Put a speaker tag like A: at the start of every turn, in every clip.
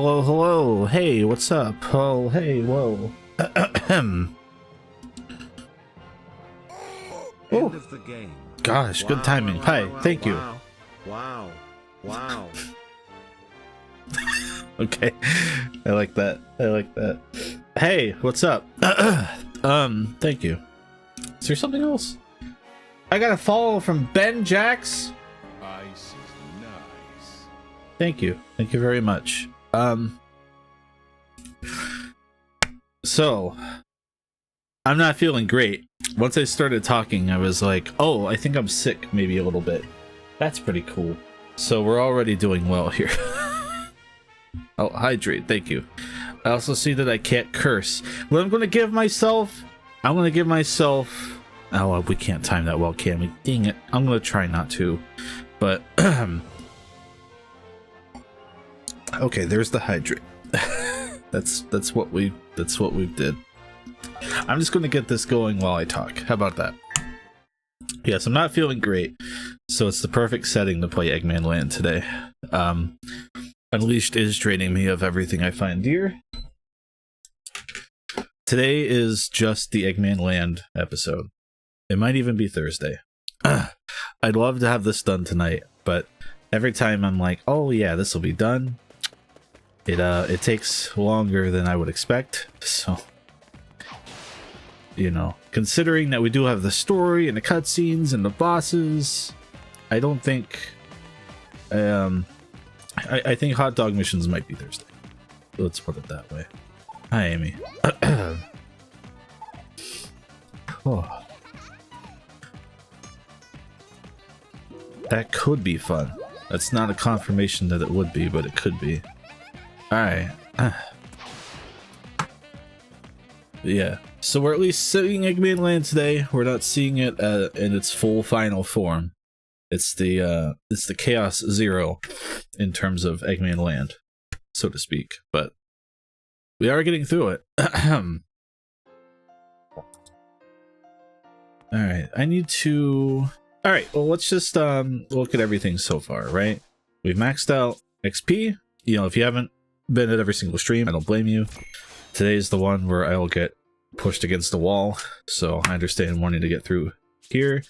A: Hello, hello. Hey, what's up? Oh, hey, whoa.
B: End of the game.
A: Gosh,
B: Wow,
A: good timing.
B: wow,
A: Hi,
B: wow,
A: thank you.
B: Wow. Wow.
A: Okay, I like that. I like that. Hey, what's up? Thank you. Is there something else? I got a follow from Ben Jax.
C: Ice is nice.
A: Thank you. Thank you very much. So I'm not feeling great. Once I started talking, I was like, oh, I think I'm sick maybe a little bit. That's pretty cool. So we're already doing well here. Oh, hydrate. Thank you. I also see that I can't curse. Well, I'm going to give myself... Oh, we can't time that well, can we? Dang it. I'm going to try not to. But... Okay, there's the hydrate. That's what we did. I'm just going to get this going while I talk. How about that? Yes, I'm not feeling great, so it's the perfect setting to play Eggman Land today. Unleashed is draining me of everything I find dear. Today is just the Eggman Land episode. It might even be Thursday. I'd love to have this done tonight, but every time I'm like, oh yeah, this will be done, it takes longer than I would expect. So, you know, considering that we do have the story and the cutscenes and the bosses, I don't think I think hot dog missions might be Thursday. Let's put it that way. Hi, Amy. Oh. That could be fun. That's not a confirmation that it would be, but it could be. Alright. Yeah. So we're at least seeing Eggman Land today. We're not seeing it in its full final form. It's the Chaos Zero in terms of Eggman Land, so to speak. But we are getting through it. Alright, I need to... Alright, well let's just look at everything so far, right? We've maxed out XP. You know, if you haven't been at every single stream, I don't blame you. Today's the one where I'll get pushed against the wall, so I understand wanting to get through here.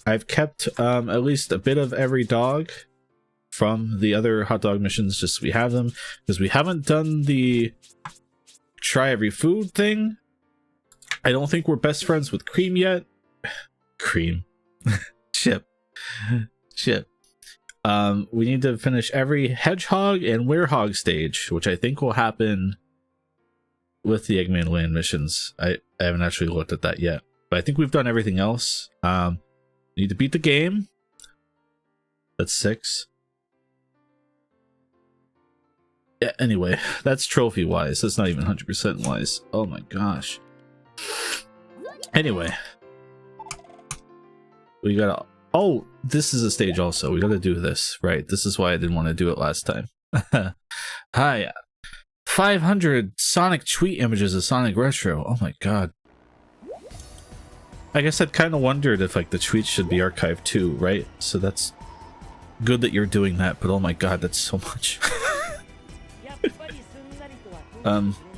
A: I've kept at least a bit of every dog from the other hot dog missions, just so we have them, because we haven't done the try every food thing. I don't think we're best friends with Cream yet. Cream. Chip. We need to finish every hedgehog and werehog stage, which I think will happen with the Eggman Land missions. I haven't actually looked at that yet, but I think we've done everything else. Need to beat the game. That's 6. Yeah, anyway, that's trophy wise. That's not even 100% wise. Oh my gosh. Anyway, we gotta... Oh, this is a stage also. We gotta do this, right? This is why I didn't want to do it last time. Hi. 500 Sonic tweet images of Sonic Retro. Oh my god. I guess I'd kind of wondered if like the tweets should be archived too, right? So that's good that you're doing that, but oh my god, that's so much.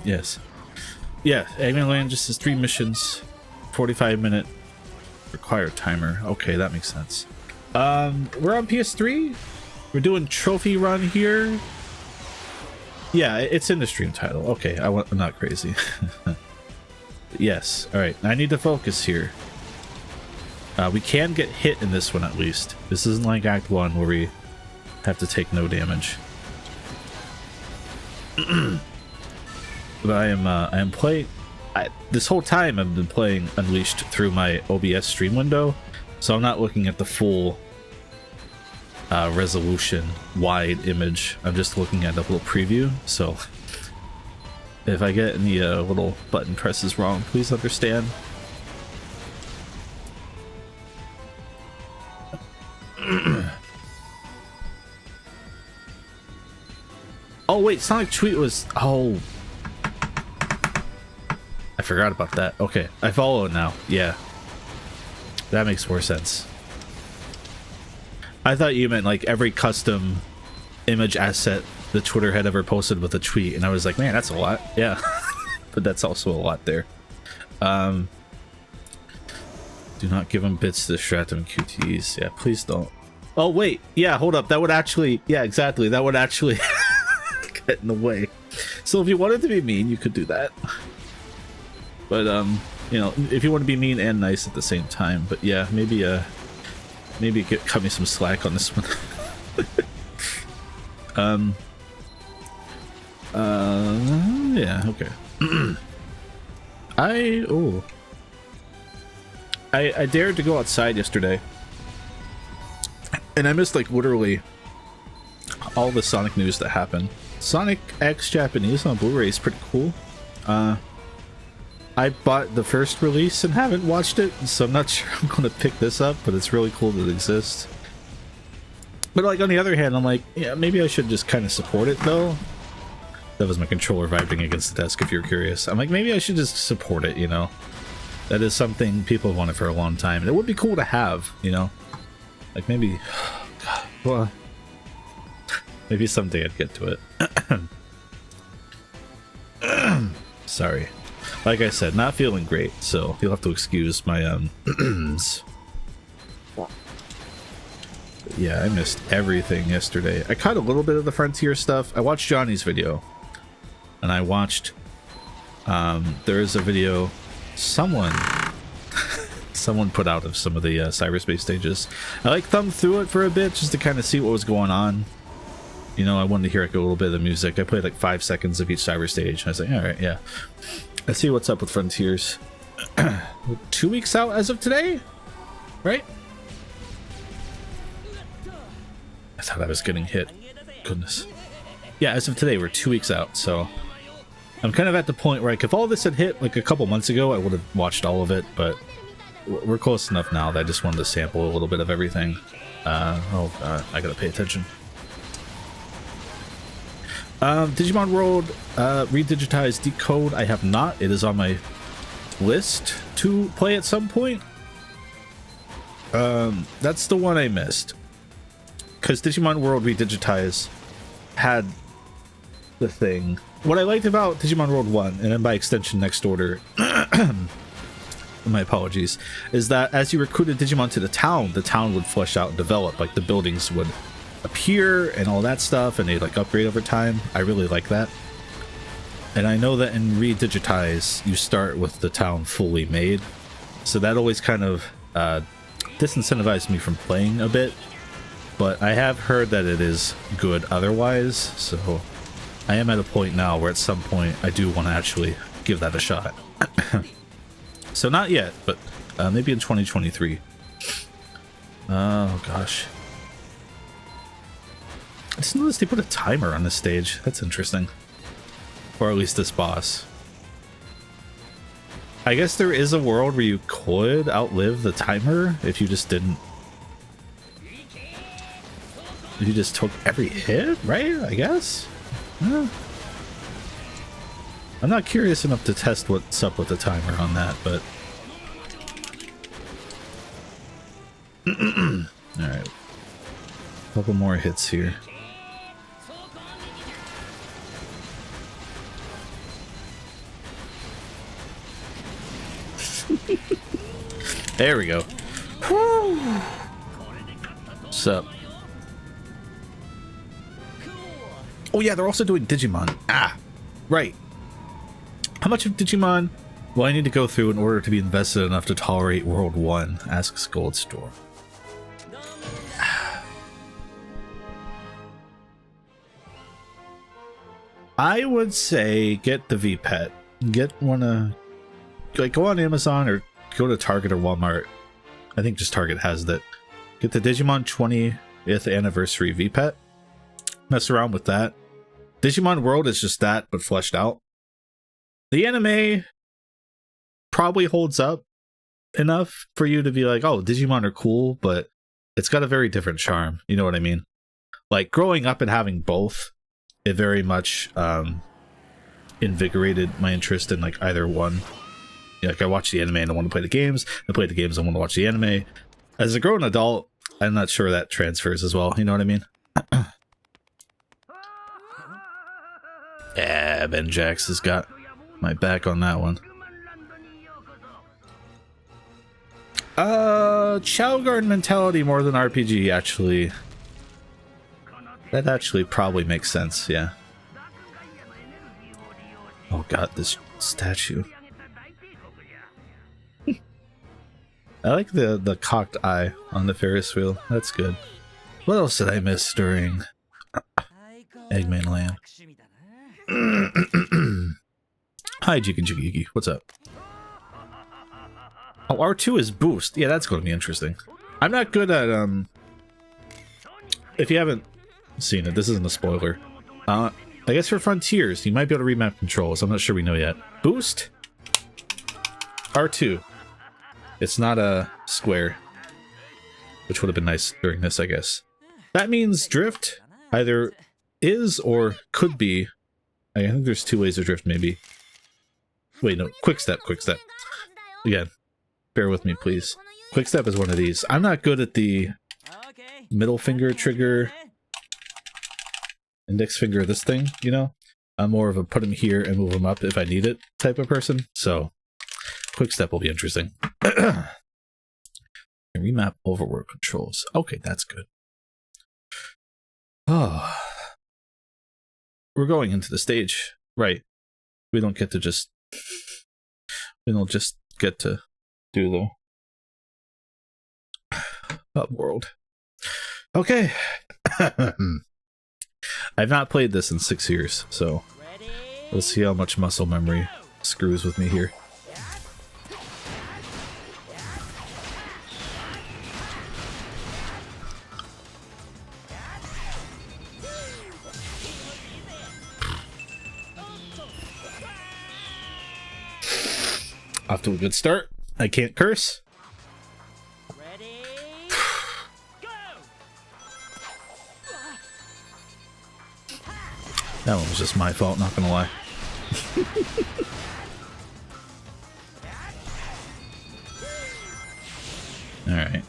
A: Yes. Yeah, Eggman Land just has 3 missions, 45-minute required timer. Okay, that makes sense. We're on PS3. We're doing trophy run here. Yeah, it's in the stream title. Okay, I'm not crazy. Yes. All right. I need to focus here. We can get hit in this one at least. This isn't like Act 1 where we have to take no damage. But I am playing. This whole time I've been playing Unleashed through my OBS stream window, so I'm not looking at the full resolution wide image. I'm just looking at a little preview. So if I get any little button presses wrong, please understand. Oh wait, Sonic Tweet was... Oh, I forgot about that. Okay, I follow it now. Yeah, that makes more sense. I thought you meant like every custom image asset the Twitter had ever posted with a tweet, and I was like, man, that's a lot. Yeah. But that's also a lot there. Do not give him bits to distract him QTEs. Yeah, please don't. Oh wait, yeah, hold up. That would actually, yeah, exactly. That would actually get in the way. So if you wanted to be mean, you could do that. But you know, if you want to be mean and nice at the same time. But yeah, maybe cut me some slack on this one. Yeah, okay. I dared to go outside yesterday, and I missed like literally all the Sonic news that happened. Sonic X Japanese on Blu-ray is pretty cool. I bought the first release and haven't watched it, so I'm not sure I'm going to pick this up, but it's really cool that it exists. But like on the other hand, I'm like, yeah, maybe I should just kind of support it though. That was my controller vibing against the desk, if you're curious. I'm like, maybe I should just support it, you know? That is something people have wanted for a long time, and it would be cool to have, you know? Like maybe... God, well, maybe someday I'd get to it. Sorry. Like I said, not feeling great, so you'll have to excuse my, Yeah, I missed everything yesterday. I caught a little bit of the Frontier stuff. I watched Johnny's video. And I watched, there is a video someone put out of some of the cyberspace stages. I like thumbed through it for a bit just to kind of see what was going on. You know, I wanted to hear like a little bit of the music. I played like 5 seconds of each cyber stage. And I was like, all right, yeah. Let's see what's up with Frontiers. 2 weeks out as of today, right? I thought I was getting hit. Goodness. Yeah, as of today, we're 2 weeks out, so I'm kind of at the point where, like, if all this had hit like a couple months ago, I would have watched all of it, but we're close enough now that I just wanted to sample a little bit of everything. I gotta pay attention. Digimon World redigitized Decode. I have not. It is on my list to play at some point. That's the one I missed. Because Digimon World redigitize had the thing. What I liked about Digimon World 1, and then by extension Next Order, my apologies, is that as you recruited Digimon to the town would flesh out and develop. Like the buildings would appear and all that stuff, and they'd like upgrade over time. I really like that. And I know that in redigitize, you start with the town fully made. So that always kind of disincentivized me from playing a bit. But I have heard that it is good otherwise, so I am at a point now where at some point I do want to actually give that a shot. So not yet, but maybe in 2023. Oh gosh. I just noticed they put a timer on this stage. That's interesting. Or at least this boss. I guess there is a world where you could outlive the timer if you just didn't. If you just took every hit, right? I guess? Yeah. I'm not curious enough to test what's up with the timer on that, but... Alright. Couple more hits here. There we go. What's up? Oh yeah, they're also doing Digimon. Ah, right. How much of Digimon will I need to go through in order to be invested enough to tolerate World 1? Asks Goldstorm. I would say get the VPET. Get one like go on Amazon or go to Target or Walmart. I think just Target has that. Get the Digimon 20th anniversary VPET. Mess around with that. Digimon World is just that, but fleshed out. The anime probably holds up enough for you to be like, oh, Digimon are cool, but it's got a very different charm. You know what I mean? Like, growing up and having both, it very much invigorated my interest in, like, either one. You know, like, I watch the anime and I want to play the games. I play the games and I want to watch the anime. As a grown adult, I'm not sure that transfers as well. You know what I mean? Yeah, Ben Jax has got my back on that one. Chow Garden mentality more than RPG, actually. That actually probably makes sense, yeah. Oh god, this statue. I like the cocked eye on the Ferris wheel. That's good. What else did I miss during Eggman Land? Hi, Jiki. What's up? Oh, R2 is boost. Yeah, that's going to be interesting. I'm not good at, if you haven't seen it, this isn't a spoiler. I guess for Frontiers, you might be able to remap controls. I'm not sure we know yet. Boost? R2. It's not a square. Which would have been nice during this, I guess. That means drift either is or could be. I think there's two ways to drift, maybe. Wait, no. Quick step. Again, bear with me, please. Quick step is one of these. I'm not good at the middle finger trigger, index finger, this thing, you know? I'm more of a put him here and move him up if I need it type of person. So, quick step will be interesting. Remap overworld controls. Okay, that's good. Oh. We're going into the stage. Right. We don't get to just... We don't just get to do the... Up world. Okay. I've not played this in 6 years, so... Let's see how much muscle memory screws with me here. Off to a good start. I can't curse. That one was just my fault, not gonna lie. Alright.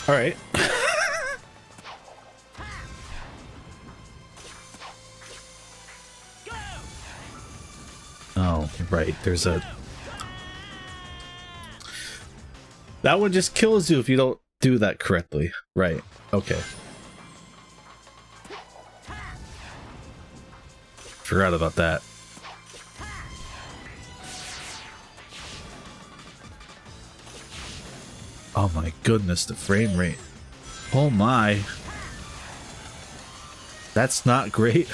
A: Alright. Oh, right, there's a... That one just kills you if you don't do that correctly. Right, okay. Forgot about that. Oh my goodness, the frame rate. Oh my. That's not great.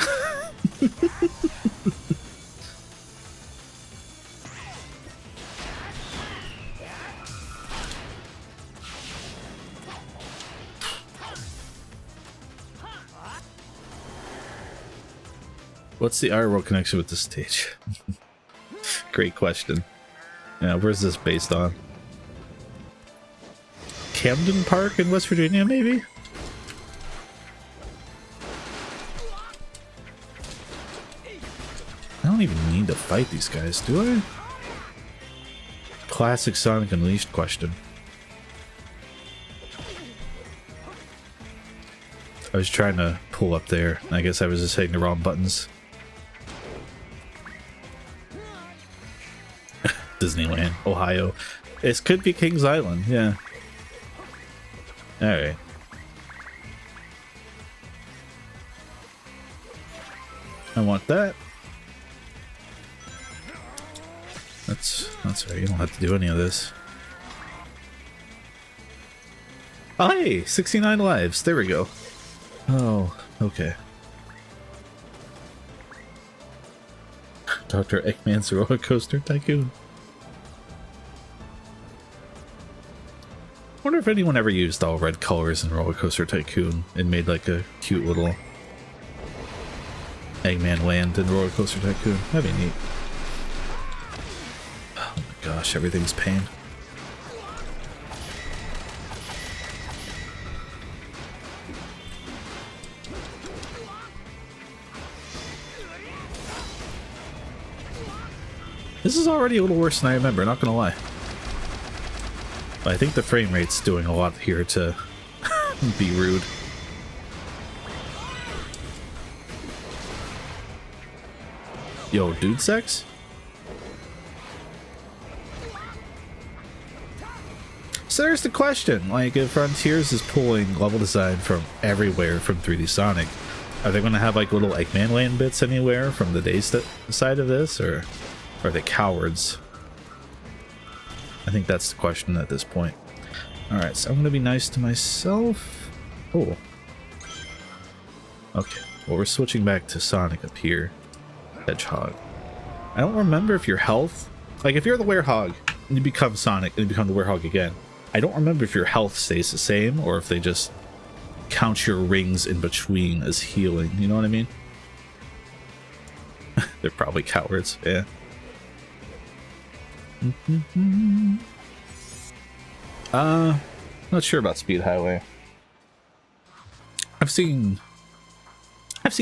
A: What's the IRL connection with this stage? Great question. Yeah, where's this based on? Camden Park in West Virginia, maybe? I don't even need to fight these guys, do I? Classic Sonic Unleashed question. I was trying to pull up there. I guess I was just hitting the wrong buttons. Disneyland, Ohio. It could be Kings Island, yeah. Alright. I want that. That's alright, you don't have to do any of this. Oh hey! 69 lives, there we go. Oh, okay. Dr. Eggman's Roller Coaster Tycoon. I wonder if anyone ever used all red colors in Roller Coaster Tycoon and made like a cute little Eggman land in Roller Coaster Tycoon. That'd be neat. Oh my gosh, everything's pain. This is already a little worse than I remember, not gonna lie. But I think the frame rate's doing a lot here to be rude. Yo, dude sex? So there's the question, like if Frontiers is pulling level design from everywhere from 3D Sonic, are they going to have like little Eggman Land bits anywhere from the day side of this, or are they cowards? I think that's the question at this point. Alright, so I'm going to be nice to myself. Oh. Okay, well we're switching back to Sonic up here. Hedgehog. I don't remember if your health... Like if you're the Werehog and you become Sonic and you become the Werehog again, I don't remember if your health stays the same or if they just count your rings in between as healing, you know what I mean? They're probably cowards, yeah. Not sure about Speed Highway. I've seen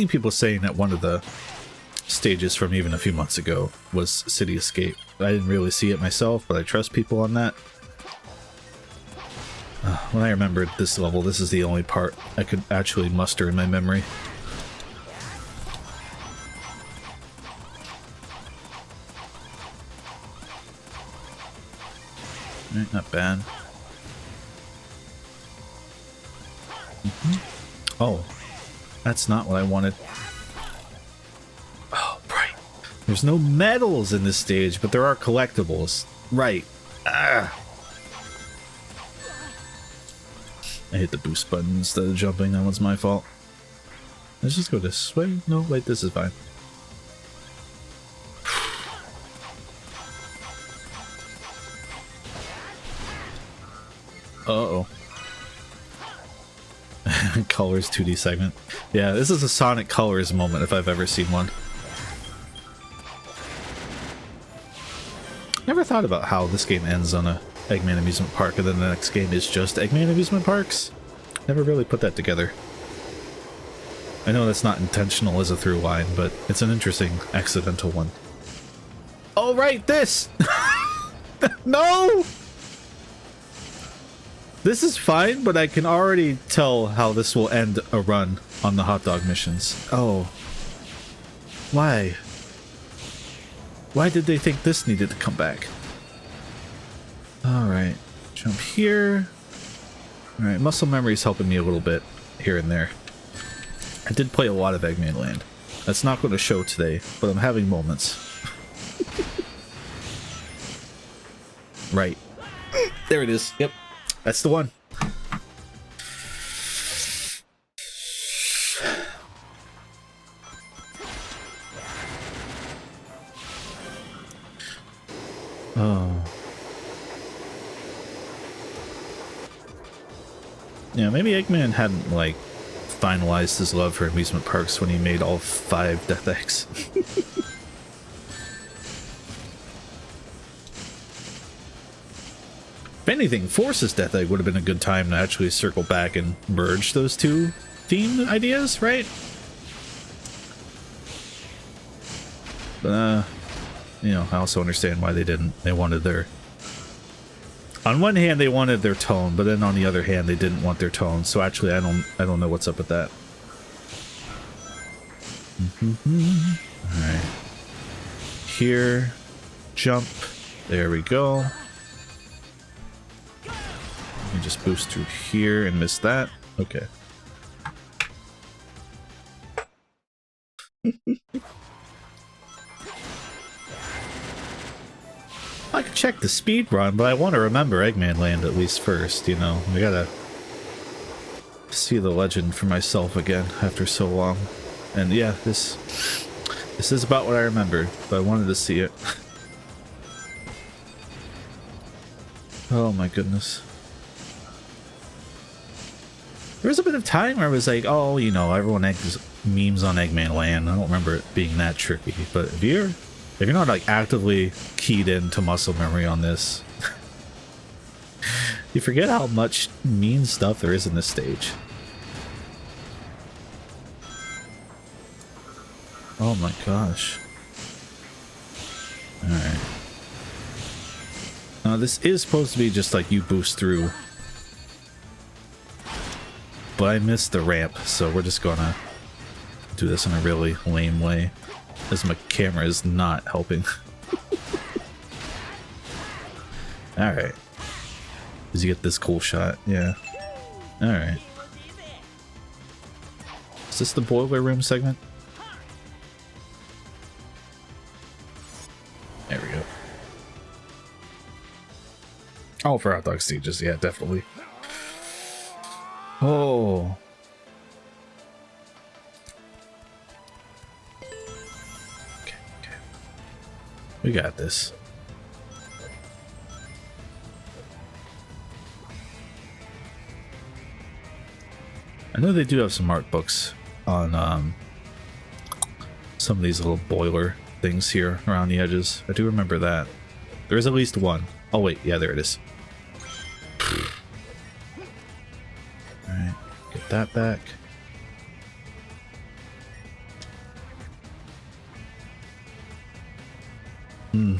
A: people saying that one of the stages from even a few months ago was City Escape. I didn't really see it myself, but I trust people on that. When I remembered this level, this is the only part I could actually muster in my memory. Right, not bad. Oh, that's not what I wanted. Oh, right. There's no medals in this stage, but there are collectibles. Right. Ah. I hit the boost button instead of jumping. That was my fault. Let's just go this way. No, wait, this is fine. Uh-oh. Colors 2D segment. Yeah, this is a Sonic Colors moment if I've ever seen one. Never thought about how this game ends on a Eggman Amusement Park and then the next game is just Eggman Amusement Parks. Never really put that together. I know that's not intentional as a through line, but it's an interesting accidental one. Oh right, this! No! This is fine, but I can already tell how this will end a run on the hot dog missions. Oh. Why? Why did they think this needed to come back? Alright. Jump here. Alright, muscle memory is helping me a little bit here and there. I did play a lot of Eggman Land. That's not going to show today, but I'm having moments. Right. There it is. Yep. That's the one. Oh. Yeah, maybe Eggman hadn't, like, finalized his love for amusement parks when he made all 5 Death Eggs. If anything, Force's Death Egg would have been a good time to actually circle back and merge those two theme ideas, right? But, you know, I also understand why they didn't. They wanted their... On one hand, they wanted their tone, but then on the other hand, they didn't want their tone. So actually, I don't know what's up with that. Alright. Here. Jump. There we go. Let me just boost through here and miss that. Okay. I could check the speed run, but I want to remember Eggman Land at least first, you know. I gotta see the legend for myself again after so long. And yeah, this is about what I remembered, but I wanted to see it. Oh my goodness. There was a bit of time where I was like, oh, you know, everyone memes on Eggman Land. I don't remember it being that tricky, but if you're not like actively keyed into muscle memory on this, you forget how much mean stuff there is in this stage. Oh my gosh. Alright. this is supposed to be just like you boost through. But I missed the ramp, so we're just gonna do this in a really lame way. As my camera is not helping. Alright. Does you get this cool shot? Yeah. Alright. Is this the boiler room segment? There we go. Oh, for hot dog stages, yeah, definitely. Oh. Okay, okay. We got this. I know they do have some art books on some of these little boiler things here around the edges. I do remember that. There is at least one. Oh wait, yeah, there it is. Alright, get that back. Hmm.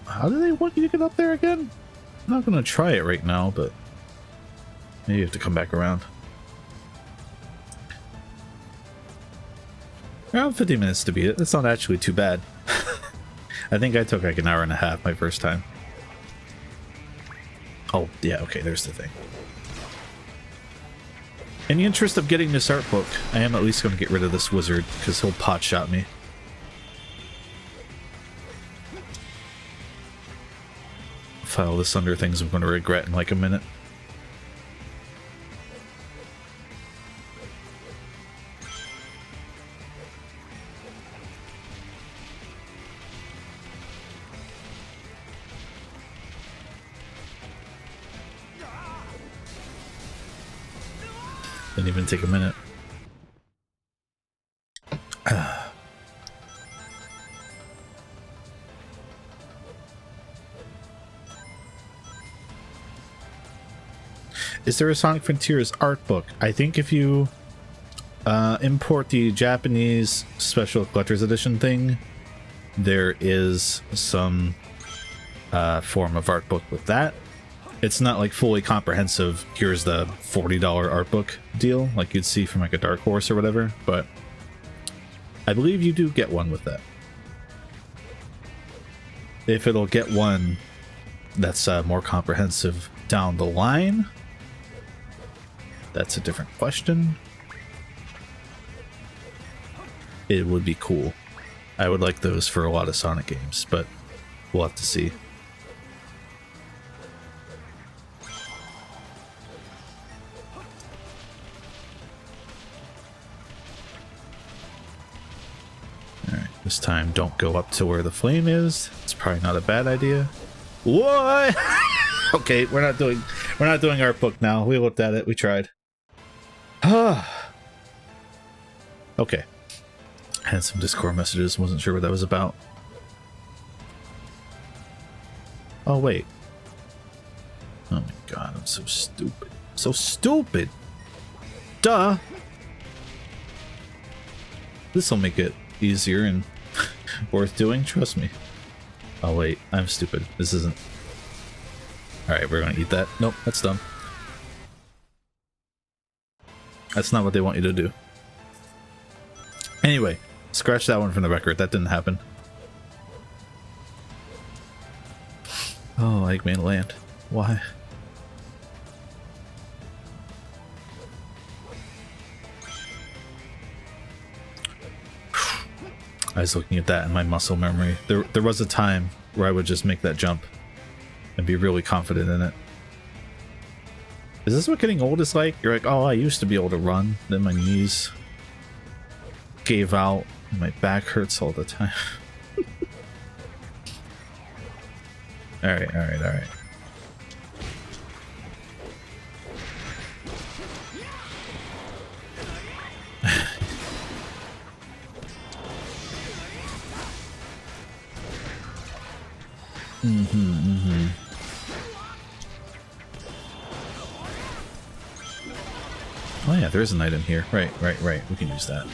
A: How do they want you to get up there again? I'm not gonna try it right now, but maybe you have to come back around. Around 50 minutes to beat it. That's not actually too bad. I think I took like an hour and a half my first time. Oh, yeah, okay, there's the thing. In the interest of getting this art book, I am at least going to get rid of this wizard, because he'll pot shot me. File this under things I'm going to regret in like a minute. Didn't even take a minute. Is there a Sonic Frontiers art book? I think if you import the Japanese special collector's edition thing, there is some form of art book with that. It's not like fully comprehensive, here's the $40 art book deal like you'd see from like a Dark Horse or whatever, but I believe you do get one with that. If it'll get one that's more comprehensive down the line, that's a different question. It would be cool. I would like those for a lot of Sonic games, but we'll have to see. Alright, this time don't go up to where the flame is. It's probably not a bad idea. What? Okay, we're not doing art book now. We looked at it, we tried. Okay. I had some Discord messages, wasn't sure what that was about. Oh, wait. Oh my god, I'm so stupid. So stupid! Duh! This'll make it easier and worth doing, trust me. Oh wait, I'm stupid. This isn't... Alright, we're gonna eat that. Nope, that's dumb. That's not what they want you to do. Anyway, scratch that one from the record. That didn't happen. Oh, Eggman Land. Why? I was looking at that in my muscle memory. There was a time where I would just make that jump and be really confident in it. Is this what getting old is like? You're like, oh, I used to be able to run, then my knees gave out, and my back hurts all the time. Alright, alright, alright. Oh yeah, there is an item here. Right. We can use that.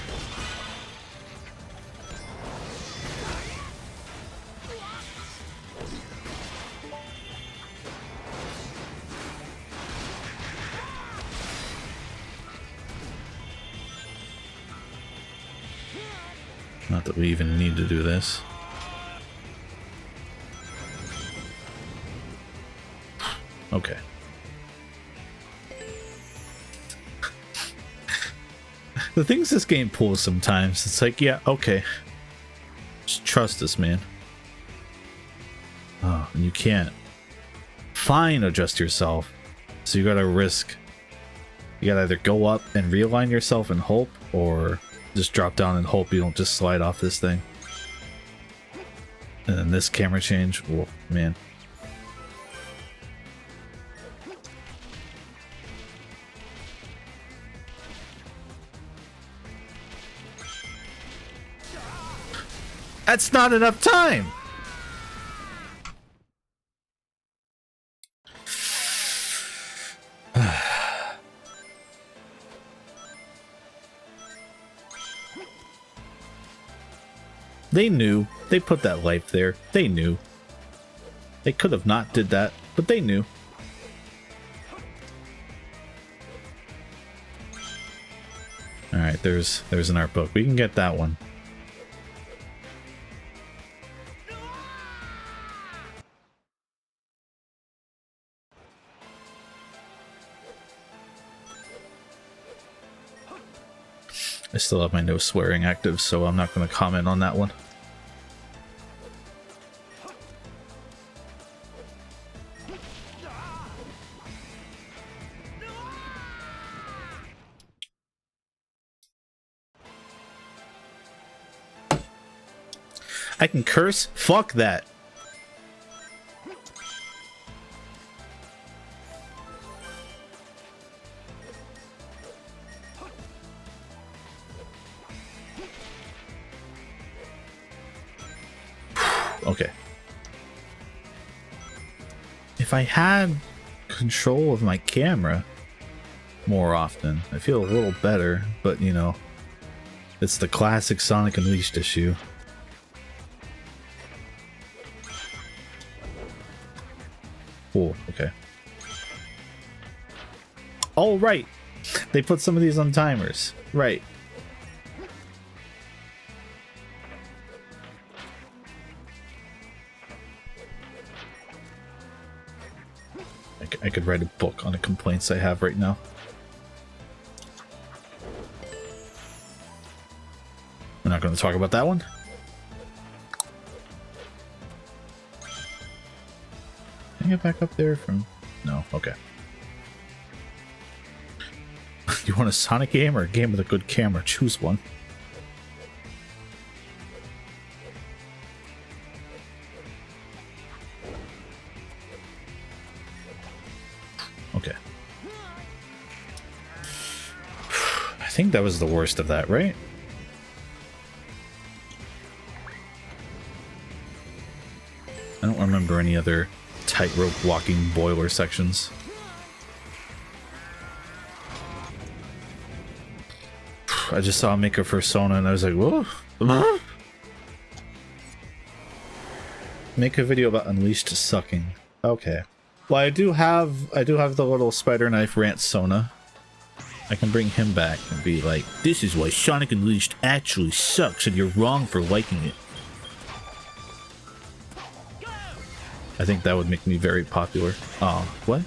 A: Not that we even need to do this. Okay. The things this game pulls sometimes, it's like, yeah, okay. Just trust us, man. Oh, and you can't. Fine, adjust yourself. So you gotta risk. You gotta either go up and realign yourself and hope, or just drop down and hope you don't just slide off this thing. And then this camera change, oh man. That's not enough time! They knew. They put that life there. They knew. They could have not did that, but they knew. Alright, there's an art book. We can get that one. I still have my no swearing active, so I'm not going to comment on that one. I can curse? Fuck that. Okay. If I had control of my camera more often, I feel a little better, but you know, it's the classic Sonic Unleashed issue. Cool, okay. Oh, right! They put some of these on timers. Right. I could write a book on the complaints I have right now. We're not going to talk about that one. Can I get back up there from... No, okay. You want a Sonic game or a game with a good camera? Choose one. Okay. I think that was the worst of that, right? I don't remember any other tightrope walking boiler sections. I just saw him make a persona and I was like, whoa. Make a video about Unleashed sucking. Okay. Well, I do have the little spider knife rant Sona. I can bring him back and be like, this is why Sonic Unleashed actually sucks and you're wrong for liking it. I think that would make me very popular. Oh, what?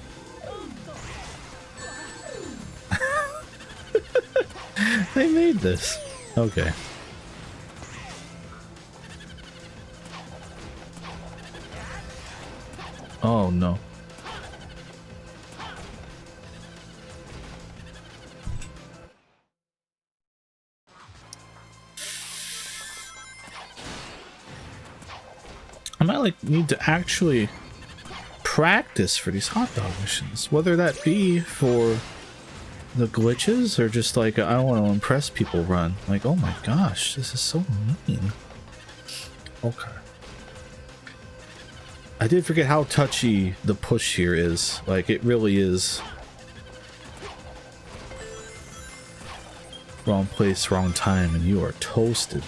A: They made this. Okay. Oh no. I might like need to actually practice for these hot dog missions, whether that be for the glitches or just like I don't want to impress people run. Like, oh my gosh, this is so mean. Okay. I did forget how touchy the push here is. Like, it really is. Wrong place, wrong time, and you are toasted.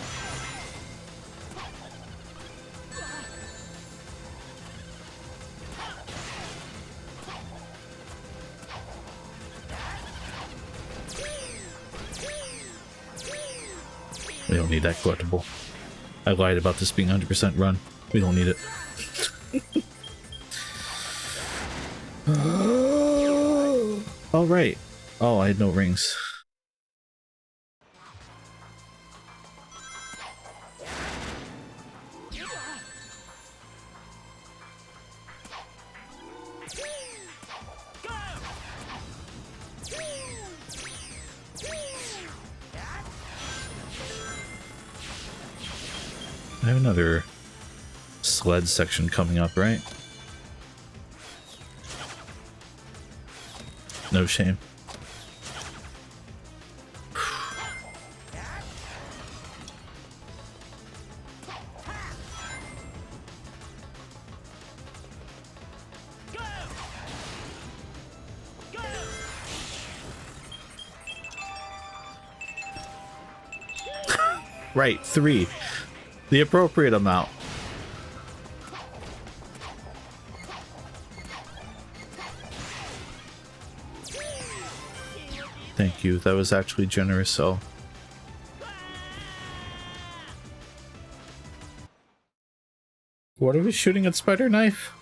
A: We don't need that collectible. I lied about this being 100% run. We don't need it. All right. Oh, I had no rings. I have another sled section coming up, right? No shame. Right, 3. The appropriate amount. Thank you. That was actually generous, so. What are we shooting at Spider Knife?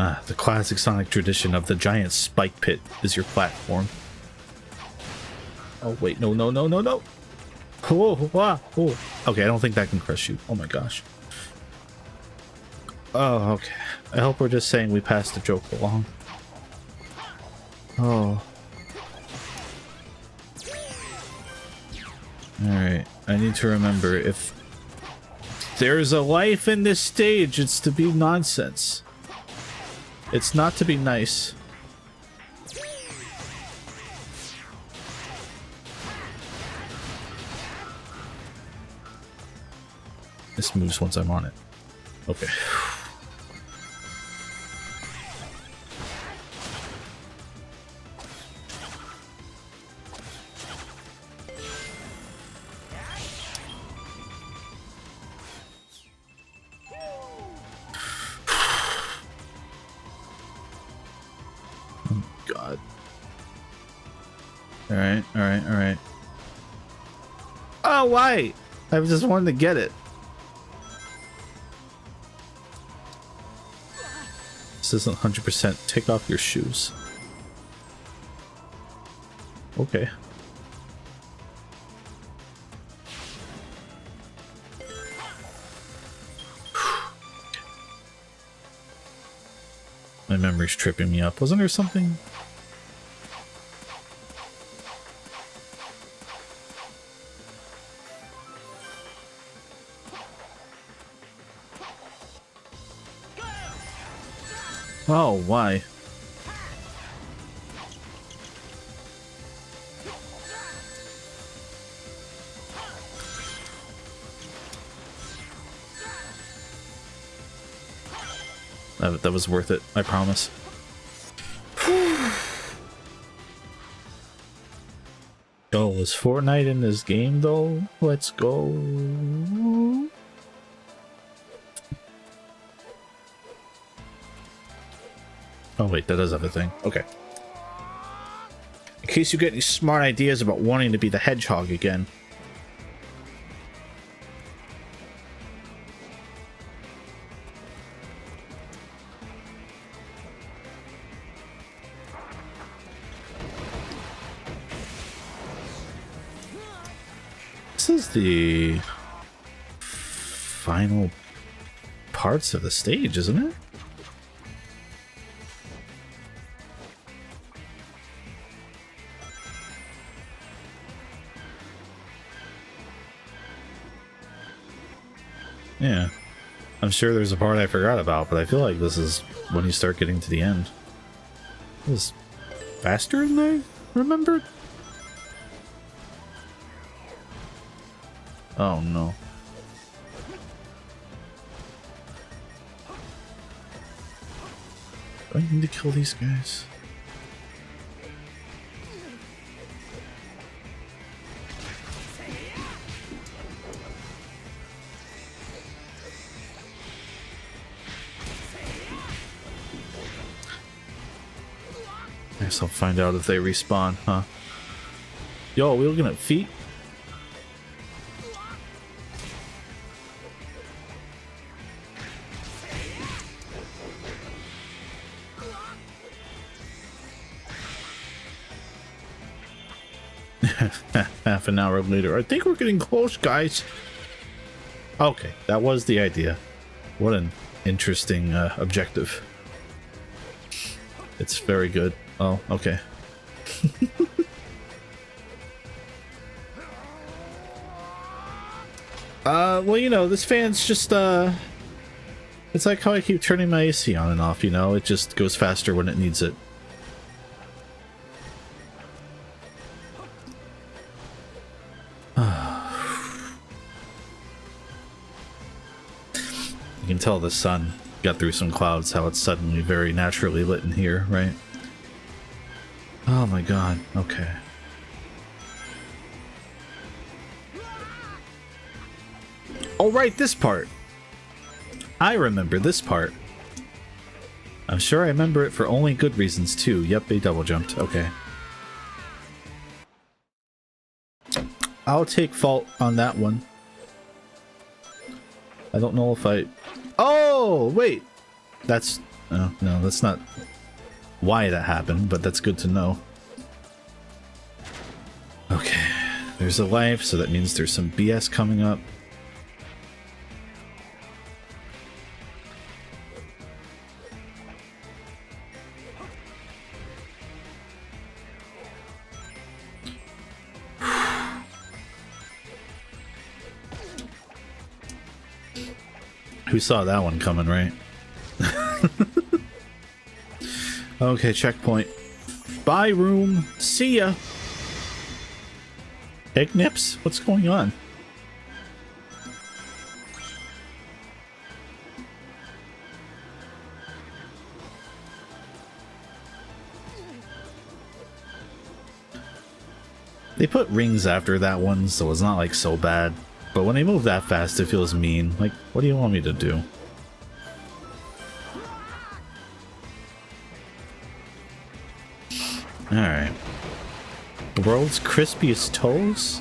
A: Ah, the classic Sonic tradition of the giant spike pit is your platform. Oh wait, no, no, no, no, no! Oh, wow, oh. Okay, I don't think that can crush you. Oh my gosh. Oh, okay. I hope we're just saying we passed the joke along. Oh. Alright, I need to remember, if there's a life in this stage, it's to be nonsense. It's not to be nice. This moves once I'm on it. Okay. God. Alright, alright, alright. Oh, why? I just wanted to get it. This isn't 100%. Take off your shoes. Okay. My memory's tripping me up. Wasn't there something? Oh, why? That was worth it, I promise. Oh, is Fortnite in this game though? Let's go. Oh wait, that does have a thing. Okay. In case you get any smart ideas about wanting to be the hedgehog again. This is the final parts of the stage, isn't it? Yeah, I'm sure there's a part I forgot about, but I feel like this is when you start getting to the end. It was faster than I remembered? Oh no. Do I need to kill these guys? I guess I'll find out if they respawn, huh? Yo, are we looking at feet? Half an hour later. I think we're getting close, guys. Okay, that was the idea. What an interesting objective. It's very good. Oh, okay. Well, you know, this fan's just, it's like how I keep turning my AC on and off, you know? It just goes faster when it needs it. You can tell the sun got through some clouds, how it's suddenly very naturally lit in here, right? Oh my god, okay. Oh right, this part! I remember this part. I'm sure I remember it for only good reasons too. Yep, they double jumped, okay. I'll take fault on that one. I don't know if I... Oh, wait! That's... Oh, no, that's not why that happened, but that's good to know. Okay, there's a life, so that means there's some BS coming up. Who saw that one coming, right? Okay, checkpoint. Bye, room. See ya. Egg nips? What's going on? They put rings after that one, so it's not like so bad. But when they move that fast, it feels mean. Like, what do you want me to do? Alright. The world's crispiest toes?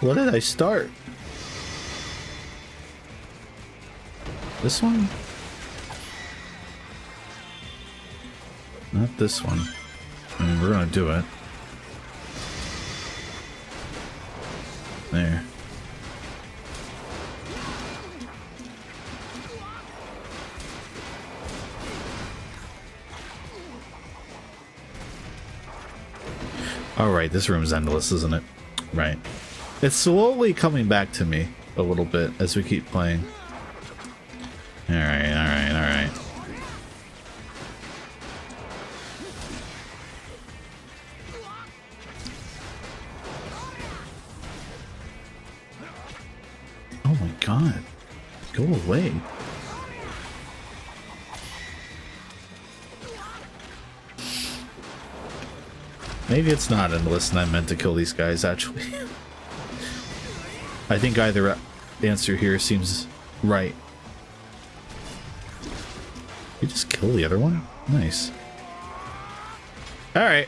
A: What did I start? This one? Not this one. I mean, we're gonna do it. There. Alright, this room's endless, isn't it? Right. It's slowly coming back to me a little bit as we keep playing. Alright, alright, alright. Oh my god. Go away. Maybe it's not endless and I meant to kill these guys, actually. I think either answer here seems right. You just kill the other one? Nice. Alright.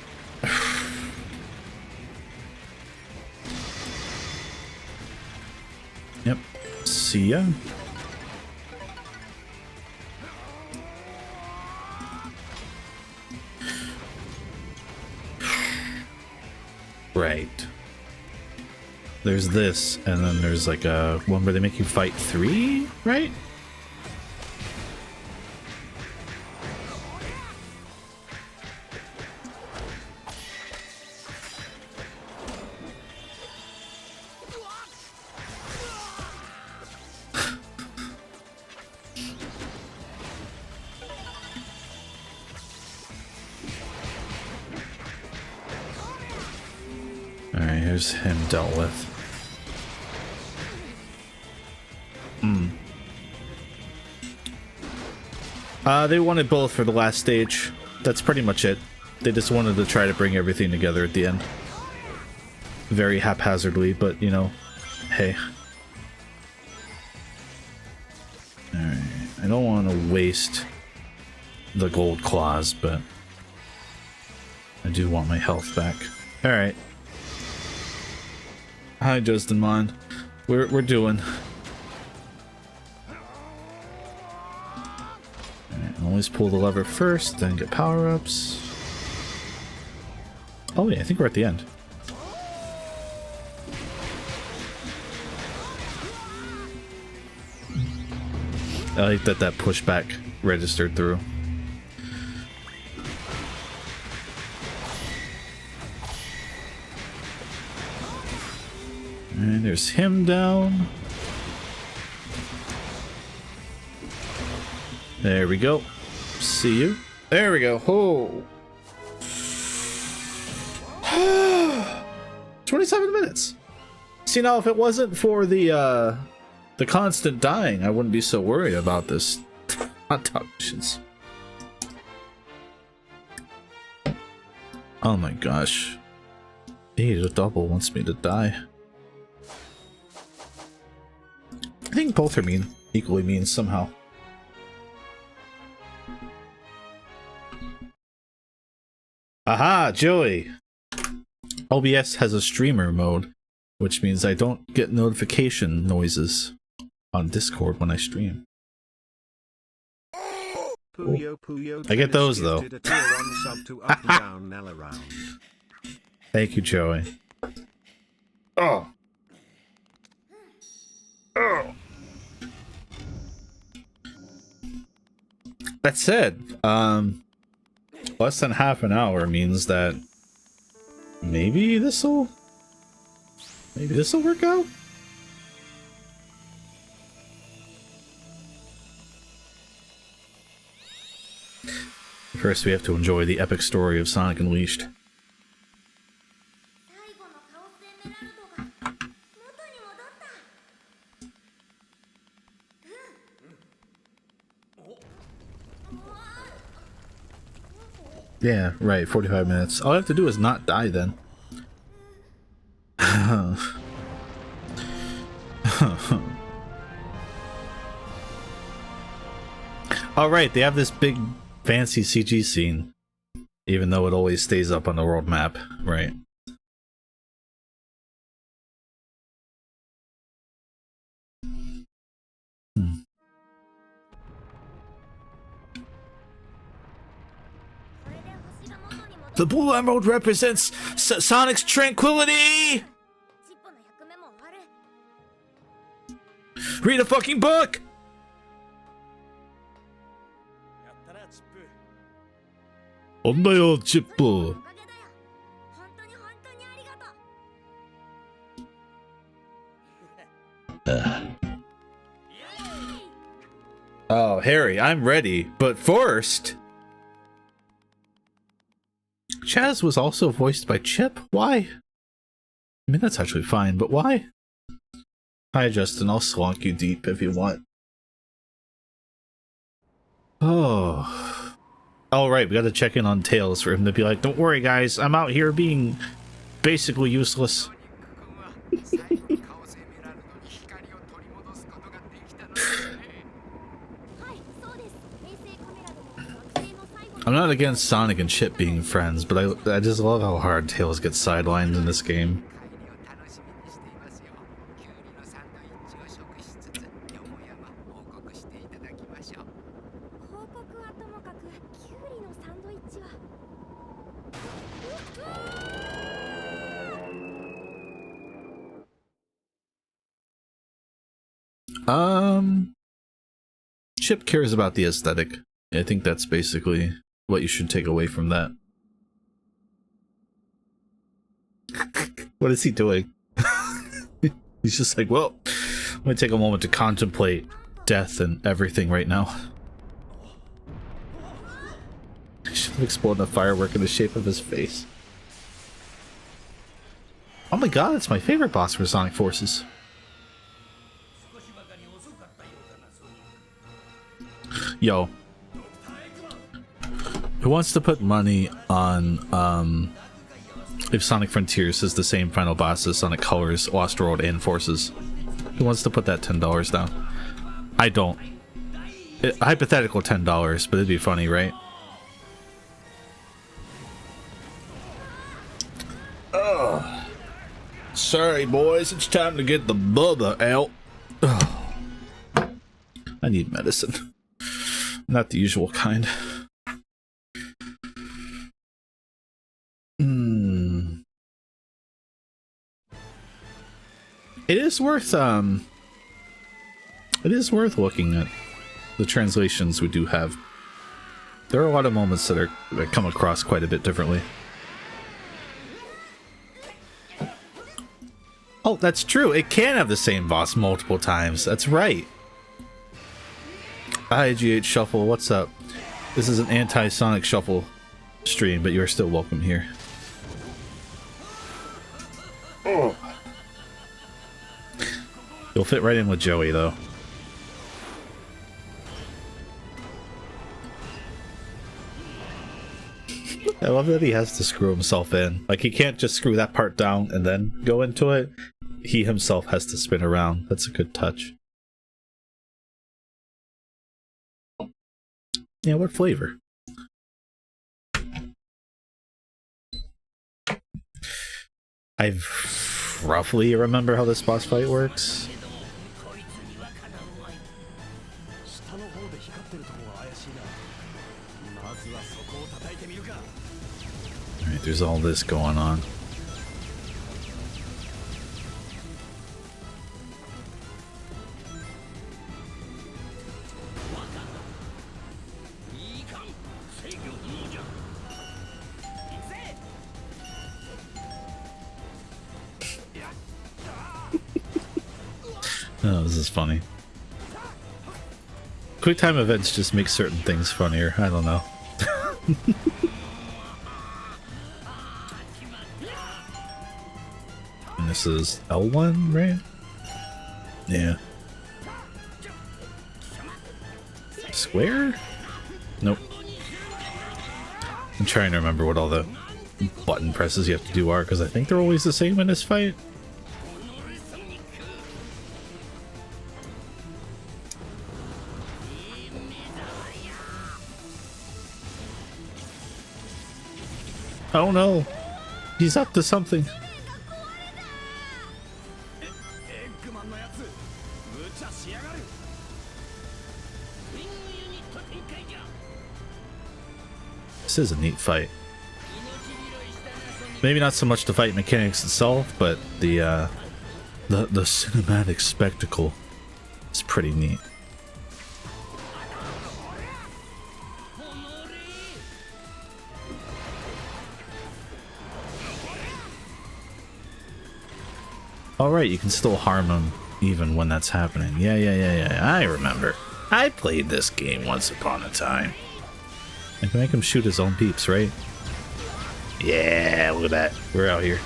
A: Yep. See ya. Right. There's this, and then there's like a one where they make you fight 3, right? Alright, here's him dealt with. They wanted both for the last stage. That's pretty much it. They just wanted to try to bring everything together at the end. Very haphazardly, but you know, hey. Alright, I don't want to waste the gold claws, but I do want my health back. Alright. Hi, Justin Mon. We're doing. Alright, always pull the lever first, then get power-ups. Oh yeah, I think we're at the end. I like that pushback registered through. And there's him down. There we go. See you. There we go. Oh. 27 minutes. See, now if it wasn't for the constant dying, I wouldn't be so worried about this. Hot top missions. Oh my gosh. The double wants me to die. I think both are mean. Equally mean somehow. Aha, Joey! OBS has a streamer mode, which means I don't get notification noises on Discord when I stream.
B: Puyo, Puyo,
A: I get those though.
B: did a tier 1 sub to up and down Nella round.
A: Thank you, Joey. Oh. Oh. That said, less than half an hour means that maybe this'll work out. First, we have to enjoy the epic story of Sonic Unleashed. Yeah, right, 45 minutes. All I have to do is not die then. Alright, they have this big fancy CG scene. Even though it always stays up on the world map, right? The blue emerald represents Sonic's tranquility! Read a fucking book! 온다요, 찌뿌. Oh, Harry, I'm ready, but first... Chaz was also voiced by Chip? Why? I mean, that's actually fine, but why? Hi, Justin, I'll slonk you deep if you want. Oh. Oh, right, we gotta check in on Tails for him to be like, don't worry, guys, I'm out here being basically useless. I'm not against Sonic and Chip being friends, but I just love how hard Tails gets sidelined in this game. Chip cares about the aesthetic. I think that's basically what you should take away from that. What is he doing? He's just like, well, let me take a moment to contemplate death and everything right now. I should have exploded a firework in the shape of his face. Oh my god, it's my favorite boss for Sonic Forces. Yo. Who wants to put money on, if Sonic Frontiers is the same final boss as Sonic Colors, Lost World, and Forces? Who wants to put that $10 down? I don't. Hypothetical $10, but it'd be funny, right? Oh. Sorry, boys. It's time to get the bubba out. Oh. I need medicine. Not the usual kind. It is worth looking at the translations we do have. There are a lot of moments that come across quite a bit differently. Oh, that's true. It can have the same boss multiple times. That's right. Hi, GH Shuffle. What's up? This is an anti-Sonic Shuffle stream, but you're still welcome here. Oh. You'll fit right in with Joey, though. I love that he has to screw himself in. Like, he can't just screw that part down and then go into it. He himself has to spin around. That's a good touch. Yeah, what flavor? I roughly remember how this boss fight works. Alright, there's all this going on. Oh, this is funny. Quick time events just make certain things funnier. I don't know. And this is L1, right? Yeah. Square? Nope. I'm trying to remember what all the button presses you have to do are, because I think they're always the same in this fight. Oh no! He's up to something. This is a neat fight. Maybe not so much the fight mechanics itself, but the cinematic spectacle is pretty neat. Alright, you can still harm him even when that's happening. Yeah, I remember. I played this game once upon a time. I can make him shoot his own peeps, right? Yeah, look at that. We're out here.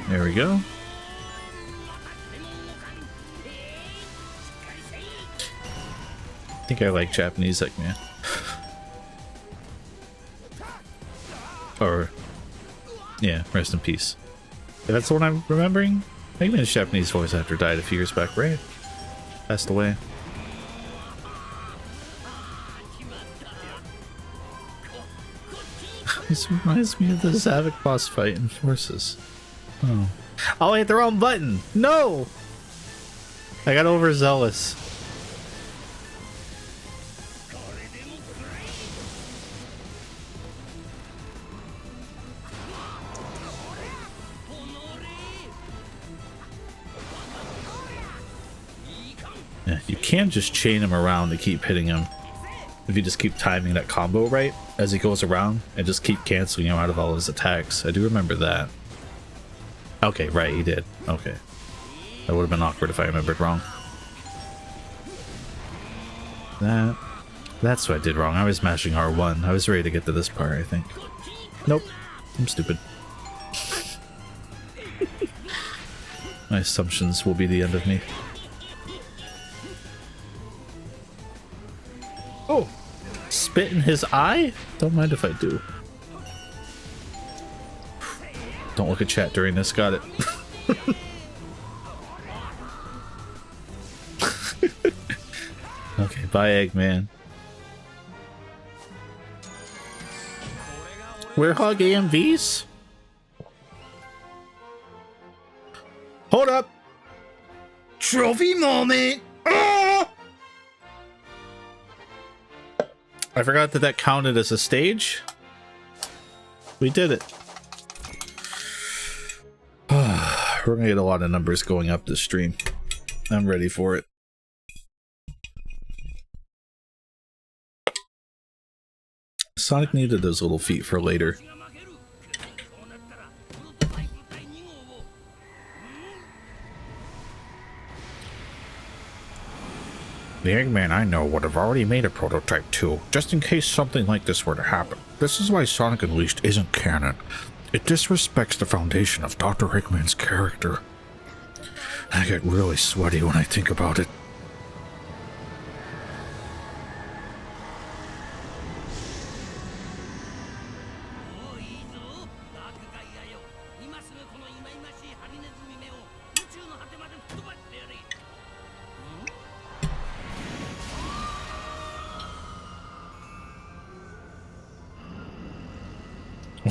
A: There we go. I think I like Japanese Eggman. Or, yeah, rest in peace. If that's the one I'm remembering? Eggman's Japanese voice actor died a few years back, right? Passed away. This reminds me of the Zavik boss fight in Forces. Oh. Oh, I hit the wrong button! No! I got overzealous. Yeah, you can just chain him around to keep hitting him. If you just keep timing that combo right as he goes around and just keep canceling him out of all his attacks. I do remember that. Okay, right, he did. Okay. That would have been awkward if I remembered wrong. That's what I did wrong. I was mashing R1. I was ready to get to this part, I think. Nope. I'm stupid. My assumptions will be the end of me. Oh! Spit in his eye? Don't mind if I do. Don't look at chat during this, got it. Okay, bye Eggman. We're hug AMVs? Hold up! Trophy moment! Ah! I forgot that that counted as a stage. We did it. We're gonna get a lot of numbers going up this stream. I'm ready for it. Sonic needed those little feet for later. The Eggman I know would have already made a prototype too, just in case something like this were to happen. This is why Sonic Unleashed isn't canon. It disrespects the foundation of Dr. Eggman's character. I get really sweaty when I think about it.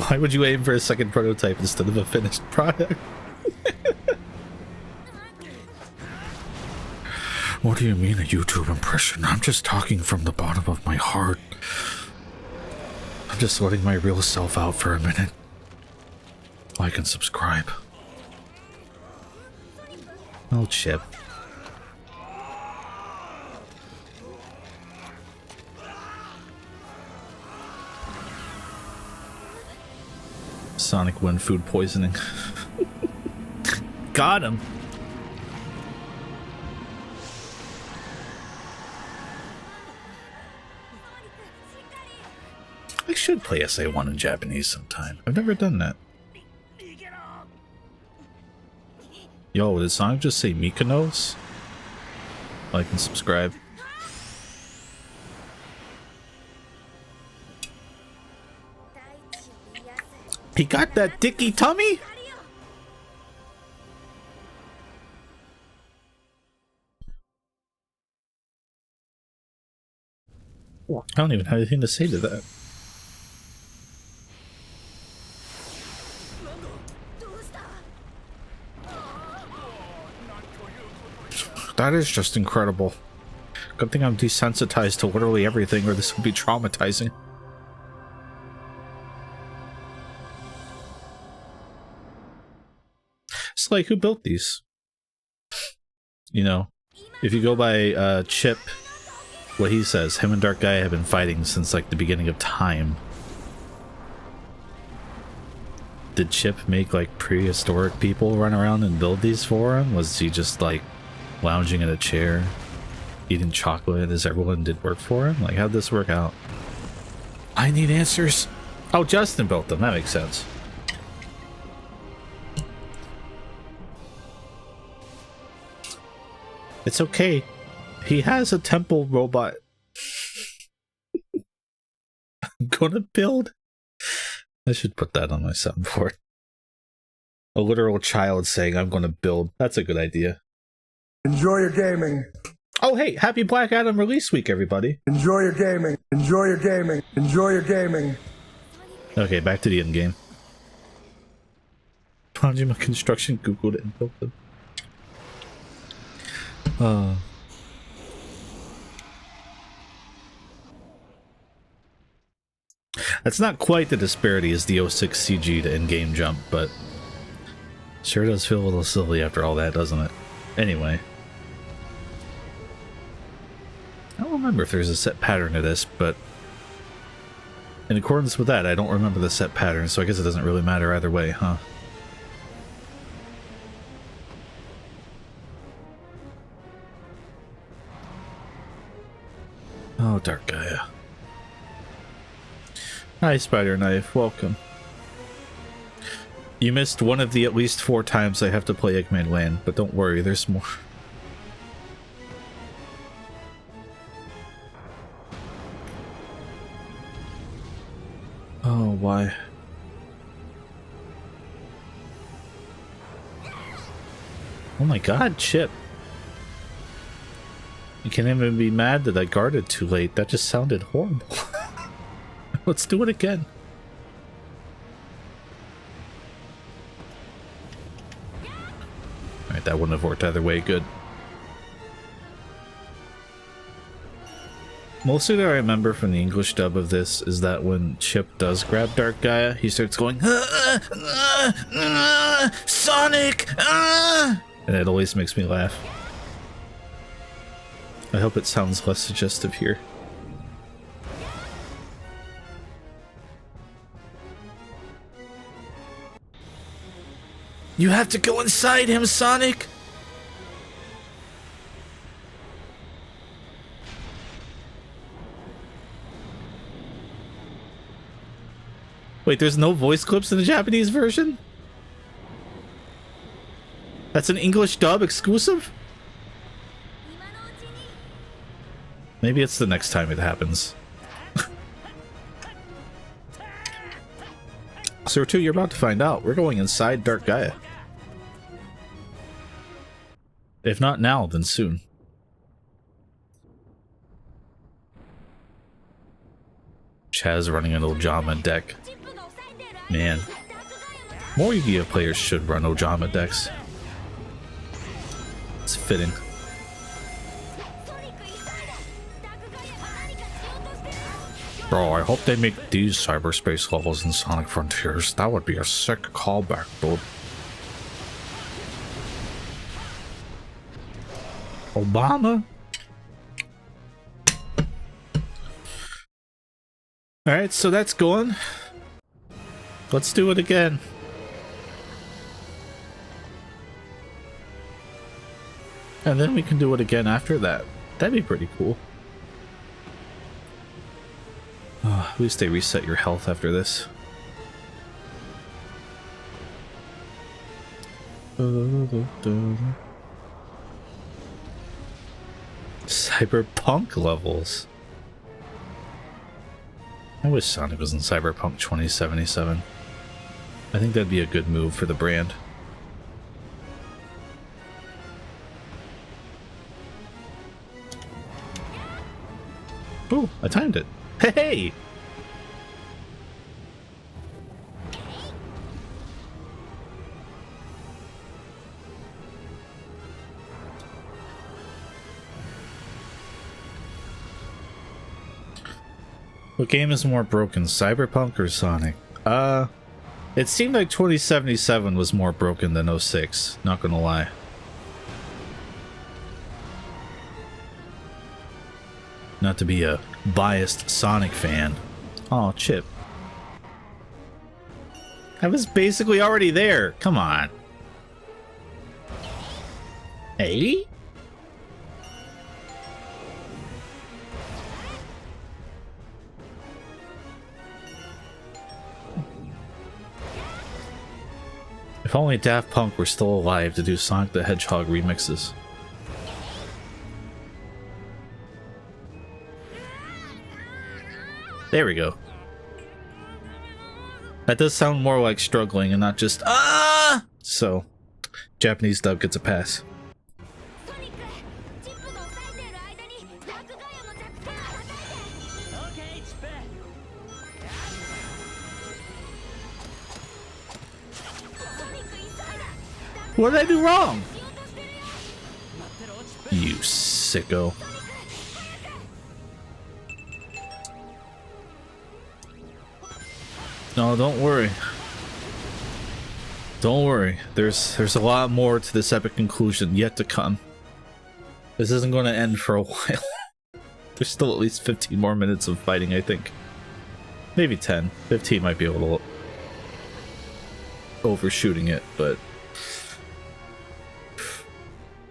A: Why would you aim for a second prototype instead of a finished product? What do you mean a YouTube impression? I'm just talking from the bottom of my heart. I'm just letting my real self out for a minute. Like and subscribe. Oh, Chip. Sonic win food poisoning. Got him. I should play SA1 in Japanese sometime. I've never done that. Yo, did Sonic just say Mykonos? Like and subscribe. He got that dicky tummy? I don't even have anything to say to that. That is just incredible. Good thing I'm desensitized to literally everything, or this would be traumatizing. It's like, who built these? You know, if you go by Chip, what he says, him and Dark Gaia have been fighting since like the beginning of time. Did Chip make like prehistoric people run around and build these for him? Was he just like lounging in a chair, eating chocolate as everyone did work for him? Like, how'd this work out? I need answers. Oh, Justin built them. That makes sense. It's okay. He has a temple robot. I'm gonna build. I should put that on my soundboard. A literal child saying, I'm gonna build. That's a good idea.
D: Enjoy your gaming.
A: Oh, hey, happy Black Adam release week, everybody.
D: Enjoy your gaming. Enjoy your gaming. Enjoy your gaming.
A: Okay, back to the end game. Project Construction Googled it and built them. That's not quite the disparity as the 06 CG to in-game jump, but sure does feel a little silly after all that, doesn't it? Anyway. I don't remember if there's a set pattern to this, but in accordance with that, I don't remember the set pattern, so I guess it doesn't really matter either way, huh? Oh, Dark Gaia. Hi, Spider Knife. Welcome. You missed one of the at least 4 times I have to play Eggman Land, but don't worry, there's more. Oh, why? Oh my god, Chip. You can't even be mad that I guarded too late. That just sounded horrible. Let's do it again. Alright, that wouldn't have worked either way. Good. Mostly that I remember from the English dub of this is that when Chip does grab Dark Gaia, he starts going, Sonic! And it always makes me laugh. I hope it sounds less suggestive here. You have to go inside him, Sonic! Wait, there's no voice clips in the Japanese version? That's an English dub exclusive? Maybe it's the next time it happens. Sir 2, you're about to find out. We're going inside Dark Gaia. If not now, then soon. Chaz running an Ojama deck. Man. More Yu-Gi-Oh players should run Ojama decks. It's fitting. Bro, I hope they make these cyberspace levels in Sonic Frontiers. That would be a sick callback, dude. Obama. Alright, so that's going. Let's do it again. And then we can do it again after that. That'd be pretty cool. At least they reset your health after this. Cyberpunk levels. I wish Sonic was in Cyberpunk 2077. I think that'd be a good move for the brand. Ooh, I timed it. Hey! What game is more broken, Cyberpunk or Sonic? It seemed like 2077 was more broken than 06, not gonna lie. Not to be a biased Sonic fan. Oh, Chip. I was basically already there. Come on. Hey? If only Daft Punk were still alive to do Sonic the Hedgehog remixes. There we go. That does sound more like struggling and not just ah. So, Japanese dub gets a pass. What did I do wrong? You sicko. No, don't worry. Don't worry. There's a lot more to this epic conclusion yet to come. This isn't going to end for a while. There's still at least 15 more minutes of fighting, I think. Maybe 10. 15 might be a little overshooting it, but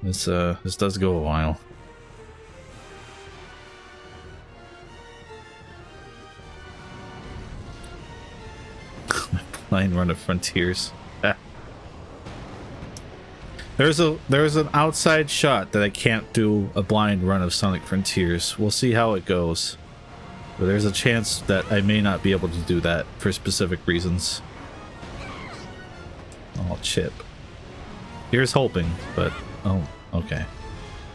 A: this does go a while. Blind run of Frontiers. There's an outside shot that I can't do a blind run of Sonic Frontiers. We'll see how it goes. But there's a chance that I may not be able to do that for specific reasons. Oh, chip. Here's hoping, but oh, okay.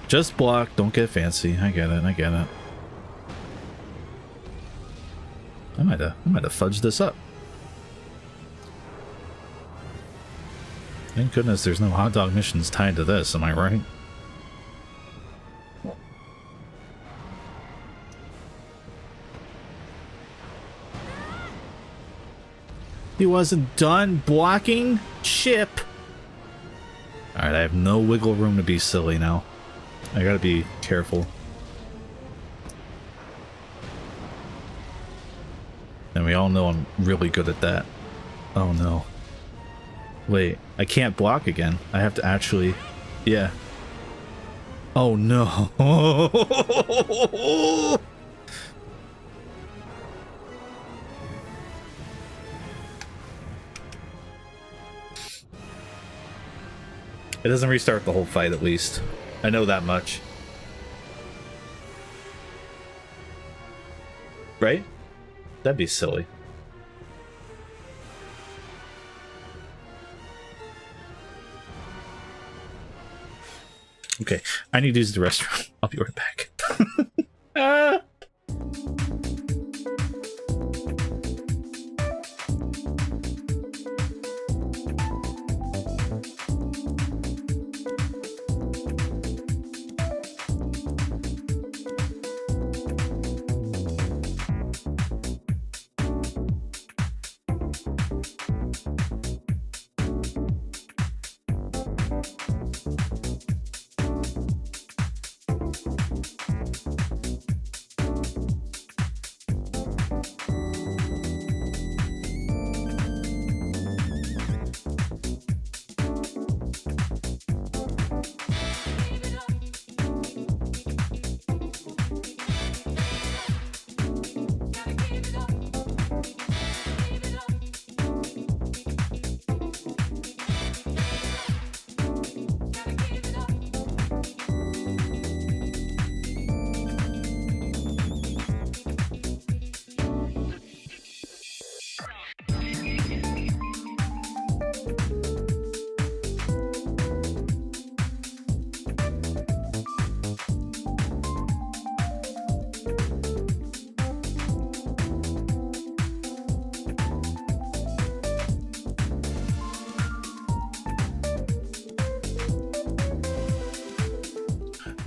A: Just block, don't get fancy. I get it, I get it. I might have fudged this up. Thank goodness there's no hot dog missions tied to this, am I right? He wasn't done blocking? Chip! Alright, I have no wiggle room to be silly now. I gotta be careful. And we all know I'm really good at that. Oh no. Wait, I can't block again. I have to actually... Yeah. Oh no. It doesn't restart the whole fight, at least. I know that much. Right? That'd be silly. Okay, I need to use the restroom. I'll be right back. Ah!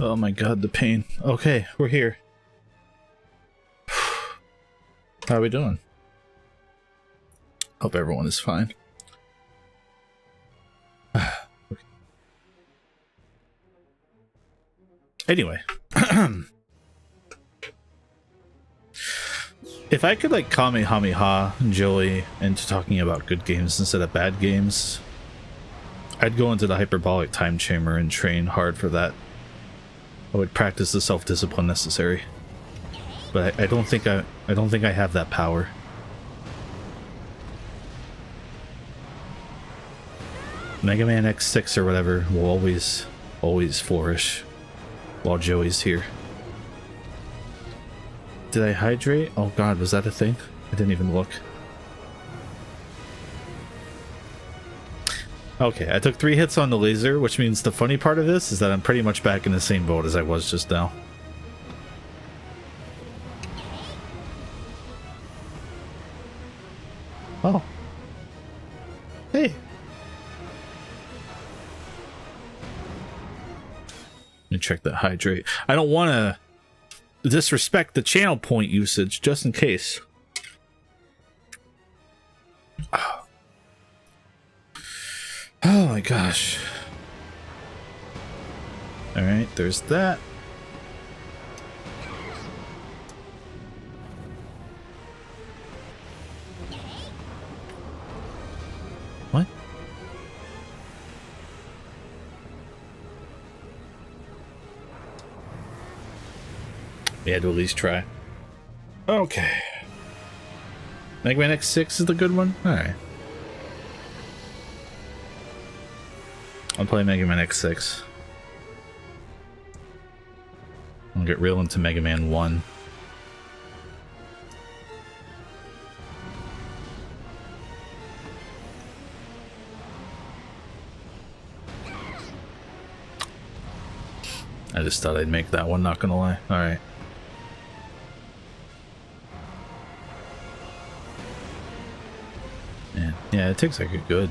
A: Oh my god, the pain. Okay, we're here. How are we doing? Hope everyone is fine. Anyway. If I could like Kamehameha Joey into talking about good games instead of bad games, I'd go into the hyperbolic time chamber and train hard for that. I would practice the self-discipline necessary, but I don't think I have that power. Mega Man X6 or whatever will always flourish while Joey's here. Did I hydrate? Oh god, was that a thing? I didn't even look. Okay, I took 3 hits on the laser, which means the funny part of this is that I'm pretty much back in the same boat as I was just now. Oh. Hey. Let me check that hydrate. I don't want to disrespect the channel point usage, just in case. Oh my gosh. Alright, there's that. What? We had to at least try. Okay. Mega Man X6 is the good one? Alright. I'll play Mega Man X6. I'll get real into Mega Man 1. I just thought I'd make that one, not gonna lie. Alright. Man, yeah, it takes like a good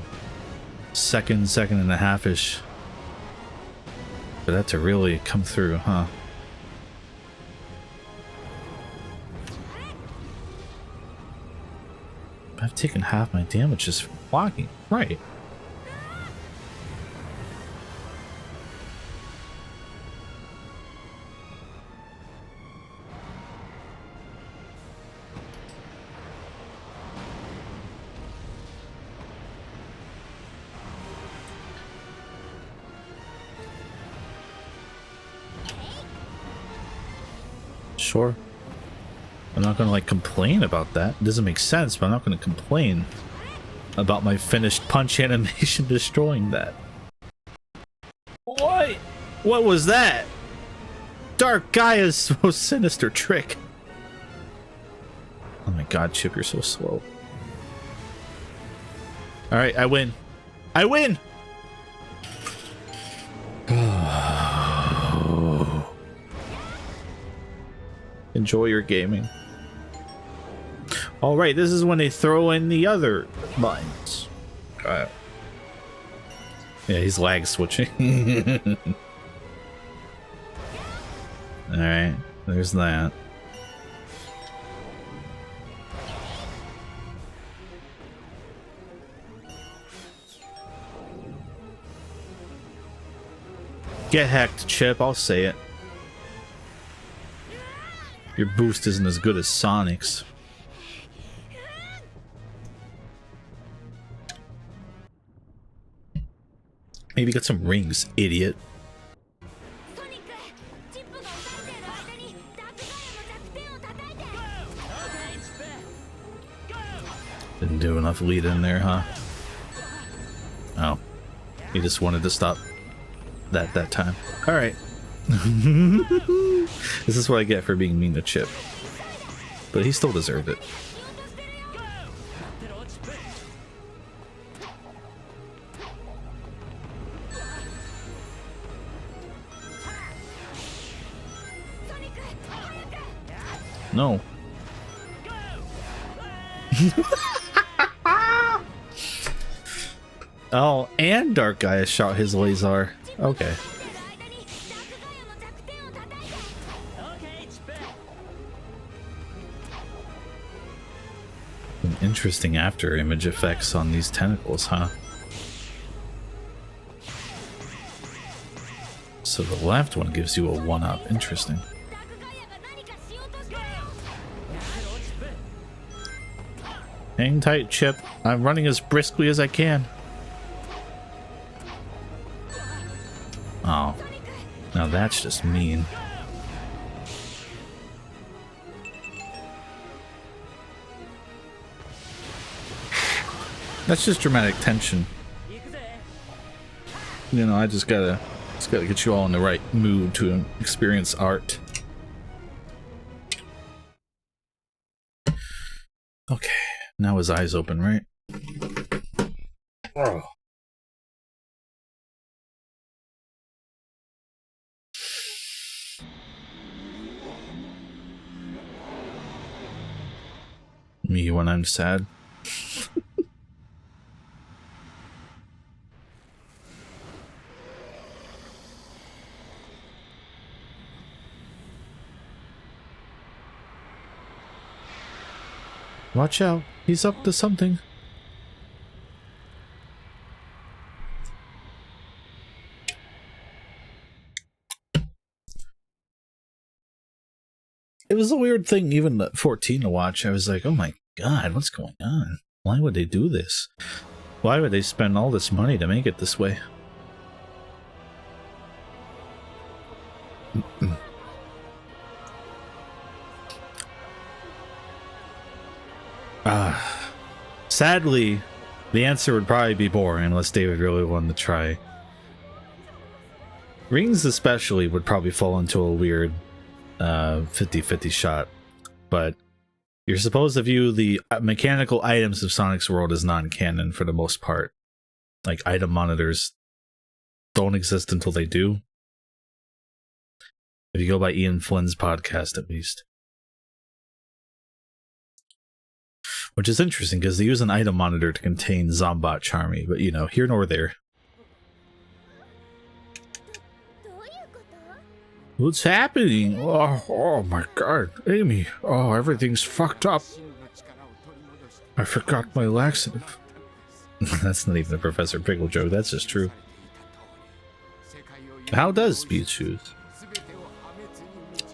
A: second and a half-ish for that to really come through, huh? I've taken half my damage just from blocking. Right. Sure. I'm not gonna like complain about that. It doesn't make sense, but I'm not gonna complain about my finished punch animation destroying that. What? What was that? Dark Gaia's most sinister trick. Oh my god, Chip, you're so slow. Alright, I win. I win! Enjoy your gaming. Alright, this is when they throw in the other buttons. Yeah, he's lag switching. Alright, there's that. Get hacked, Chip, I'll say it. Your boost isn't as good as Sonic's. Maybe get some rings, idiot. Didn't do enough lead in there, huh? Oh. He just wanted to stop that time. Alright. This is what I get for being mean to Chip. But he still deserved it. No. Oh, and Dark Gaia shot his laser. Okay. Interesting after image effects on these tentacles, huh? So the left one gives you a 1-up. Interesting. Hang tight, Chip. I'm running as briskly as I can. Oh. Now that's just mean. That's just dramatic tension. You know, I just gotta get you all in the right mood to experience art. Okay, now his eyes open, right? Oh. Me when I'm sad. Watch out, he's up to something. It was a weird thing, even at 14 to watch. I was like, oh my god, what's going on? Why would they do this? Why would they spend all this money to make it this way? Sadly, the answer would probably be boring unless David really wanted to try Rings especially would probably fall into a weird 50-50 shot, but you're supposed to view the mechanical items of Sonic's world as non-canon for the most part. Like, item monitors don't exist until they do. If you go by Ian Flynn's podcast, at least. Which is interesting, because they use an item monitor to contain Zombot Charmy, but, you know, here nor there. What's happening? Oh my god, Amy. Oh, everything's fucked up. I forgot my laxative. That's not even a Professor Pickle joke, that's just true. How does Speed choose?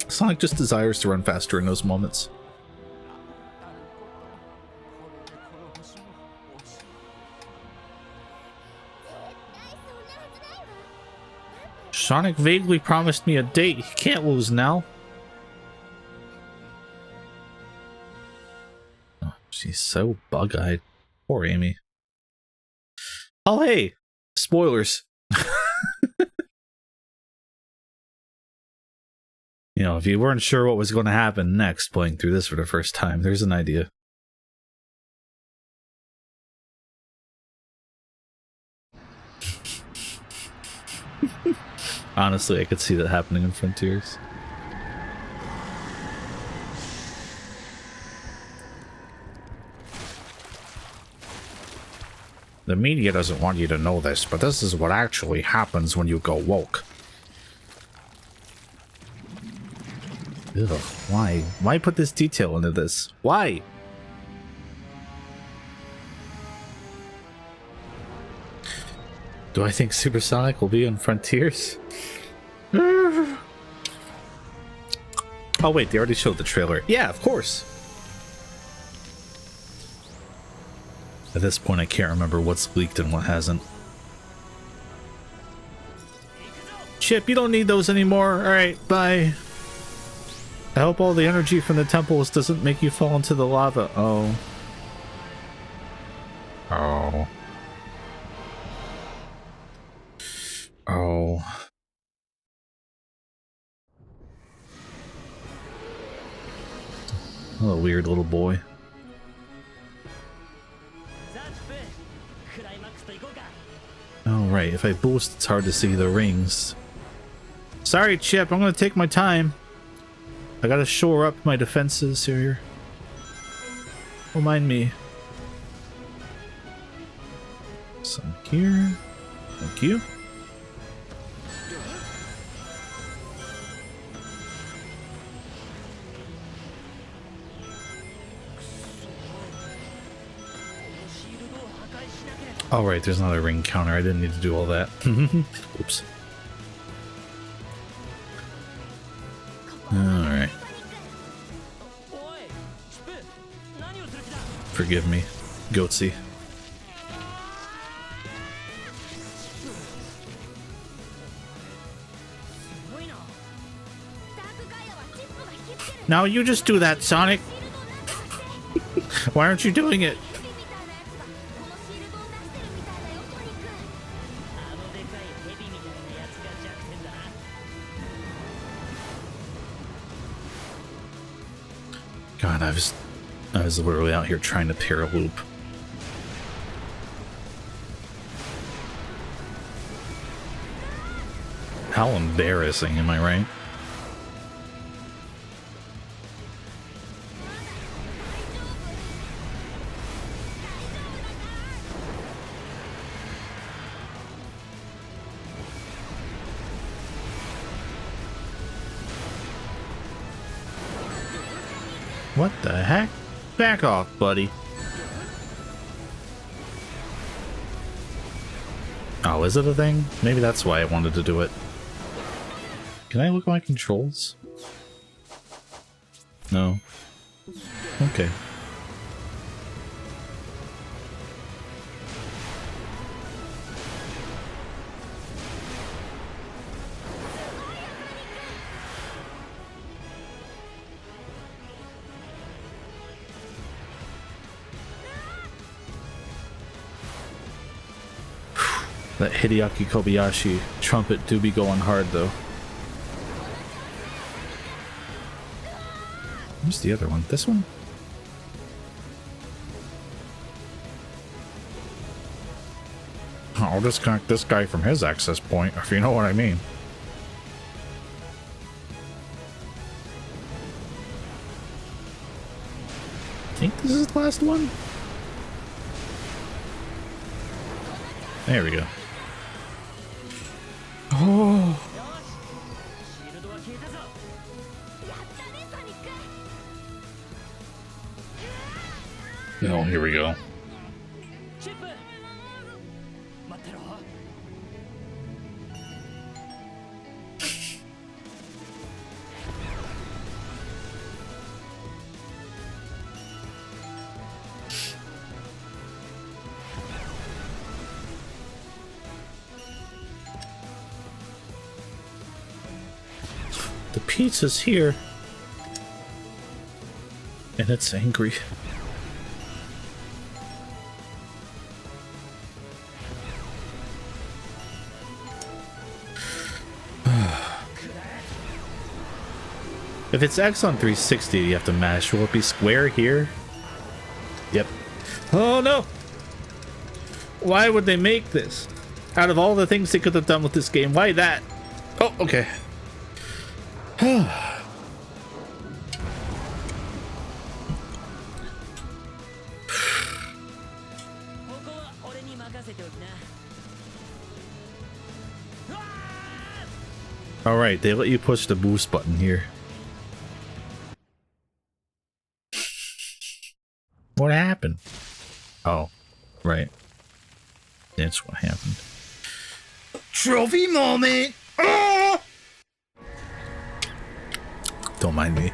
A: Sonic just desires to run faster in those moments. Sonic vaguely promised me a date. He can't lose now. Oh, she's so bug-eyed. Poor Amy. Oh, hey! Spoilers. You know, if you weren't sure what was going to happen next playing through this for the first time, there's an idea. Honestly, I could see that happening in Frontiers. The media doesn't want you to know this, but this is what actually happens when you go woke. Ugh, why? Why put this detail into this? Why? Do I think Supersonic will be in Frontiers? Oh wait, they already showed the trailer. Yeah, of course. At this point, I can't remember what's leaked and what hasn't. Chip, you don't need those anymore. Alright, bye. I hope all the energy from the temples doesn't make you fall into the lava. Oh. Oh. Oh. What a weird little boy. Oh, right. If I boost, it's hard to see the rings. Sorry, Chip. I'm gonna take my time. I gotta shore up my defenses here. Don't mind me. Some here. Thank you. Oh right, there's another ring counter. I didn't need to do all that. Oops. Alright. Forgive me, Goatsy. Now you just do that, Sonic. Why aren't you doing it? God, I was literally out here trying to pair a loop. How embarrassing, am I right? What the heck? Back off, buddy. Oh, is it a thing? Maybe that's why I wanted to do it. Can I look at my controls? No. Okay. That Hideaki Kobayashi trumpet do be going hard though. Where's the other one? This one? I'll disconnect this guy from his access point, if you know what I mean. I think this is the last one? There we go. Oh! Oh, here we go. The pizza's here. And it's angry. If it's X on 360, you have to mash. Will it be square here? Yep. Oh no! Why would they make this? Out of all the things they could have done with this game, why that? Oh, okay. Alright, they let you push the boost button here. What happened? Oh, right. That's what happened. Trophy moment! Oh! Don't mind me.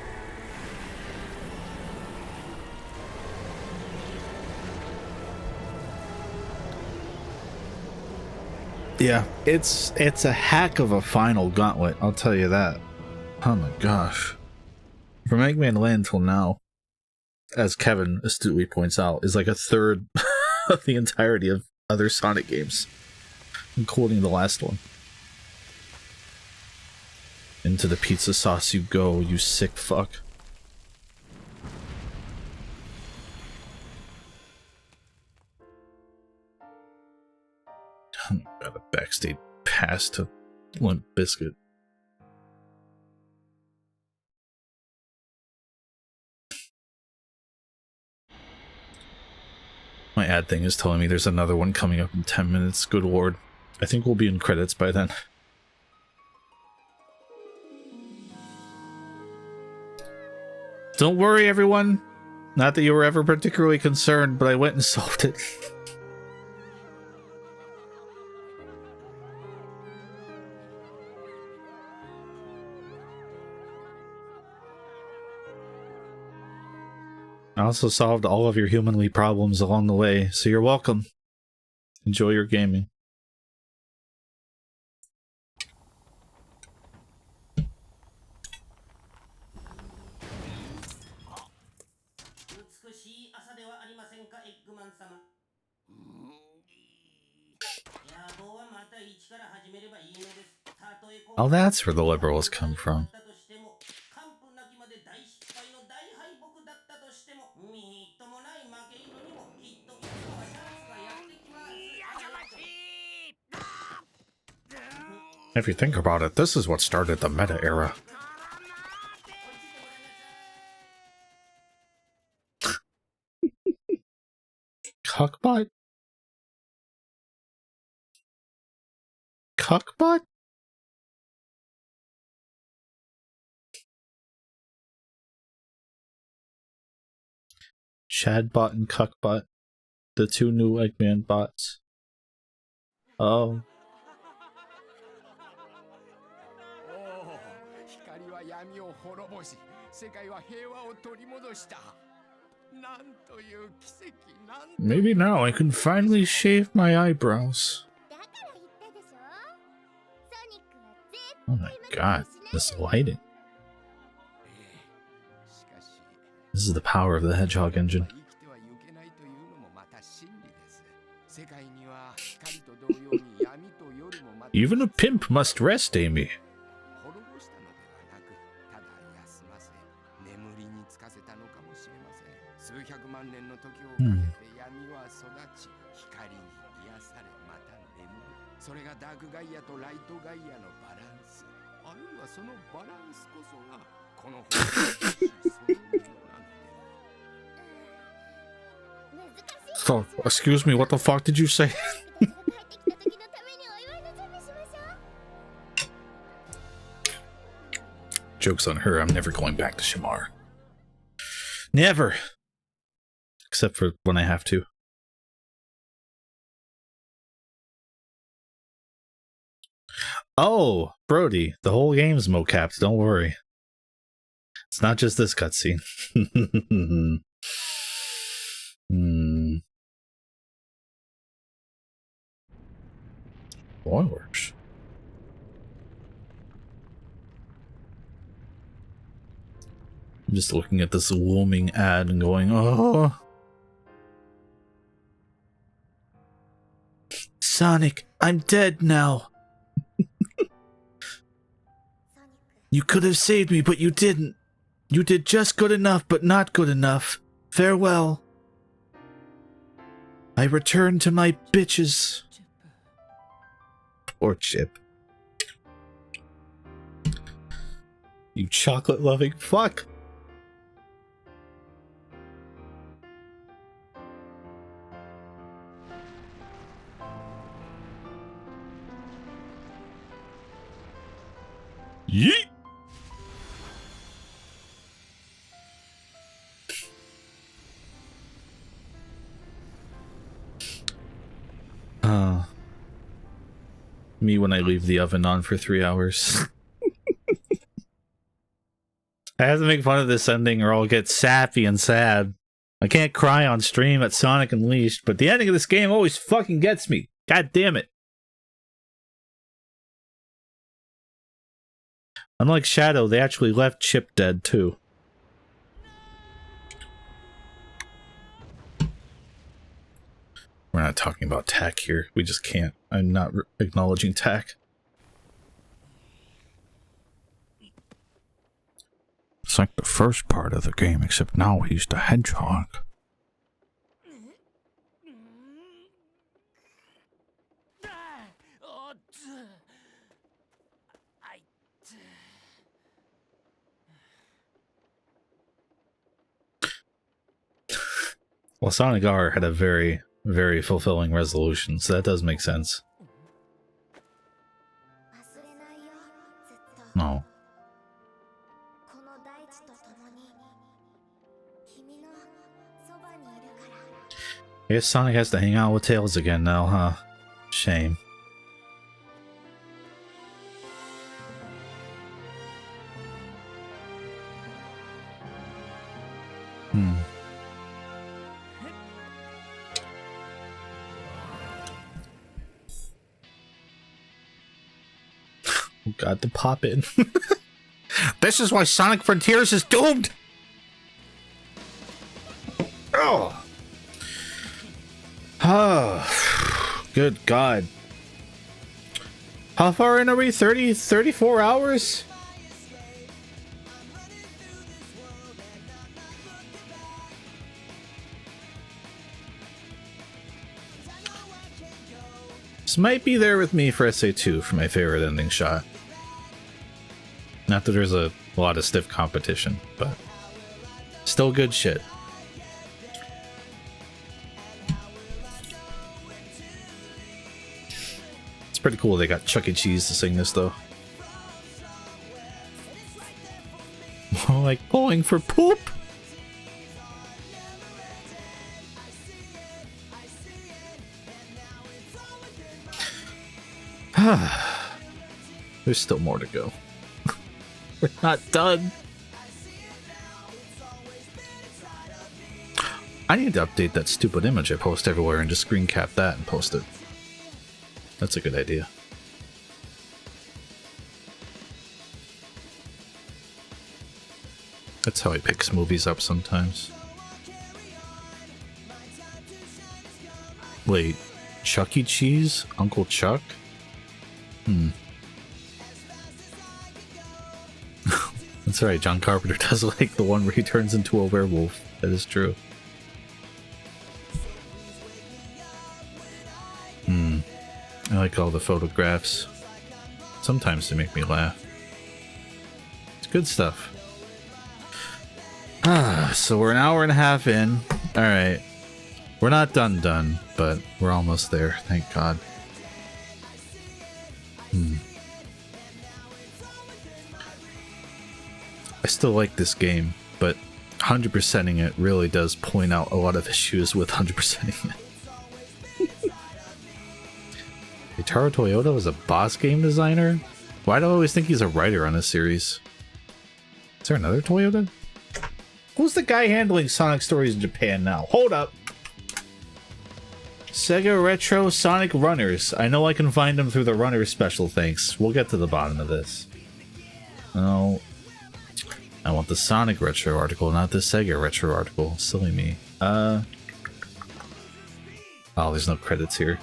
A: Yeah, it's a hack of a final gauntlet, I'll tell you that. Oh my gosh. From Eggman Land till now, as Kevin astutely points out, is like a third of the entirety of other Sonic games, including the last one. Into the pizza sauce you go, you sick fuck. Got a backstage pass to Limp Bizkit. My ad thing is telling me there's another one coming up in 10 minutes. Good lord. I think we'll be in credits by then. Don't worry, everyone. Not that you were ever particularly concerned, but I went and solved it. I also solved all of your humanly problems along the way, so you're welcome. Enjoy your gaming. Oh, that's where the liberals come from. If you think about it, this is what started the meta era. Cuckbot? Cuckbot? Shadbot and Cuckbot. The two new Eggman bots. Oh. Maybe now I can finally shave my eyebrows. Oh my god, this lighting. This is the power of the Hedgehog engine. Even a pimp must rest, Amy. Fuck, excuse me, what the fuck did you say? Joke's on her, I'm never going back to Shamar. Never! Except for when I have to. Oh, Brody, the whole game's mocapped, don't worry. It's not just this cutscene. Fireworks. I'm just looking at this looming ad and going, oh. Sonic, I'm dead now. You could have saved me, but you didn't. You did just good enough, but not good enough. Farewell. I return to my bitches. Or Chip. You chocolate-loving fuck. Yeet! Me when I leave the oven on for 3 hours. I have to make fun of this ending or I'll get sappy and sad. I can't cry on stream at Sonic Unleashed, but the ending of this game always fucking gets me. God damn it. Unlike Shadow, they actually left Chip dead too. We're not talking about tack here. We just can't. I'm not acknowledging tack. It's like the first part of the game, except now he's the hedgehog. Well, Sonic R had a very fulfilling resolution, so that does make sense. No. I guess Sonic has to hang out with Tails again now, huh? Shame. God, to pop in. This is why Sonic Frontiers is doomed! Oh! Oh. Good God. How far in are we? 34 hours? This might be there with me for SA2 for my favorite ending shot. Not that there's a lot of stiff competition, but still good shit. It's pretty cool they got Chuck E. Cheese to sing this though. More like going for poop. There's still more to go. We're not done. I need to update that stupid image I post everywhere and just screen cap that and post it. That's a good idea. That's how he picks movies up sometimes. Wait, Chuck E. Cheese? Uncle Chuck? That's right, John Carpenter does like the one where he turns into a werewolf. That is true. I like all the photographs. Sometimes they make me laugh. It's good stuff. So we're an hour and a half in. Alright. We're not done, but we're almost there, thank God. I still like this game, but 100%ing it really does point out a lot of issues with 100%ing it. Taro Toyota was a boss game designer? Why do I always think he's a writer on this series? Is there another Toyota? Who's the guy handling Sonic stories in Japan now? Hold up! Sega Retro Sonic Runners. I know I can find them through the Runners special, thanks. We'll get to the bottom of this. Oh, I want the Sonic Retro article, not the Sega Retro article. Silly me. Oh, there's no credits here.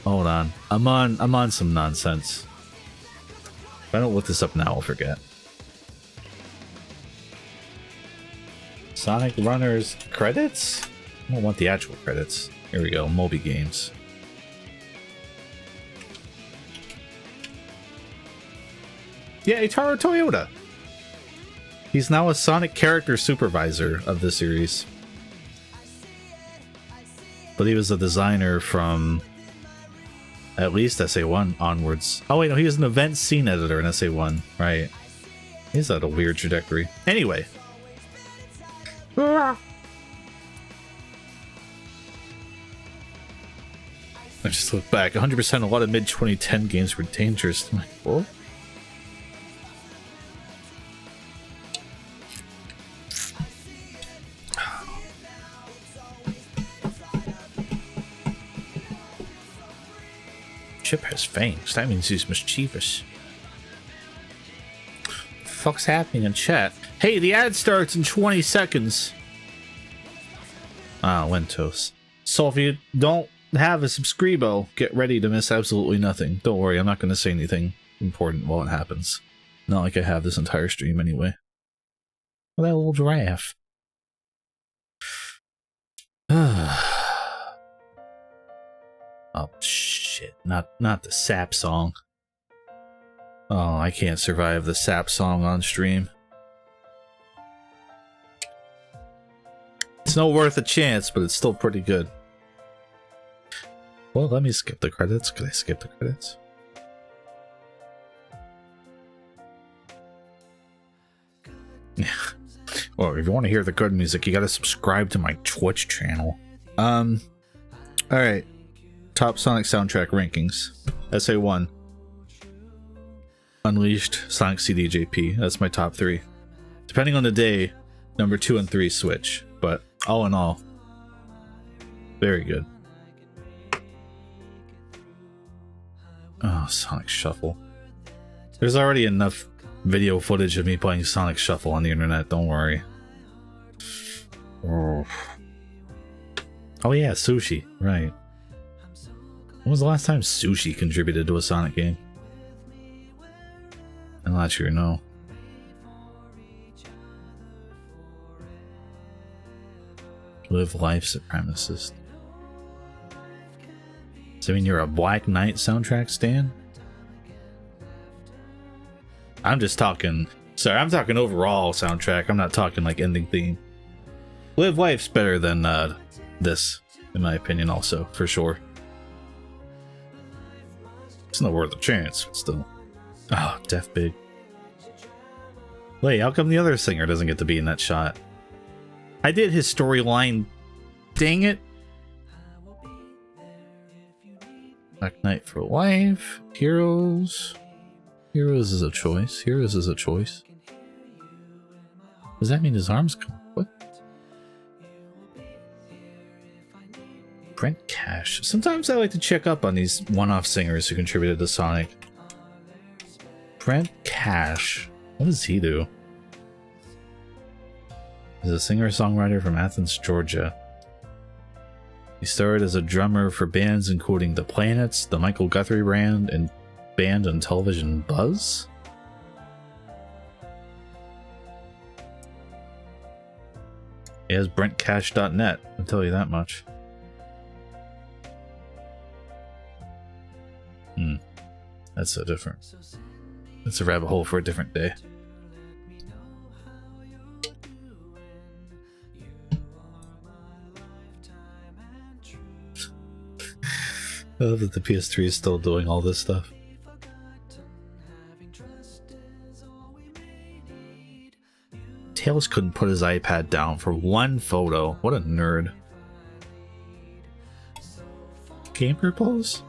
A: Hold on. I'm on some nonsense. If I don't look this up now, I'll forget. Sonic Runners credits? I don't want the actual credits. Here we go. Moby Games. Yeah, Taro Toyota. He's now a Sonic character supervisor of the series. But he was a designer from at least SA1 onwards. Oh wait, no, he was an event scene editor in SA1, right? He's had a weird trajectory. Anyway. I just look back. 100% a lot of mid-2010 games were dangerous. I'm like, what? Chip has fangs. That means he's mischievous. What the fuck's happening in chat? Hey, the ad starts in 20 seconds. Ah, Lentos. So if you don't have a subscribo, get ready to miss absolutely nothing. Don't worry, I'm not going to say anything important while it happens. Not like I have this entire stream anyway. Well, that little giraffe. Oh shit, not the sap song. Oh, I can't survive the sap song on stream. It's not worth a chance, but it's still pretty good. Well, let me skip the credits. Can I skip the credits? Yeah. Well, if you want to hear the good music, you gotta subscribe to my Twitch channel. Alright. Top Sonic soundtrack rankings. SA1. Unleashed, Sonic CD JP. That's my top 3. Depending on the day, number 2 and 3 switch. But all in all, very good. Oh, Sonic Shuffle. There's already enough video footage of me playing Sonic Shuffle on the internet, don't worry. Oh yeah, Sushi, right. When was the last time Sushi contributed to a Sonic game? I'm not sure, no. Live Life Supremacist. Does that mean you're a Black Knight soundtrack stan? I'm just talking... Sorry, I'm talking overall soundtrack. I'm not talking like ending theme. Live Life's better than this, in my opinion also, for sure. It's not worth a chance, but still. Oh, Death Big. Wait, how come the other singer doesn't get to be in that shot? I did his storyline. Dang it. Black Knight for Life. Heroes. Heroes is a choice. Heroes is a choice. Does that mean his arms come? What? Brent Cash. Sometimes I like to check up on these one-off singers who contributed to Sonic. Brent Cash. What does he do? He's a singer-songwriter from Athens, Georgia. He started as a drummer for bands including The Planets, the Michael Guthrie Band, and Television Buzz. He has BrentCash.net, I'll tell you that much. That's a different... That's a rabbit hole for a different day. I love that the PS3 is still doing all this stuff. Tails couldn't put his iPad down for one photo. What a nerd. Gamer pose?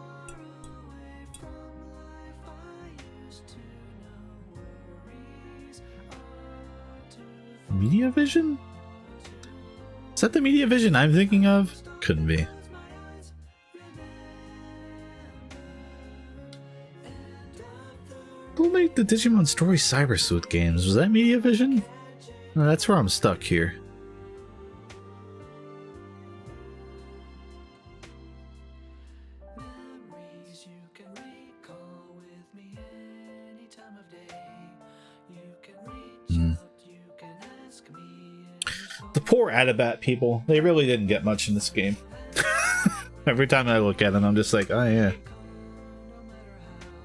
A: Media Vision? Is that the Media Vision I'm thinking of? Couldn't be. Who made the Digimon Story Cyber Sleuth games? Was that Media Vision? No, that's where I'm stuck here. The poor Adabat people, they really didn't get much in this game. Every time I look at it, I'm just like, oh yeah.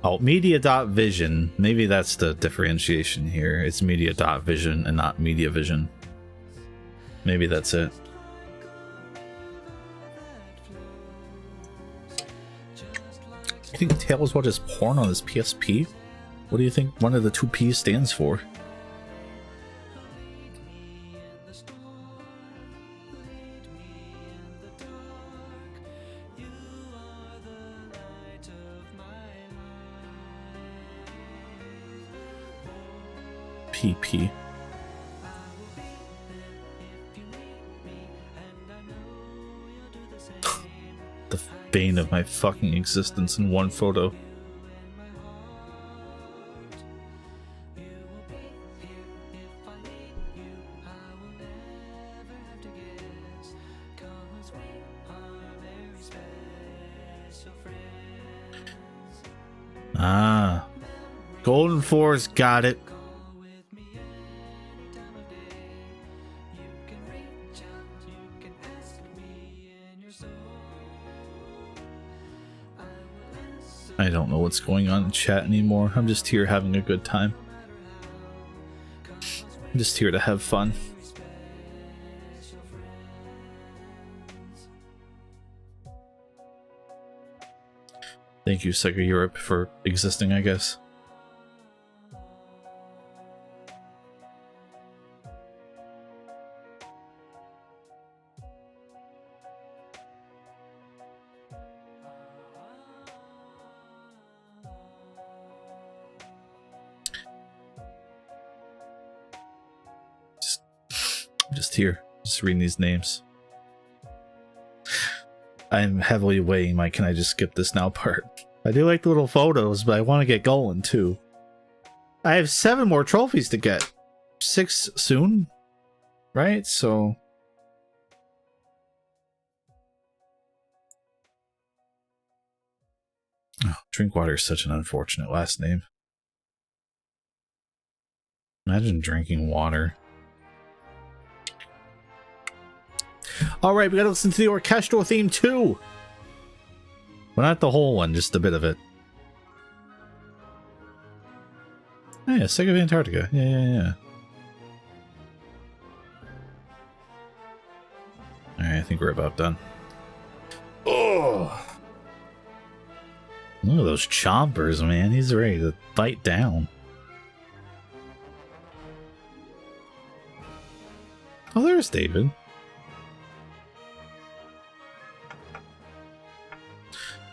A: Oh, media.vision. Maybe that's the differentiation here. It's media.vision and not media vision. Maybe that's it. You think Tails watches porn on his PSP? What do you think one of the two P's stands for? PP. The bane of my fucking existence in one photo. Ah, Golden Force, got it. I don't know what's going on in chat anymore. I'm just here having a good time. I'm just here to have fun. Thank you, Sega Europe, for existing, I guess. Just here, just reading these names. I'm heavily weighing my can I just skip this now part. I do like the little photos, but I want to get going too. I have 7 more trophies to get. 6 soon, right? So oh, Drinkwater is such an unfortunate last name. Imagine drinking water. Alright, we gotta listen to the orchestral theme too! Well, not the whole one, just a bit of it. Oh yeah, Sega of Antarctica. Yeah. Alright, I think we're about done. Oh! Look at those chompers, man. He's ready to bite down. Oh, there's David.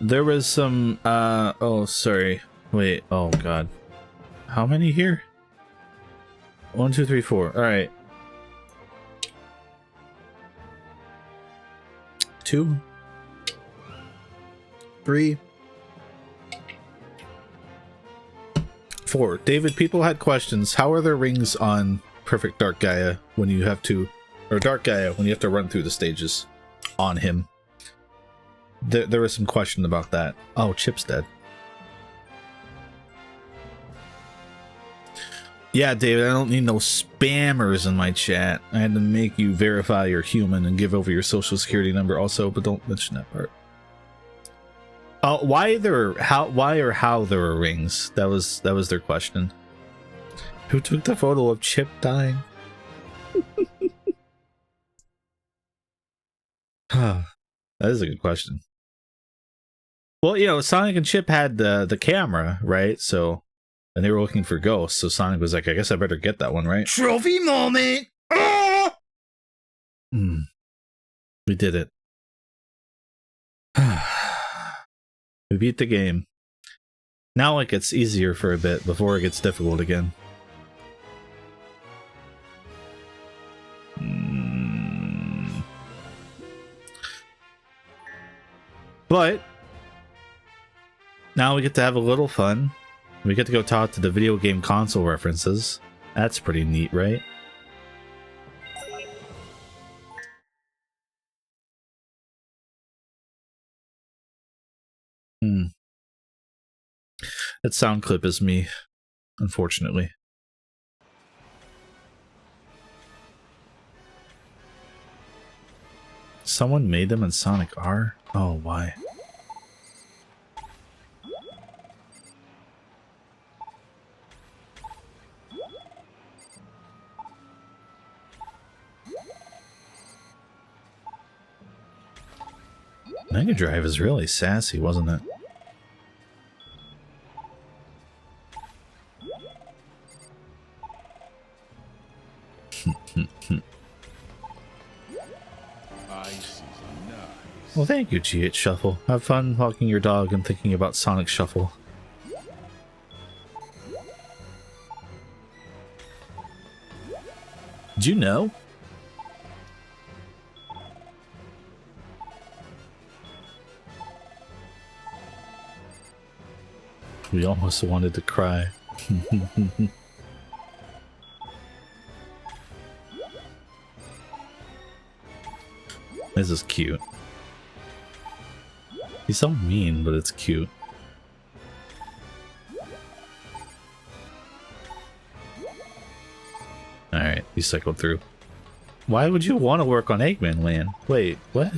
A: There was some, oh, sorry. Wait, oh god. How many here? 1, 2, 3, 4. Alright. 2, 3, 4. David, people had questions. How are there rings on Perfect Dark Gaia when you have to, or Dark Gaia when you have to run through the stages on him? there was some question about that. Oh, Chip's dead. Yeah, David, I don't need no spammers in my chat. I had to make you verify you're human and give over your social security number also, but don't mention that part. Why or how there were rings? That was their question. Who took the photo of Chip dying? That is a good question. Well, you know, Sonic and Chip had the camera, right? So, and they were looking for ghosts. So Sonic was like, I guess I better get that one, right?
E: Trophy moment! Ah!
A: We did it. We beat the game. Now it gets easier for a bit before it gets difficult again. But now we get to have a little fun. We get to go talk to the video game console references. That's pretty neat, right? That sound clip is me, unfortunately. Someone made them in Sonic R? Oh, why? Mega Drive is really sassy, wasn't it? Well, thank you, GH Shuffle. Have fun walking your dog and thinking about Sonic Shuffle. Did you know? We almost wanted to cry. This is cute. He's so mean, but it's cute. Alright, he cycled through. Why would you want to work on Eggman Land? Wait, what?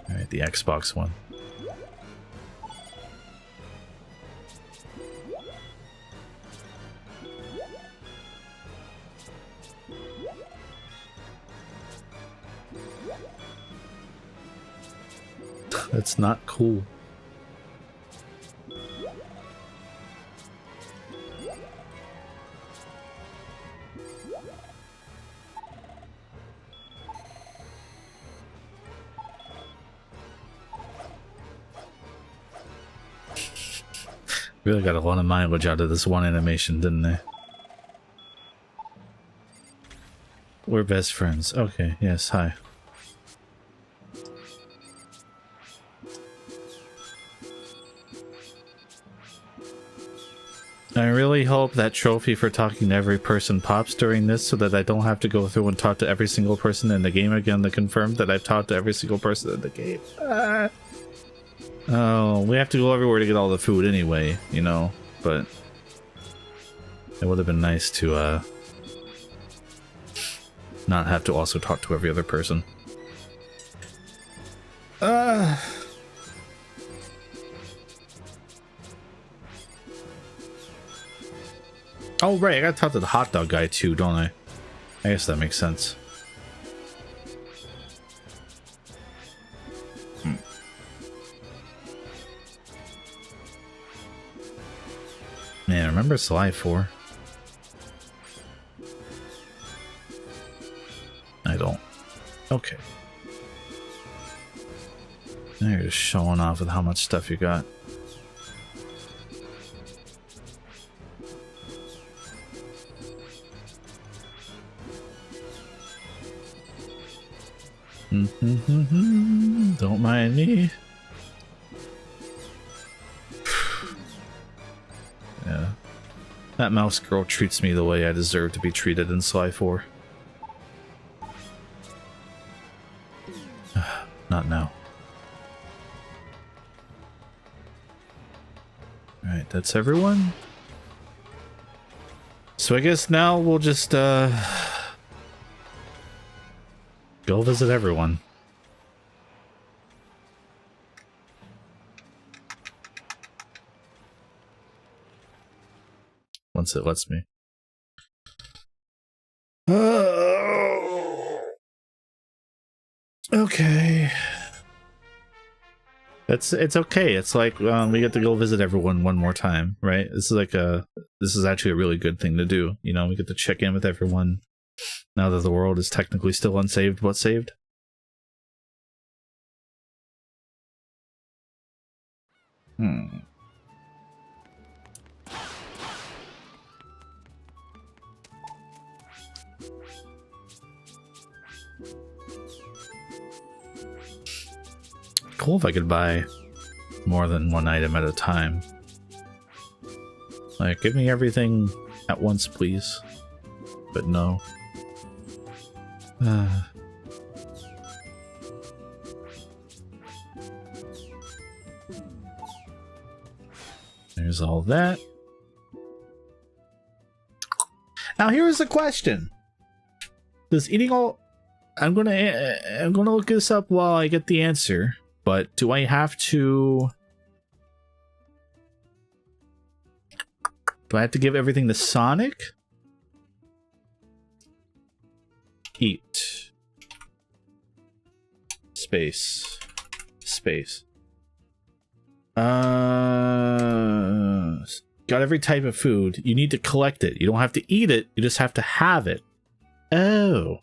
A: Alright, the Xbox one. That's not cool. Really got a lot of mileage out of this one animation, didn't they? We're best friends. Okay, yes, hi. I really hope that trophy for talking to every person pops during this so that I don't have to go through and talk to every single person in the game again to confirm that I've talked to every single person in the game. Oh, we have to go everywhere to get all the food anyway, you know, but it would have been nice to not have to also talk to every other person. Oh, right, I gotta talk to the hot dog guy too, don't I? I guess that makes sense. Man, remember Sly 4? I don't. Okay. Now you're just showing off with how much stuff you got. Don't mind me. Yeah. That mouse girl treats me the way I deserve to be treated in Sly 4. Not now. Alright, that's everyone. So I guess now we'll just go visit everyone. Once it lets me. Okay. It's okay. It's like we get to go visit everyone one more time, right? This is actually a really good thing to do. You know, we get to check in with everyone now that the world is technically still unsaved but saved. Cool if I could buy more than one item at a time. Like, give me everything at once, please. But no. There's all that. Now here's the question. Does eating all... I'm gonna look this up while I get the answer. But do I have to... Do I have to give everything to Sonic? Eat. Space. Space. Got every type of food. You need to collect it. You don't have to eat it. You just have to have it. Oh.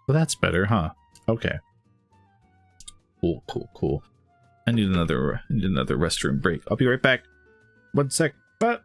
A: Well, that's better, huh? Okay. Cool, cool, cool. I need another restroom break. I'll be right back. 1 sec. But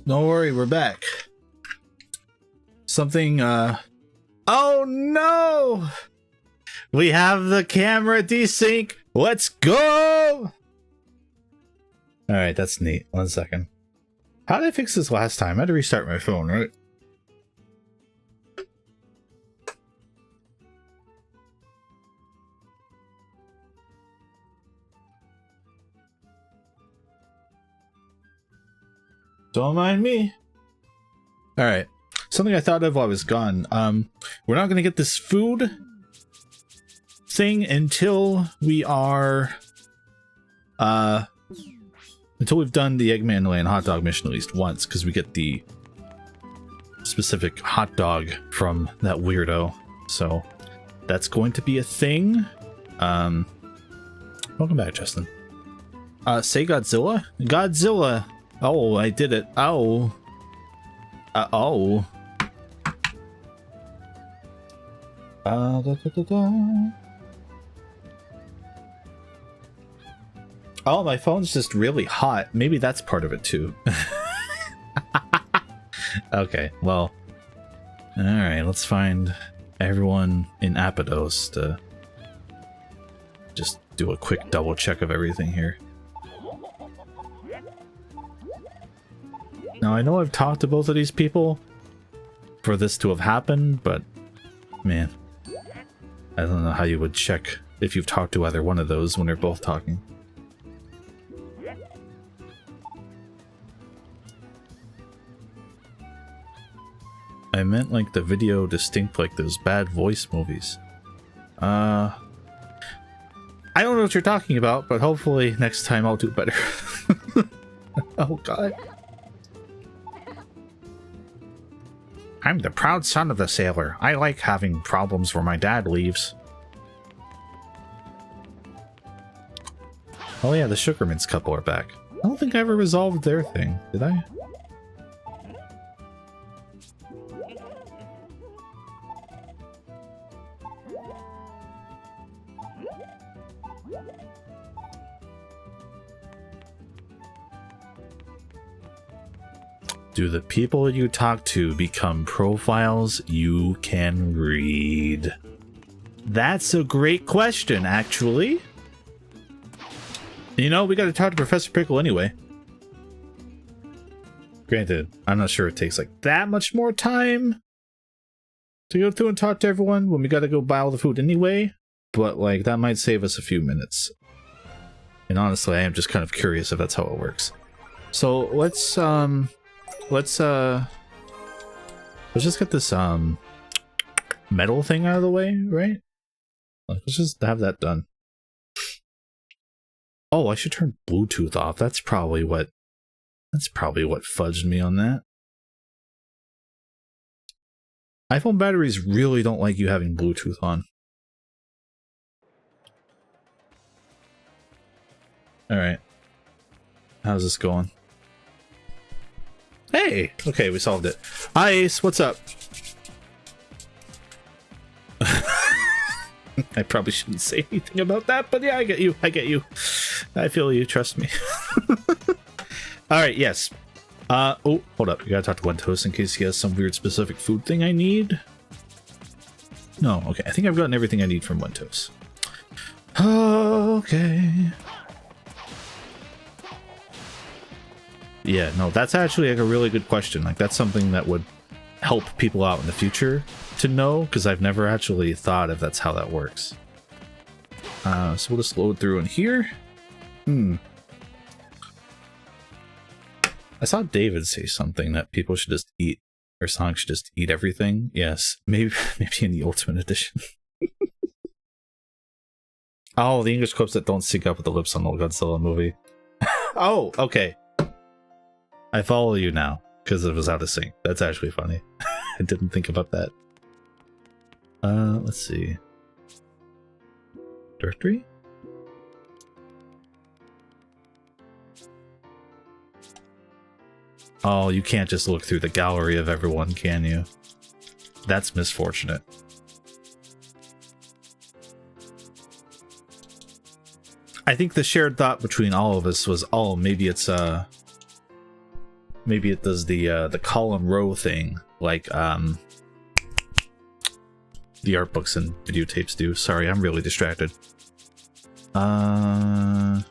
A: Don't worry, we're back. Something, oh no! We have the camera desync! Let's go! Alright, that's neat. 1 second. How did I fix this last time? I had to restart my phone, right? Don't mind me. Alright. Something I thought of while I was gone. We're not gonna get this food thing until we are until we've done the Eggman Land hot dog mission at least once, because we get the specific hot dog from that weirdo. So that's going to be a thing. Welcome back, Justin. Say Godzilla? Godzilla! Oh, I did it. Oh. Oh. Da, da, da, da. Oh, my phone's just really hot. Maybe that's part of it too. Okay, well. Alright, let's find everyone in Apidos to just do a quick double check of everything here. Now, I know I've talked to both of these people for this to have happened, but man, I don't know how you would check if you've talked to either one of those when they're both talking. I meant like the video distinct like those bad voice movies. I don't know what you're talking about, but hopefully next time I'll do better. Oh god. I'm the proud son of the sailor. I like having problems where my dad leaves. Oh yeah, the Sugarman's couple are back. I don't think I ever resolved their thing, did I? Do the people you talk to become profiles you can read? That's a great question, actually. You know, we gotta talk to Professor Pickle anyway. Granted, I'm not sure it takes like that much more time to go through and talk to everyone when we gotta go buy all the food anyway, but like that might save us a few minutes. And honestly, I am just kind of curious if that's how it works. So let's just get this metal thing out of the way, right? Let's just have that done. Oh, I should turn Bluetooth off. That's probably what fudged me on that. iPhone batteries really don't like you having Bluetooth on. Alright. How's this going? Hey! Okay, we solved it. Hi, Ace, what's up? I probably shouldn't say anything about that, but yeah, I get you. I get you. I feel you, trust me. Alright, yes. Oh, hold up. You gotta talk to Wentos in case he has some weird specific food thing I need. No, okay. I think I've gotten everything I need from Wentos. Okay. Yeah, no, that's actually like a really good question. Like, that's something that would help people out in the future to know, because I've never actually thought if that's how that works. So we'll just load through in here. I saw David say something that people should just eat, or Sonic should just eat everything. Yes, maybe in the Ultimate Edition. Oh, the English clips that don't sync up with the lips on the Godzilla movie. Oh, okay. I follow you now, because it was out of sync. That's actually funny. I didn't think about that. Let's see. Directory? Oh, you can't just look through the gallery of everyone, can you? That's misfortunate. I think the shared thought between all of us was, oh, maybe it's maybe it does the column row thing like the art books and videotapes do. Sorry, I'm really distracted. I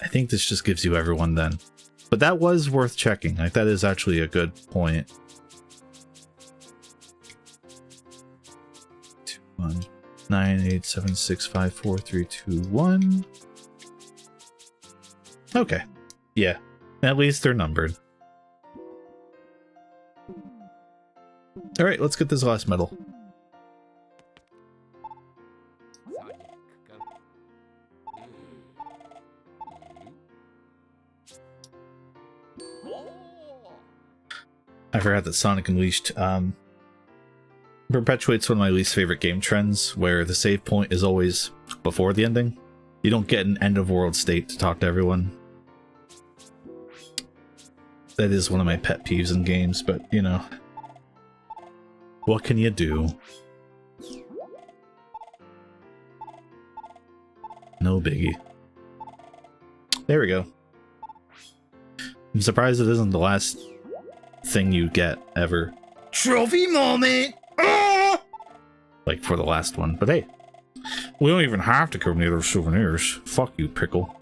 A: think this just gives you everyone then. But that was worth checking. Like, that is actually a good point. 987654321. Okay. Yeah. At least they're numbered. Alright, let's get this last medal. I forgot that Sonic Unleashed perpetuates one of my least favorite game trends, where the save point is always before the ending. You don't get an end of world state to talk to everyone. That is one of my pet peeves in games, but you know, what can you do? No biggie. There we go. I'm surprised it isn't the last thing you get ever.
E: Trophy moment!
A: Like for the last one, but hey, we don't even have to go near those souvenirs. Fuck you, Pickle.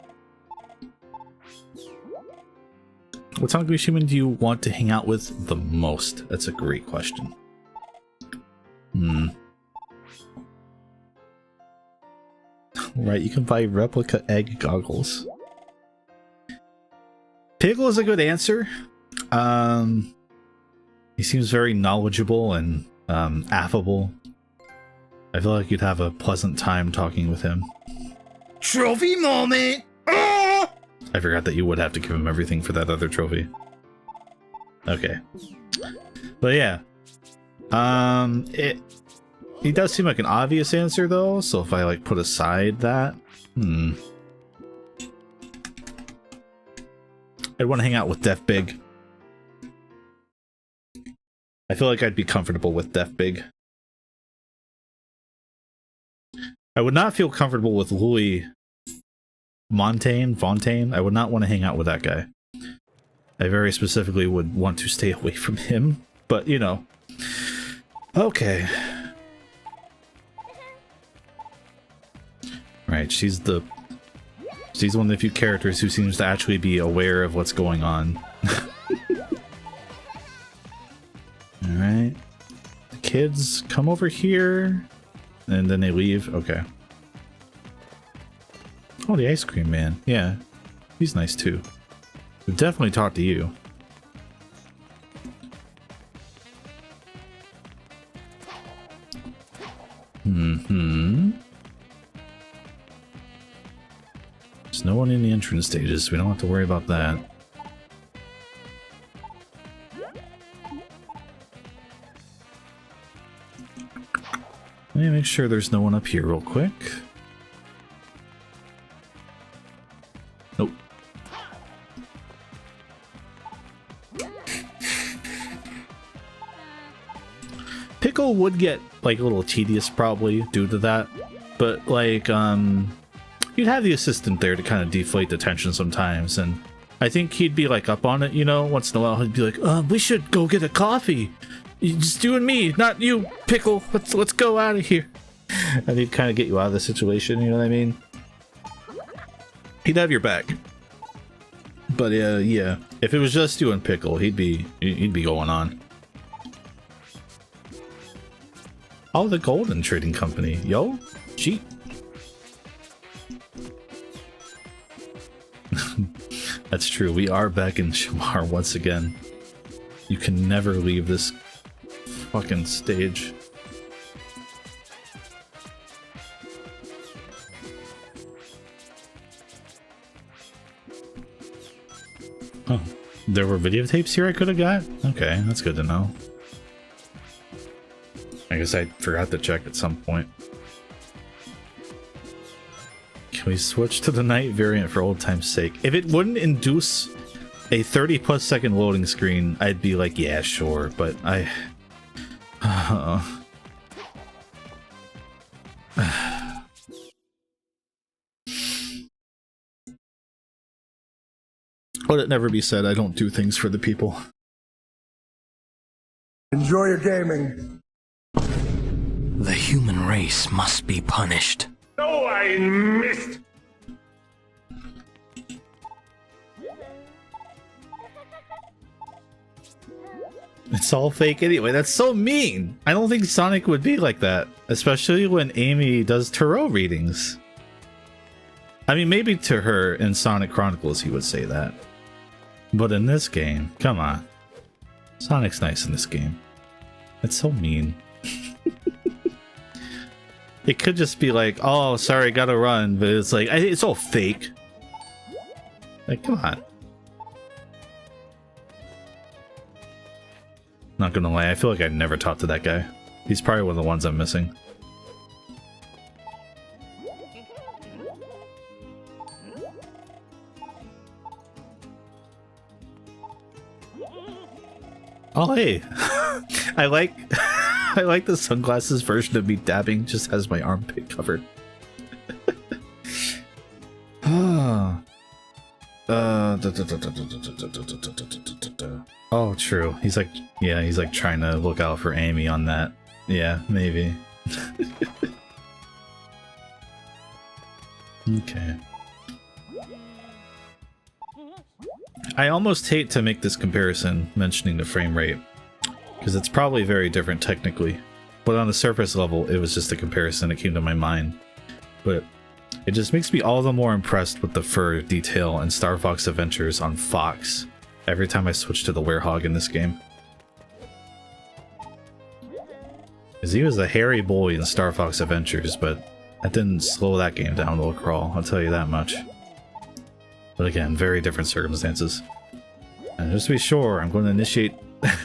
A: What hungry human do you want to hang out with the most? That's a great question. Right, you can buy replica egg goggles. Pickle is a good answer. He seems very knowledgeable and affable. I feel like you'd have a pleasant time talking with him.
E: Trophy moment!
A: I forgot that you would have to give him everything for that other trophy. Okay. But yeah. He does seem like an obvious answer though, so if I like put aside that, I'd want to hang out with Def Big. I feel like I'd be comfortable with Def Big. I would not feel comfortable with Louis Fontaine. I would not want to hang out with that guy. I very specifically would want to stay away from him, but you know. Okay. Right, she's one of the few characters who seems to actually be aware of what's going on. Alright. The kids come over here, and then they leave. Okay. Oh, the ice cream man. Yeah, he's nice too. We've definitely talked to you. There's no one in the entrance stages. We don't have to worry about that. Let me make sure there's no one up here real quick. Nope. Pickle would get like a little tedious probably due to that, but like you'd have the assistant there to kind of deflate the tension sometimes, and I think he'd be like up on it, you know. Once in a while he'd be like, we should go get a coffee. Just you and me, not you, Pickle. Let's go out of here. And he'd kind of get you out of the situation, you know what I mean? He'd have your back. But yeah, if it was just you and Pickle, he'd be going on. Oh, the Golden Trading Company. Yo, cheap. That's true. We are back in Shamar once again. You can never leave this fucking stage. Oh, there were videotapes here I could have got? Okay, that's good to know. I guess I forgot to check at some point. Can we switch to the night variant for old time's sake? If it wouldn't induce a 30+ second loading screen, I'd be like, yeah, sure, but I... Let it never be said I don't do things for the people.
D: Enjoy your gaming.
F: The human race must be punished.
D: Oh, I missed.
A: It's all fake anyway. That's so mean. I don't think Sonic would be like that, especially when Amy does tarot readings. I mean, maybe to her in Sonic Chronicles he would say that. But in this game, come on. Sonic's nice in this game. It's so mean. It could just be like, oh, sorry, gotta run. But it's like, it's all fake. Like, come on. Not gonna lie, I feel like I've never talked to that guy. He's probably one of the ones I'm missing. Oh, hey. I like I like the sunglasses version of me dabbing just has my armpit covered. Oh, true. He's like, yeah, he's like trying to look out for Amy on that. Yeah, maybe. Okay. I almost hate to make this comparison, mentioning the frame rate, because it's probably very different technically, but on the surface level, it was just a comparison that came to my mind. But it just makes me all the more impressed with the fur detail in Star Fox Adventures on Fox every time I switch to the werehog in this game. Because he was a hairy boy in Star Fox Adventures, but that didn't slow that game down to a crawl, I'll tell you that much. But again, very different circumstances. And just to be sure, I'm going to initiate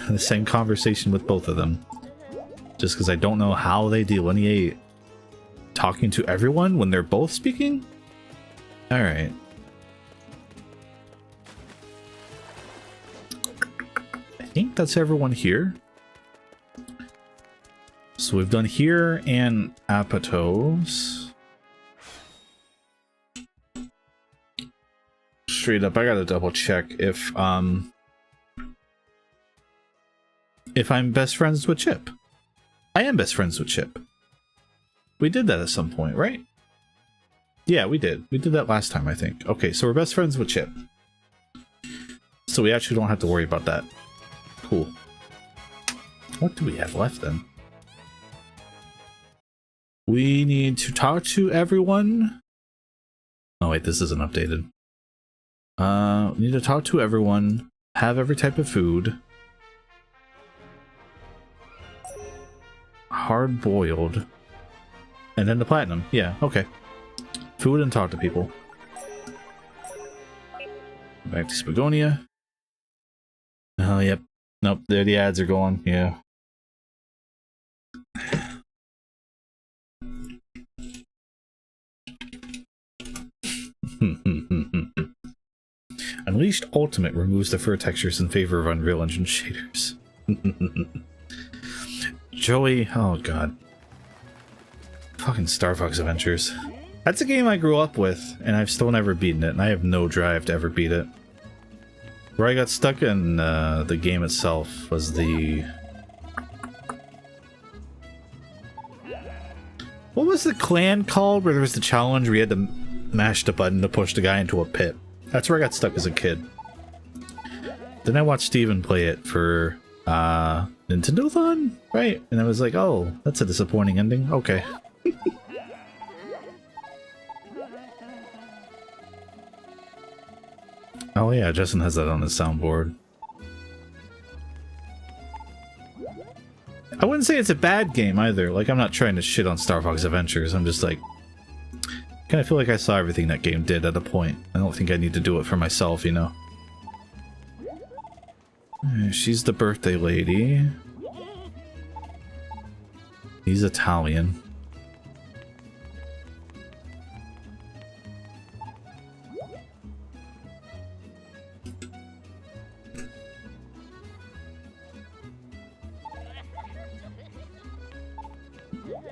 A: the same conversation with both of them. Just because I don't know how they delineate talking to everyone when they're both speaking? Alright. I think that's everyone here. So we've done here and Apatos. Straight up, I gotta double check if I'm best friends with Chip. I am best friends with Chip. We did that at some point, right? Yeah, we did. We did that last time, I think. Okay, so we're best friends with Chip. So we actually don't have to worry about that. Cool. What do we have left then? We need to talk to everyone. Oh wait, this isn't updated. We need to talk to everyone, have every type of food. Hard boiled. And then the platinum. Yeah, okay. Food and talk to people. Back to Spagonia. Oh, yep. Nope, there the ads are going. Yeah. Unleashed Ultimate removes the fur textures in favor of Unreal Engine shaders. Joey, oh god. Fucking Star Fox Adventures. That's a game I grew up with, and I've still never beaten it, and I have no drive to ever beat it. Where I got stuck in the game itself was the... What was the clan called where there was the challenge where you had to mash the button to push the guy into a pit? That's where I got stuck as a kid. Then I watched Steven play it for Nintendo-thon, right? And I was like, oh, that's a disappointing ending. Okay. Oh yeah, Justin has that on his soundboard. I wouldn't say it's a bad game either. Like, I'm not trying to shit on Star Fox Adventures. I'm just like, kind of feel like I saw everything that game did at a point. I don't think I need to do it for myself, you know? She's the birthday lady. He's Italian.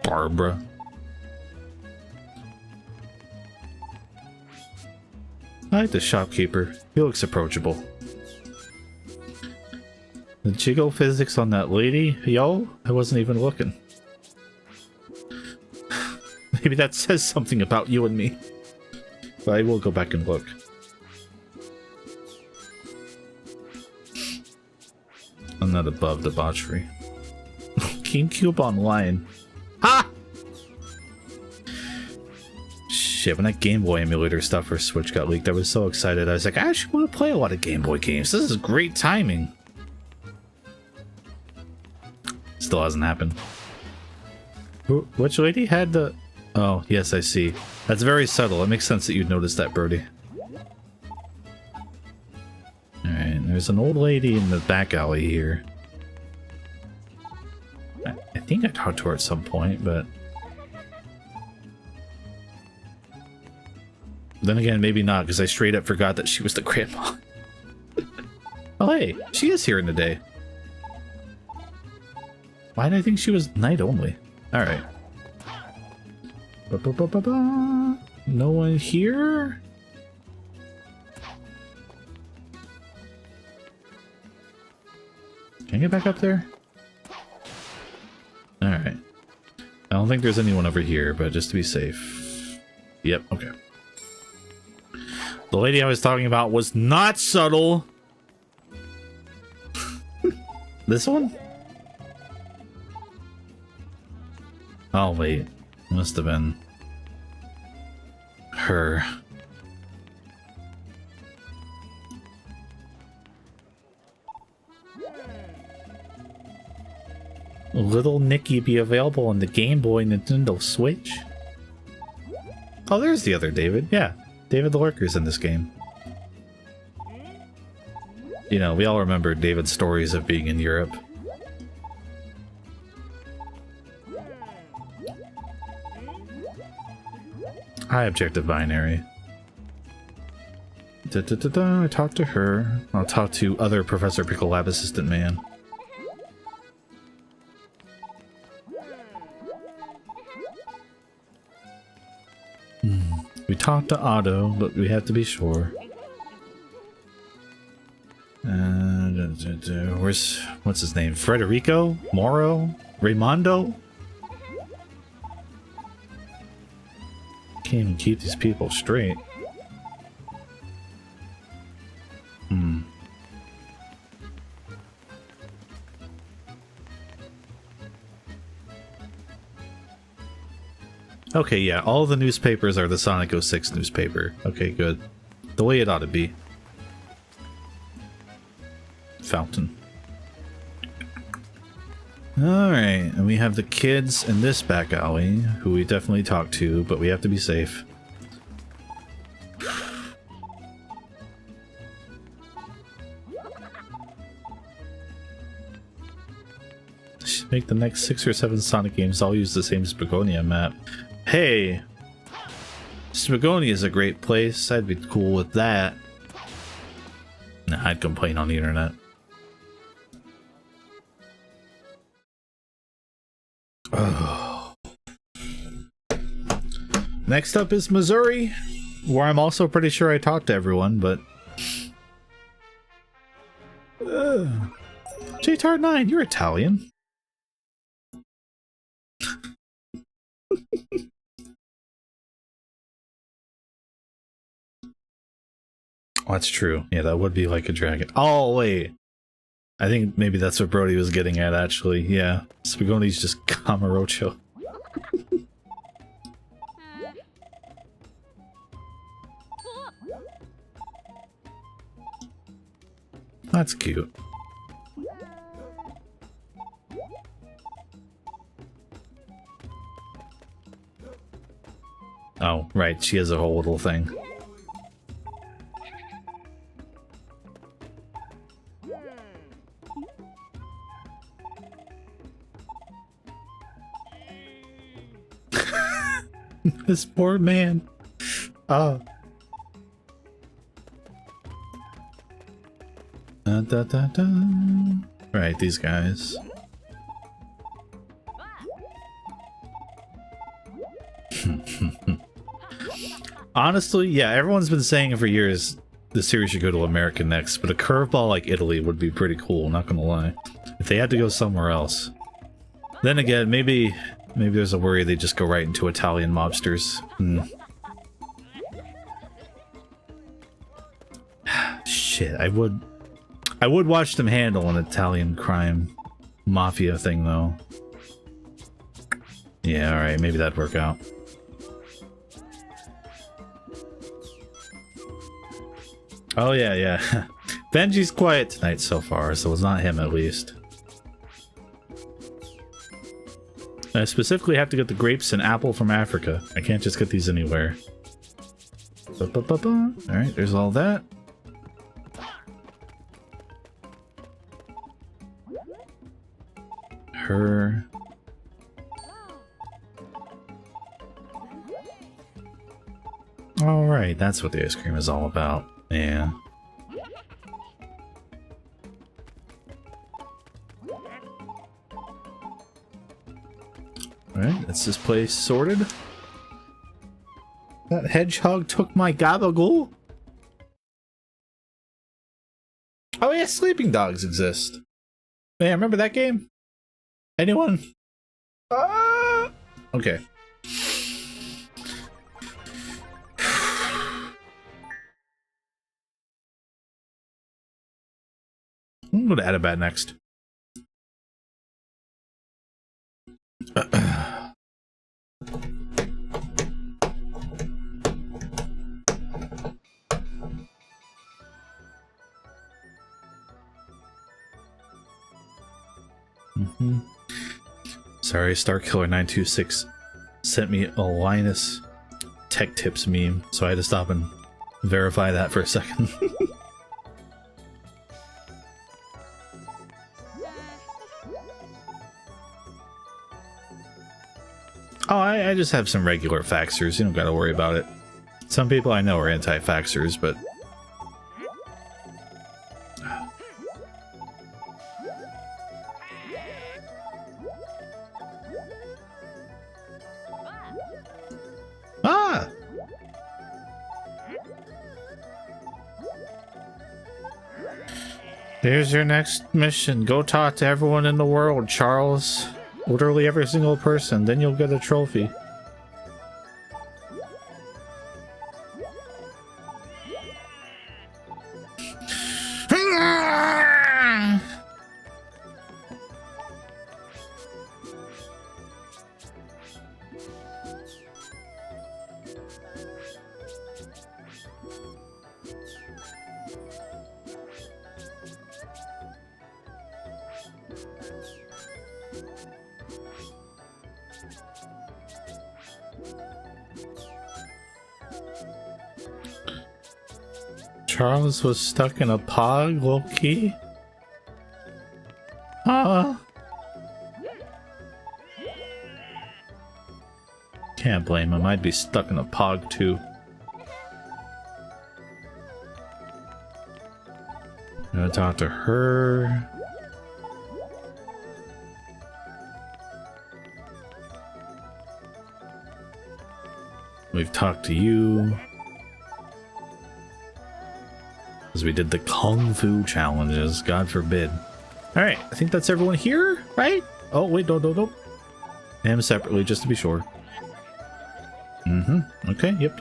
A: Barbara. I like the shopkeeper. He looks approachable. The jiggle physics on that lady? Yo, I wasn't even looking. Maybe that says something about you and me. But I will go back and look. I'm not above debauchery. GameCube Online. Ha! Shit, when that Game Boy emulator stuff for Switch got leaked, I was so excited. I was like, I actually want to play a lot of Game Boy games. This is great timing. Still hasn't happened. Which lady had the... Oh, yes, I see. That's very subtle. It makes sense that you'd notice that, Brody. Alright, there's an old lady in the back alley here. I think I talked to her at some point, but... Then again, maybe not, because I straight up forgot that she was the grandma. Oh, hey, she is here in the day. Why did I think she was night only? Alright. No one here? Can I get back up there? Alright. I don't think there's anyone over here, but just to be safe. Yep, okay. The lady I was talking about was not subtle. This one? Oh, wait. Must have been her. Little Nicky be available on the Game Boy Nintendo Switch? Oh, there's the other David. Yeah, David the Lurker's in this game. You know, we all remember David's stories of being in Europe. Hi, Objective Binary. I talked to her. I'll talk to other Professor Pickle Lab Assistant Man. We talked to Otto, but we have to be sure. What's his name? Federico? Moro? Raimondo? Can't even keep these people straight. Okay, yeah, all the newspapers are the Sonic 06 newspaper. Okay, good. The way it ought to be. Fountain. Alright, and we have the kids in this back alley, who we definitely talked to, but we have to be safe. Should make the next 6 or 7 Sonic games all use the same Spagonia map. Hey! Spagonia is a great place, I'd be cool with that. Nah, I'd complain on the internet. Oh. Next up is Missouri, where I'm also pretty sure I talked to everyone, but... JTAR9, you're Italian. Oh, that's true. Yeah, that would be like a dragon. Oh, wait. I think maybe that's what Brody was getting at, actually. Yeah. Spagoni's just Kamurocho. That's cute. Oh, right. She has a whole little thing. This poor man. Oh. Right, these guys. Honestly, yeah, everyone's been saying for years the series should go to America next, but a curveball like Italy would be pretty cool, not gonna lie. If they had to go somewhere else. Then again, maybe there's a worry they just go right into Italian mobsters. Shit, I would watch them handle an Italian crime mafia thing though. Yeah, alright, maybe that'd work out. Oh yeah. Benji's quiet tonight so far, so it's not him at least. I specifically have to get the grapes and apple from Africa. I can't just get these anywhere. Alright, there's all that. Her. Alright, that's what the ice cream is all about. Yeah. Alright, that's this place sorted. That hedgehog took my gabagool? Oh yeah, sleeping dogs exist. Hey, remember that game? Anyone? Okay. I'm going to add a bat next. Sorry, Starkiller926 sent me a Linus Tech Tips meme, so I had to stop and verify that for a second. Oh, I just have some regular faxers. You don't gotta worry about it. Some people I know are anti-faxers, but... Ah! Here's your next mission. Go talk to everyone in the world, Charles. Literally every single person, then you'll get a trophy. Charles was stuck in a pog, low-key? Can't blame him, I'd be stuck in a pog too. I'm gonna talk to her. We've talked to you. As we did the Kung Fu challenges, God forbid. Alright, I think that's everyone here, right? Oh, wait, don't. Them separately, just to be sure. Okay, yep.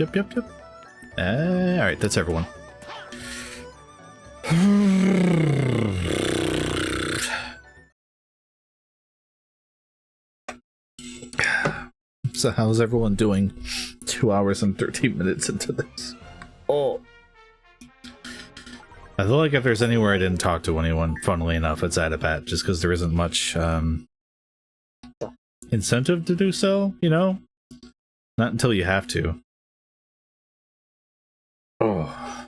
A: Alright, that's everyone. So how's everyone doing 2 hours and 13 minutes into this? Oh. I feel like if there's anywhere I didn't talk to anyone, funnily enough, it's Adapat, just because there isn't much incentive to do so, you know? Not until you have to. Oh.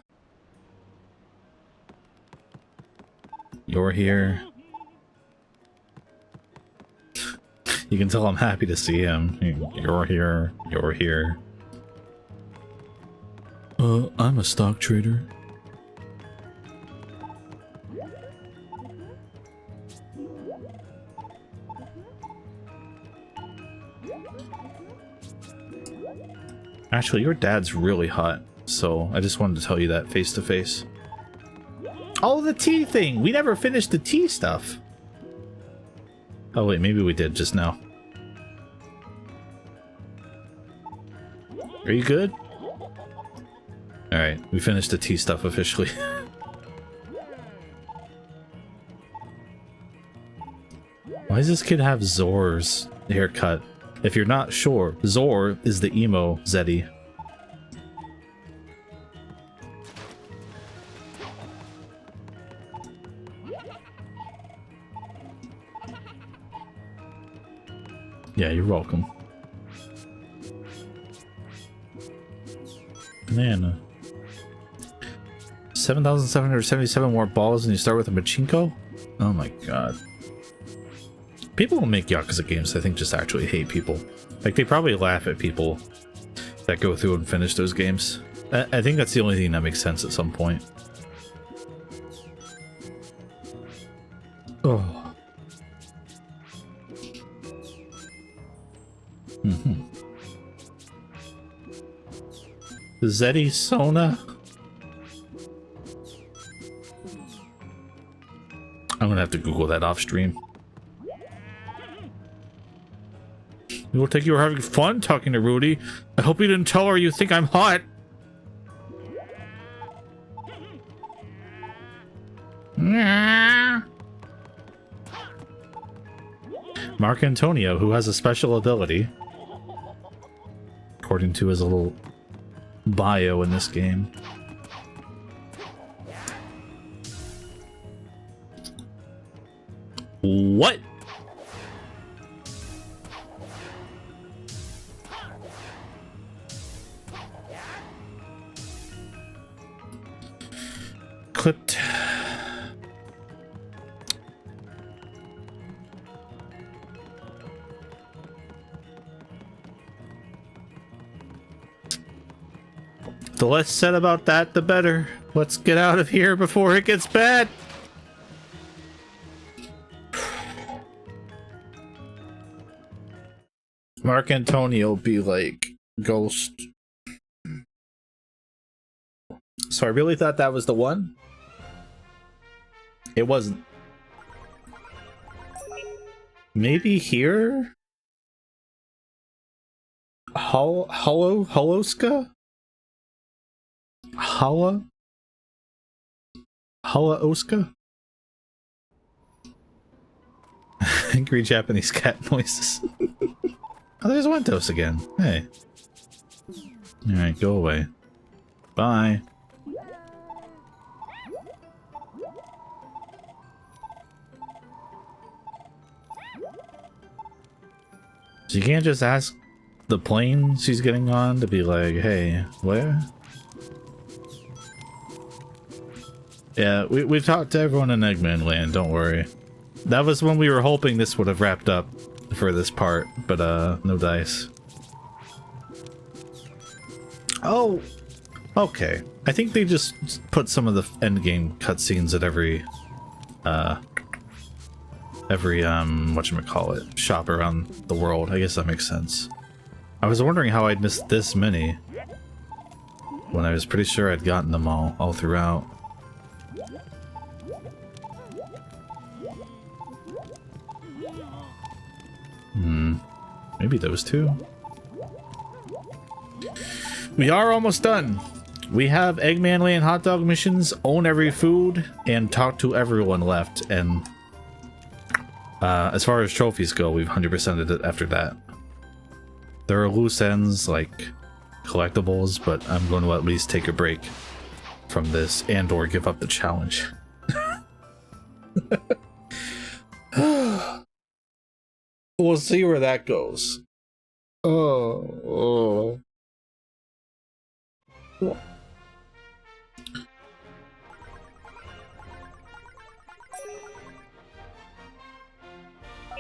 A: You're here. You can tell I'm happy to see him. You're here. You're here. I'm a stock trader. Actually, your dad's really hot, so I just wanted to tell you that face to face. Oh, the tea thing! We never finished the tea stuff! Oh wait, maybe we did just now. Are you good? Alright, we finished the tea stuff officially. Why does this kid have Zor's haircut? If you're not sure, Zor is the emo Zeddy. Yeah, you're welcome. Banana. 7,777 more balls and you start with a Machinko? Oh my god. People who make Yakuza games, I think, just actually hate people. Like, they probably laugh at people that go through and finish those games. I think that's the only thing that makes sense at some point. Oh. Zeddy Sona? I'm gonna have to Google that off stream. You look like you were having fun talking to Rudy. I hope you didn't tell her you think I'm hot. Mark Antonio, who has a special ability, according to his little bio in this game. What? Clipped. The less said about that, the better. Let's get out of here before it gets bad. Mark Antonio be like Ghost. So I really thought that was the one. It wasn't. Maybe here? Holoska? Hala Oska? Angry Japanese cat noises. Oh, there's Wentos again. Hey. Alright, go away. Bye. So you can't just ask the plane she's getting on to be like, hey, where? Yeah, we've talked to everyone in Eggman Land, don't worry. That was when we were hoping this would have wrapped up for this part, but no dice. Oh, okay. I think they just put some of the endgame cutscenes at every whatchamacallit, shop around the world. I guess that makes sense. I was wondering how I'd missed this many when I was pretty sure I'd gotten them all throughout. Maybe those two. We are almost done. We have Eggman Land hot dog missions, own every food, and talk to everyone left. And as far as trophies go, we've 100%ed it after that. There are loose ends like collectibles, but I'm going to at least take a break from this and or give up the challenge. We'll see where that goes. Oh.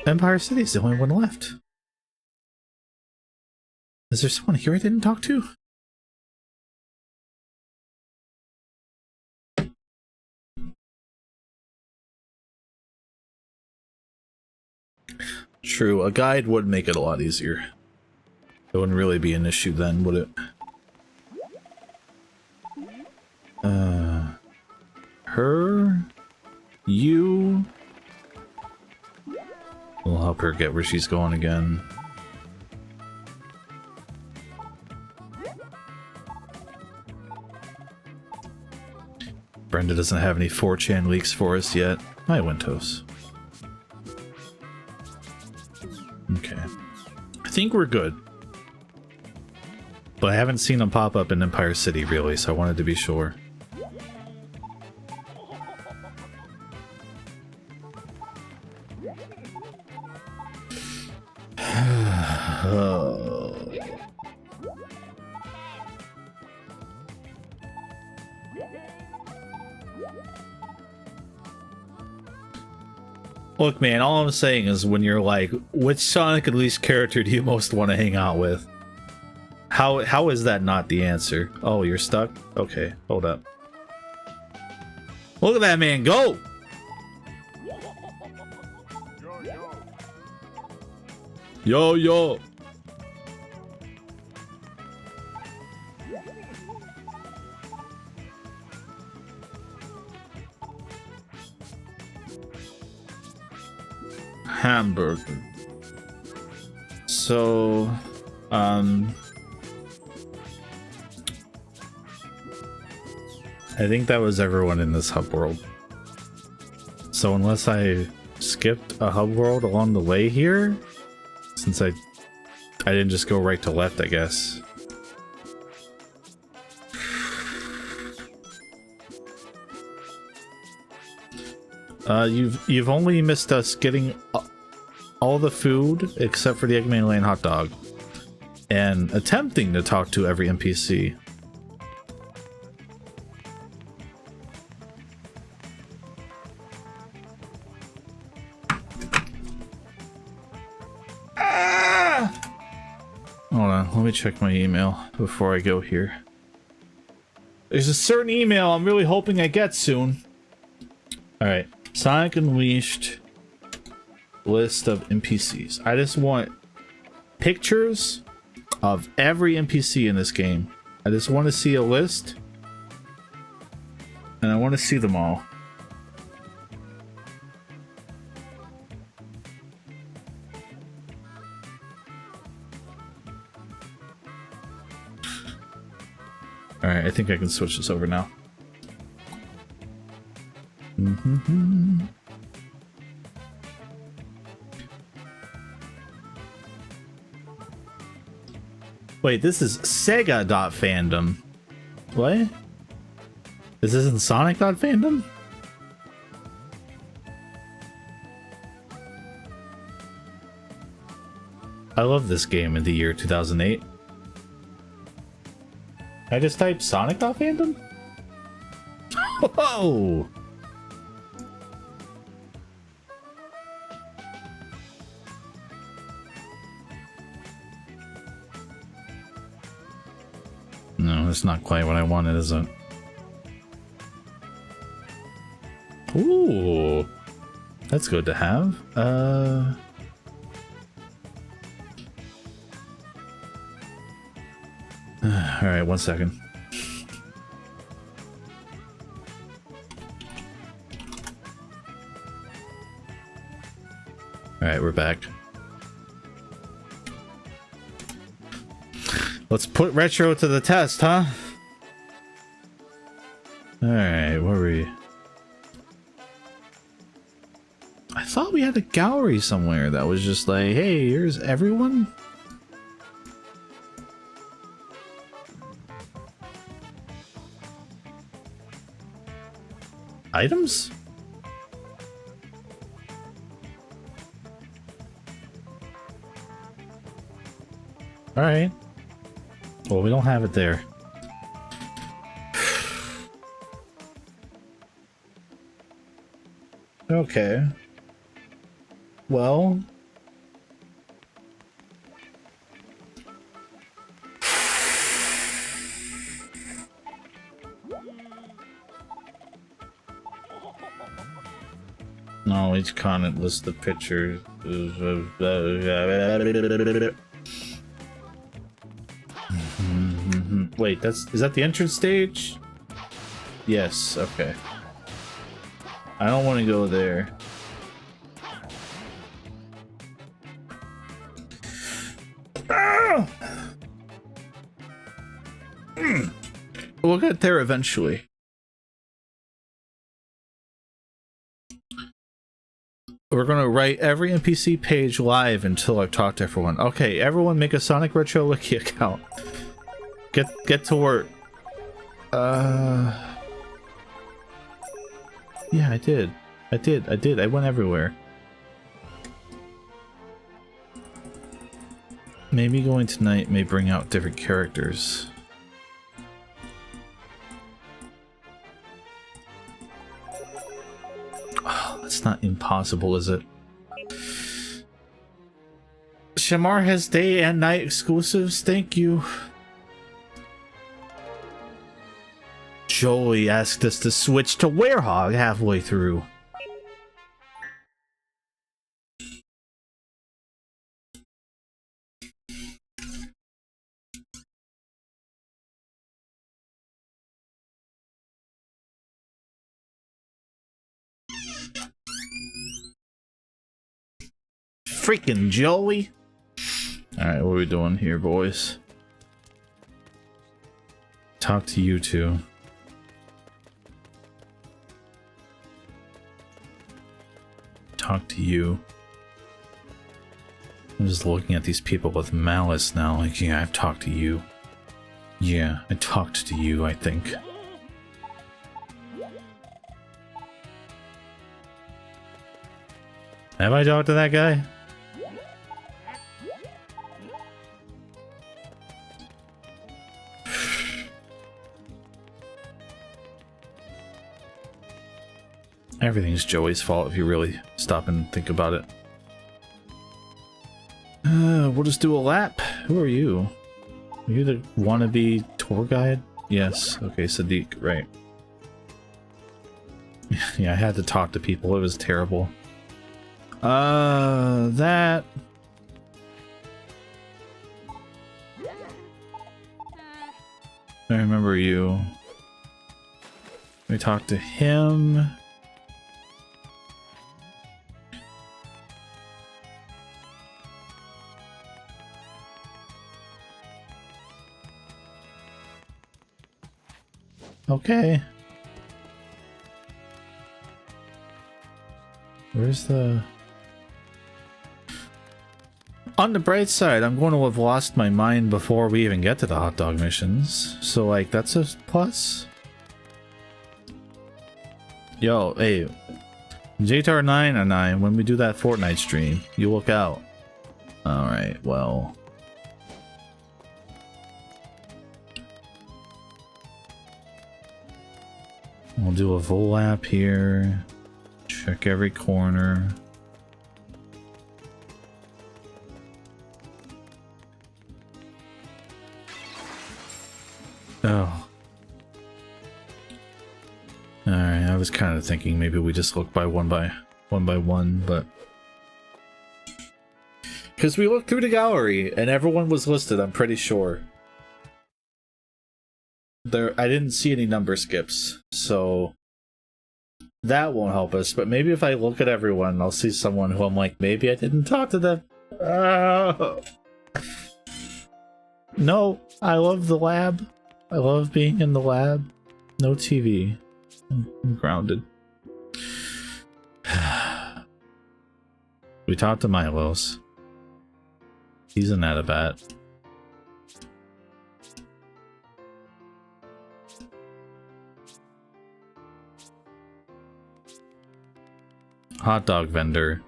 A: Empire City is the only one left. Is there someone here I didn't talk to? True, a guide would make it a lot easier. It wouldn't really be an issue then, would it? Her, you. We'll help her get where she's going again. Brenda doesn't have any 4chan leaks for us yet. Hi, Wintos. Okay. I think we're good. But I haven't seen them pop up in Empire City, really, so I wanted to be sure. Look, man, all I'm saying is when you're like, which Sonic and Leash character do you most want to hang out with? How is that not the answer? Oh, you're stuck? Okay, hold up. Look at that man go! Yo, yo! Hamburger. So, I think that was everyone in this hub world. So unless I skipped a hub world along the way here, since I didn't just go right to left, I guess. You've only missed us getting all the food except for the Eggman Lane hot dog, and attempting to talk to every NPC. Hold on, let me check my email before I go here. There's a certain email I'm really hoping I get soon. Alright, Sonic Unleashed list of NPCs. I just want pictures of every NPC in this game. I just want to see a list. And I want to see them all. Alright, I think I can switch this over now. Wait, this is Sega.fandom. What? This isn't Sonic.fandom? I love this game in the year 2008. I just typed Sonic.fandom? Whoa! No, that's not quite what I wanted, is it? Ooh, that's good to have. All right, 1 second. All right, we're back. Let's put retro to the test, huh? All right, where were we? I thought we had a gallery somewhere that was just like, hey, here's everyone. Items? All right. Well, we don't have it there. Okay. Well. No, each continent lists the pictures. Wait, is that the entrance stage? Yes, okay. I don't want to go there. Ah! We'll get there eventually. We're gonna write every NPC page live until I've talked to everyone. Okay, everyone make a Sonic Retro Wiki account. Get to work. Yeah, I did. I went everywhere. Maybe going tonight may bring out different characters. Oh, that's not impossible, is it? Shamar has day and night exclusives, thank you. Joey asked us to switch to Werehog halfway through. Freaking Joey. Alright, what are we doing here, boys? Talk to you two. Talk to you. I'm just looking at these people with malice now, like, yeah, I've talked to you. Yeah, I talked to you, I think. Have I talked to that guy? Everything's Joey's fault if you really stop and think about it. We'll just do a lap. Who are you? Are you the wannabe tour guide? Yes. Okay, Sadiq, right. Yeah, I had to talk to people. It was terrible. That... I remember you. We talked to him. Okay. Where's the... On the bright side, I'm going to have lost my mind before we even get to the hot dog missions. So, like, that's a plus. Yo, hey. JTAR9 and I, when we do that Fortnite stream, you look out. Alright, well... We'll do a full lap here. Check every corner. Oh. Alright, I was kind of thinking maybe we just look by one by one, but... Because we looked through the gallery and everyone was listed, I'm pretty sure. I didn't see any number skips, so that won't help us. But maybe if I look at everyone, I'll see someone who I'm like, maybe I didn't talk to them. No, I love the lab. I love being in the lab. No TV. I'm grounded. We talked to Milos. He's an Atabat. Hot dog vendor.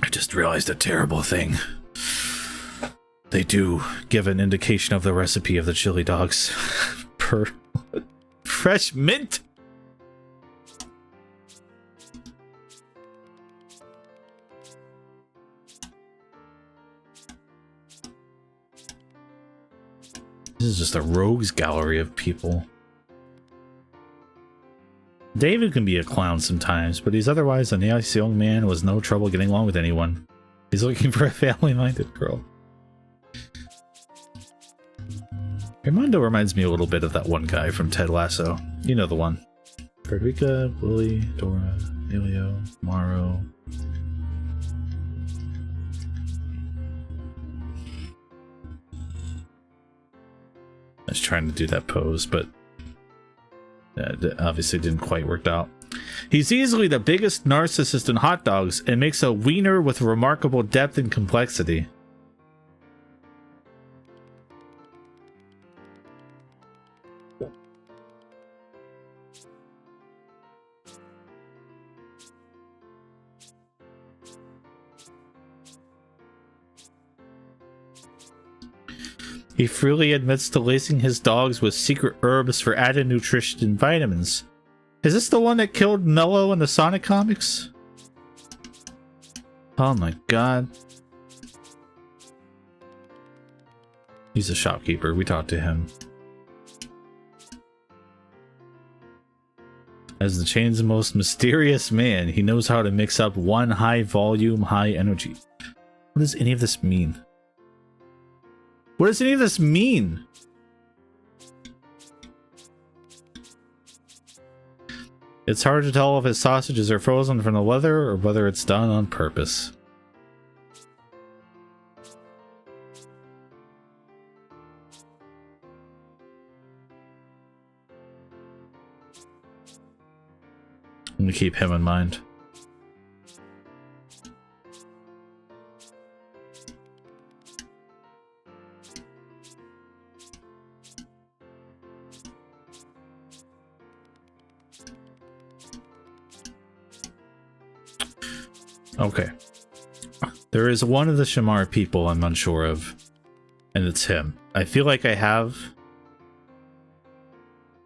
A: I just realized a terrible thing. They do give an indication of the recipe of the chili dogs per fresh mint. This is just a rogues gallery of people. David can be a clown sometimes, but he's otherwise a nice young man who has no trouble getting along with anyone. He's looking for a family-minded girl. Raimondo reminds me a little bit of that one guy from Ted Lasso. You know the one. Frederica, Willie, Dora, Elio, Maro. I was trying to do that pose, but obviously didn't quite work out. He's easily the biggest narcissist in hot dogs and makes a wiener with remarkable depth and complexity. He freely admits to lacing his dogs with secret herbs for added nutrition and vitamins. Is this the one that killed Mello in the Sonic comics? Oh my god. He's a shopkeeper. We talked to him. As the chain's most mysterious man, he knows how to mix up one high volume, high energy. What does any of this mean? What does any of this mean? It's hard to tell if his sausages are frozen from the weather or whether it's done on purpose. I'm gonna keep him in mind. Okay. There is one of the Shamar people I'm unsure of, and it's him. I feel like I have.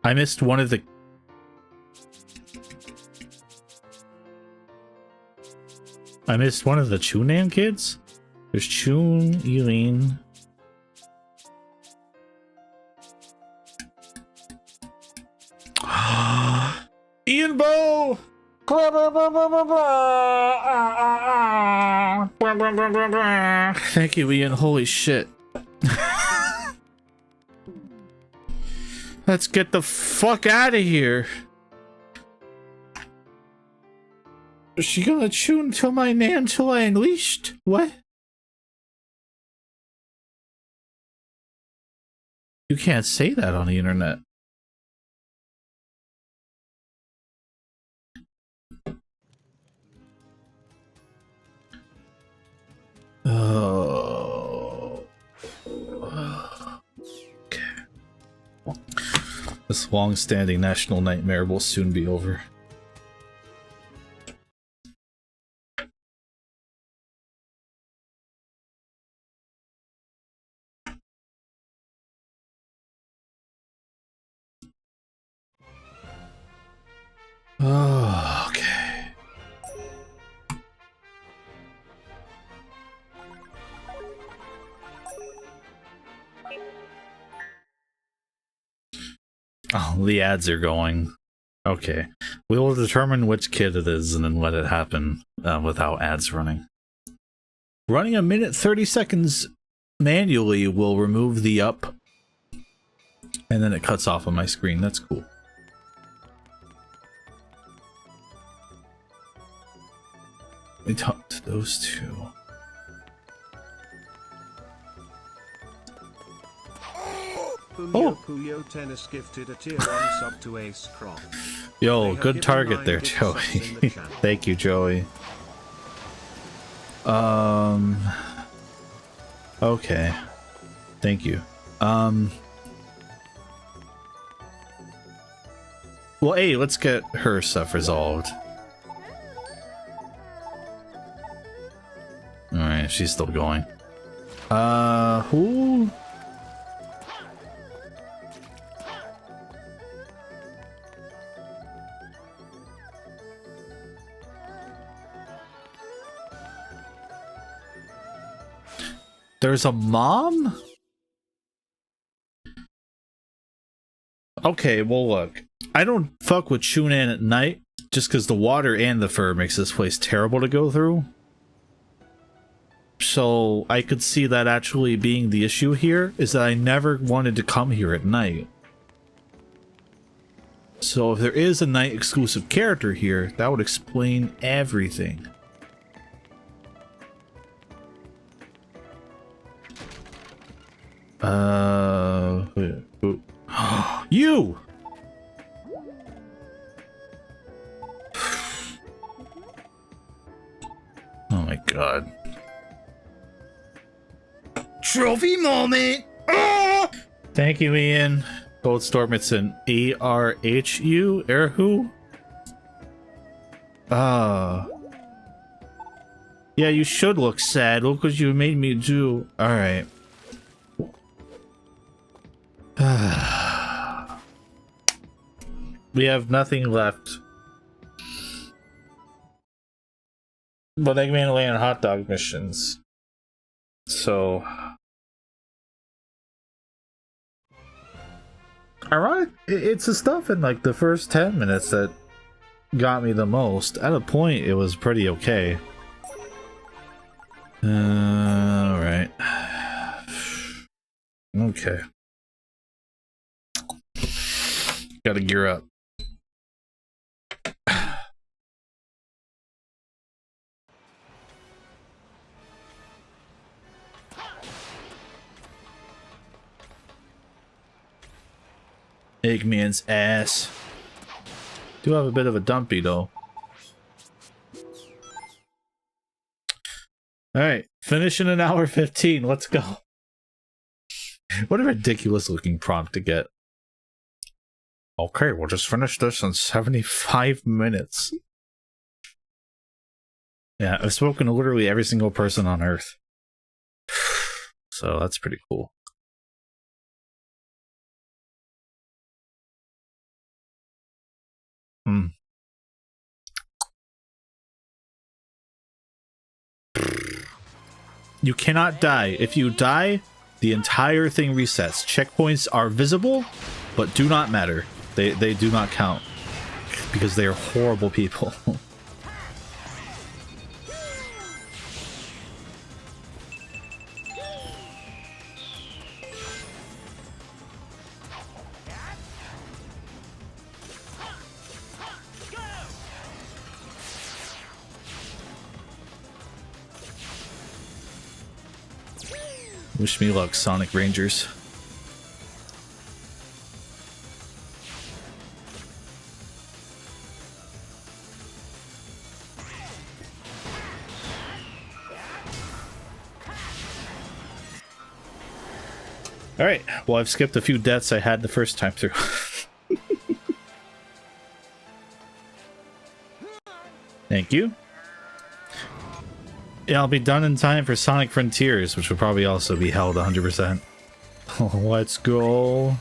A: I missed one of the... I missed one of the Chunan kids? There's Chun, Eileen... Ian Bow! Thank you, Ian. Holy shit. Let's get the fuck out of here. Is she gonna chew until my name till I unleashed? What? You can't say that on the internet. Oh. Okay. This long-standing national nightmare will soon be over. Oh, okay. Oh, the ads are going. Okay. We will determine which kid it is and then let it happen without ads running. Running a minute 30 seconds manually will remove the up. And then it cuts off on my screen. That's cool. We talked to those two.
B: Puyo Tennis gifted a tier 1 sub to Ace Croc.
A: Yo, good target there, Joey. Thank you, Joey. Okay. Thank you. Well, hey, let's get her stuff resolved. Alright, she's still going. Who? There's a mom? Okay, well look. I don't fuck with Chunan at night, just because the water and the fur makes this place terrible to go through. So I could see that actually being the issue here, is that I never wanted to come here at night. So if there is a night exclusive character here, that would explain everything. You! Oh my god.
E: Trophy moment! Oh!
A: Thank you, Ian. Goldstorm, it's an ARHU? Erhu? Yeah, you should look sad. Look what you made me do. Alright. We have nothing left but Eggman Land hot dog missions. So ironic, it's the stuff in like the first 10 minutes that got me the most. At a point, it was pretty okay. Alright. Okay. Gotta gear up. Eggman's ass. Do have a bit of a dumpy though. Alright, finish in 1:15. Let's go. What a ridiculous looking prompt to get. Okay, we'll just finish this in 75 minutes. Yeah, I've spoken to literally every single person on Earth. So that's pretty cool. You cannot die. If you die, the entire thing resets. Checkpoints are visible, but do not matter. They do not count. Because they are horrible people. Wish me luck, Sonic Rangers. Alright, well I've skipped a few deaths I had the first time through. Thank you. Yeah, I'll be done in time for Sonic Frontiers, which will probably also be held 100%. Let's go.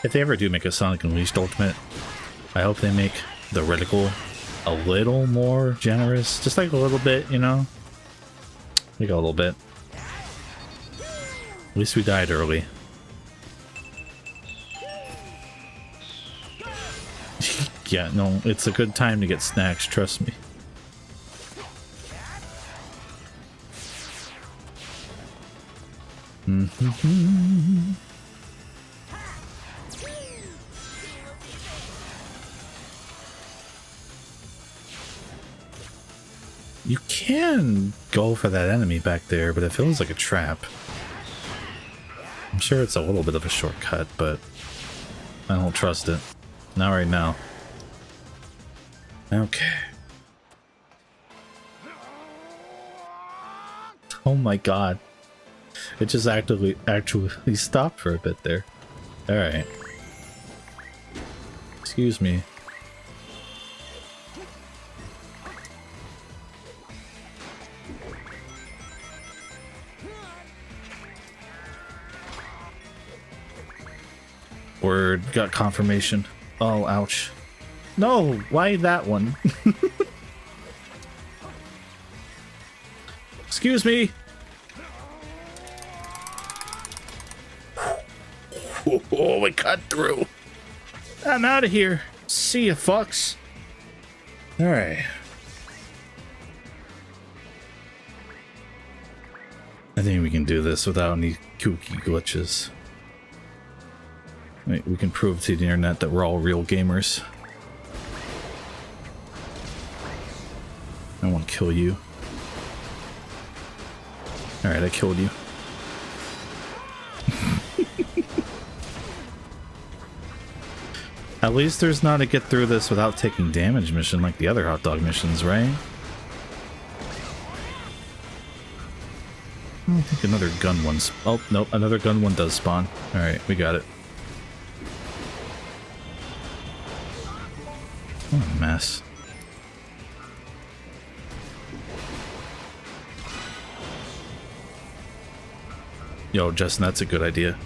A: If they ever do make a Sonic Unleashed Ultimate, I hope they make the reticle a little more generous. Just like a little bit, you know? Like a little bit. At least we died early. Yeah, no, it's a good time to get snacks, trust me. You can go for that enemy back there, but it feels like a trap. I'm sure it's a little bit of a shortcut, but I don't trust it. Not right now. Okay. Oh my god. It just actually stopped for a bit there. Alright. Excuse me. Word, got confirmation. Oh, ouch. No, why that one? Excuse me. Oh, we cut through. I'm out of here. See ya, fucks. All right. I think we can do this without any kooky glitches. Wait, we can prove to the internet that we're all real gamers. I want to kill you. Alright, I killed you. At least there's not a get through this without taking damage mission like the other hot dog missions, right? I don't think another gun one... Oh, nope, another gun one does spawn. Alright, we got it. What a mess. Yo, Justin, that's a good idea.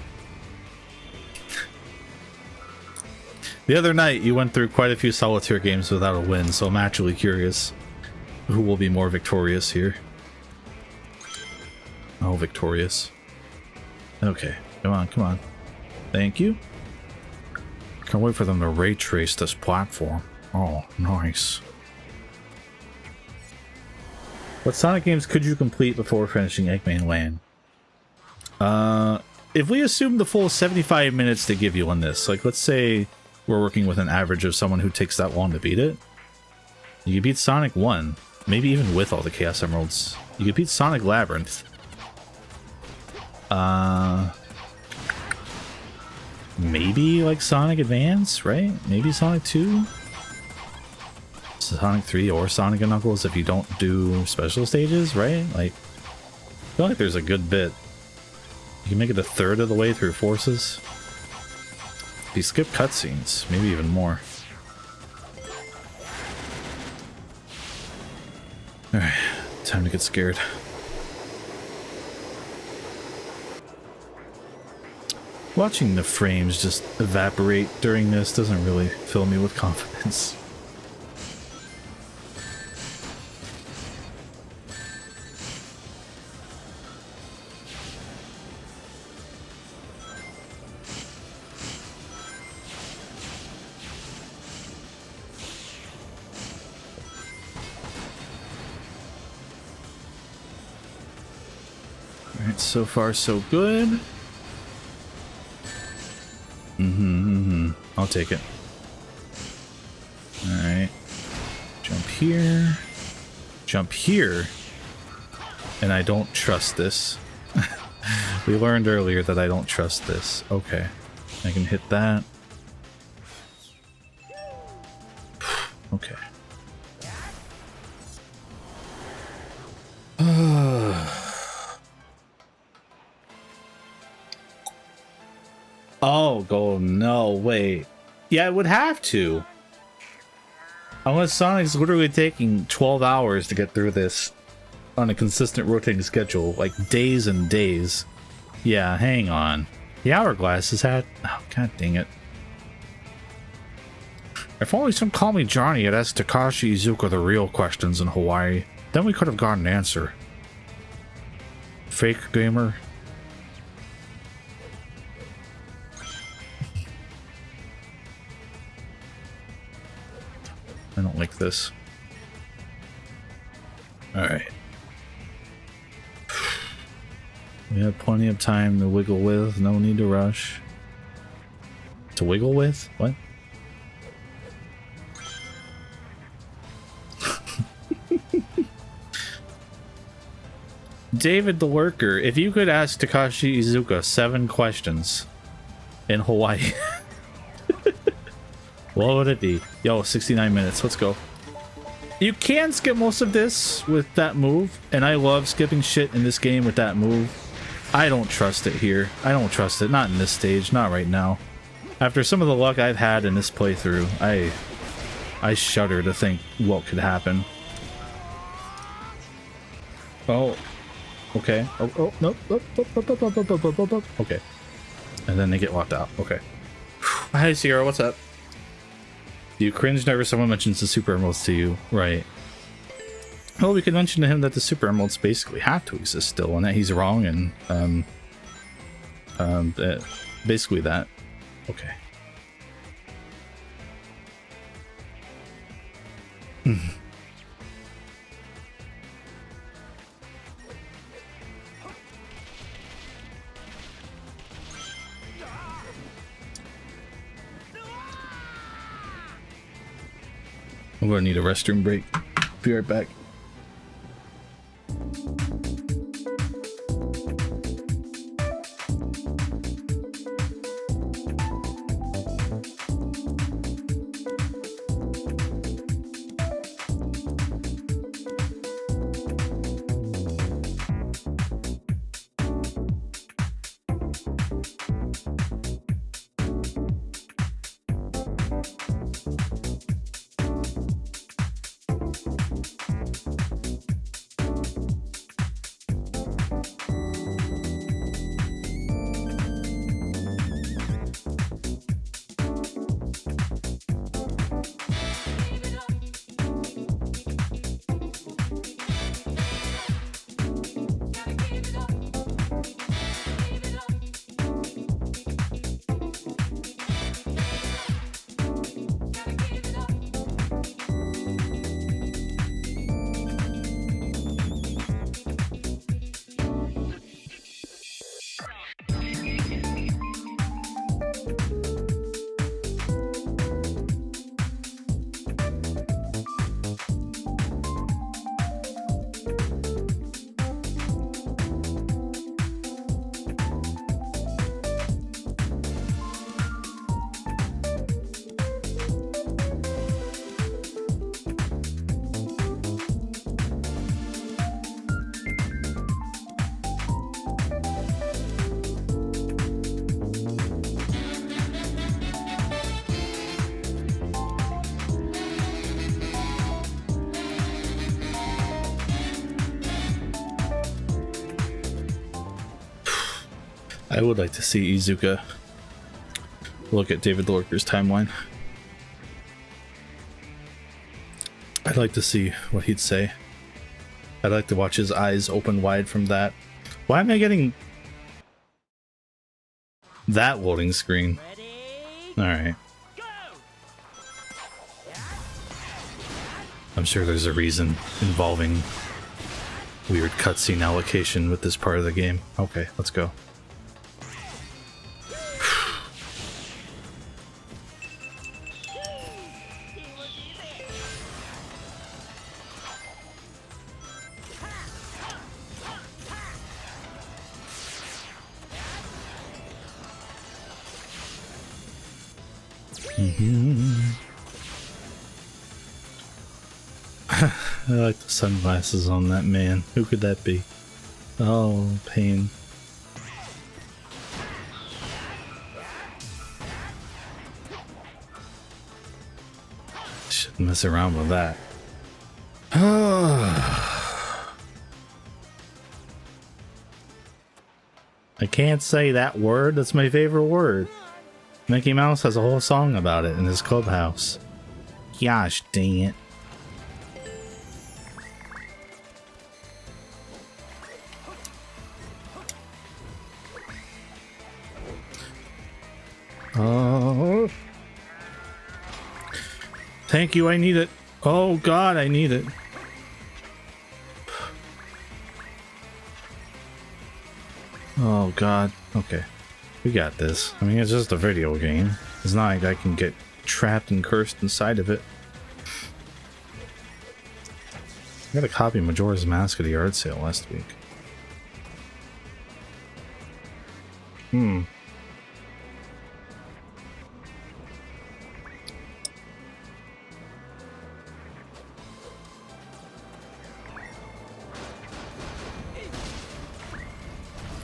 A: The other night, you went through quite a few solitaire games without a win, so I'm actually curious who will be more victorious here. Oh, victorious. Okay, come on, come on. Thank you. Can't wait for them to ray trace this platform. Oh, nice. What Sonic games could you complete before finishing Eggman Land? If we assume the full 75 minutes they give you on this, like let's say we're working with an average of someone who takes that long to beat it, you could beat Sonic 1, maybe even with all the Chaos Emeralds. You could beat Sonic Labyrinth. Maybe like Sonic Advance, right? Maybe Sonic 2? Sonic 3 or Sonic & Knuckles if you don't do special stages, right? Like, I feel like there's a good bit. You can make it a third of the way through Forces. If you skip cutscenes, maybe even more. Alright, time to get scared. Watching the frames just evaporate during this doesn't really fill me with confidence. Alright, so far so good. I'll take it. Alright. Jump here. Jump here. And I don't trust this. We learned earlier that I don't trust this. Okay. I can hit that. Okay. Oh, go no, wait. Yeah, it would have to. Unless Sonic's literally taking 12 hours to get through this on a consistent rotating schedule, like days and days. Yeah, hang on. The hourglass is at... Oh, god dang it. If only some call me Johnny had asked Takashi Iizuka the real questions in Hawaii, then we could have got an answer. Fake gamer. I don't like this. Alright. We have plenty of time to wiggle with, no need to rush. To wiggle with? What? David the Lurker, if you could ask Takashi Iizuka 7 questions in Hawaii, what would it be? Yo, 69 minutes, let's go. You can skip most of this with that move, and I love skipping shit in this game with that move. I don't trust it here. I don't trust it, not in this stage, not right now. After some of the luck I've had in this playthrough, I shudder to think what could happen. Oh. Okay. Oh, no. Okay. And then they get locked out. Okay. Hi, Sierra. What's up? You cringe whenever someone mentions the super emeralds to you, right? Well, we could mention to him that the super emeralds basically have to exist still, and that he's wrong, and basically that. Okay. I'm gonna need a restroom break. Be right back. I would like to see Izuka look at David Lorker's timeline. I'd like to see what he'd say. I'd like to watch his eyes open wide from that. Why am I getting that loading screen? Alright. I'm sure there's a reason involving weird cutscene allocation with this part of the game. Okay, let's go. I like the sunglasses on that man. Who could that be? Oh, pain. Shouldn't mess around with that. I can't say that word. That's my favorite word. Mickey Mouse has a whole song about it in his clubhouse. Gosh dang it. Oh. Thank you, I need it. Oh god, I need it. Oh god. Okay. We got this. I mean, it's just a video game. It's not like I can get trapped and cursed inside of it. I got a copy of Majora's Mask at the yard sale last week.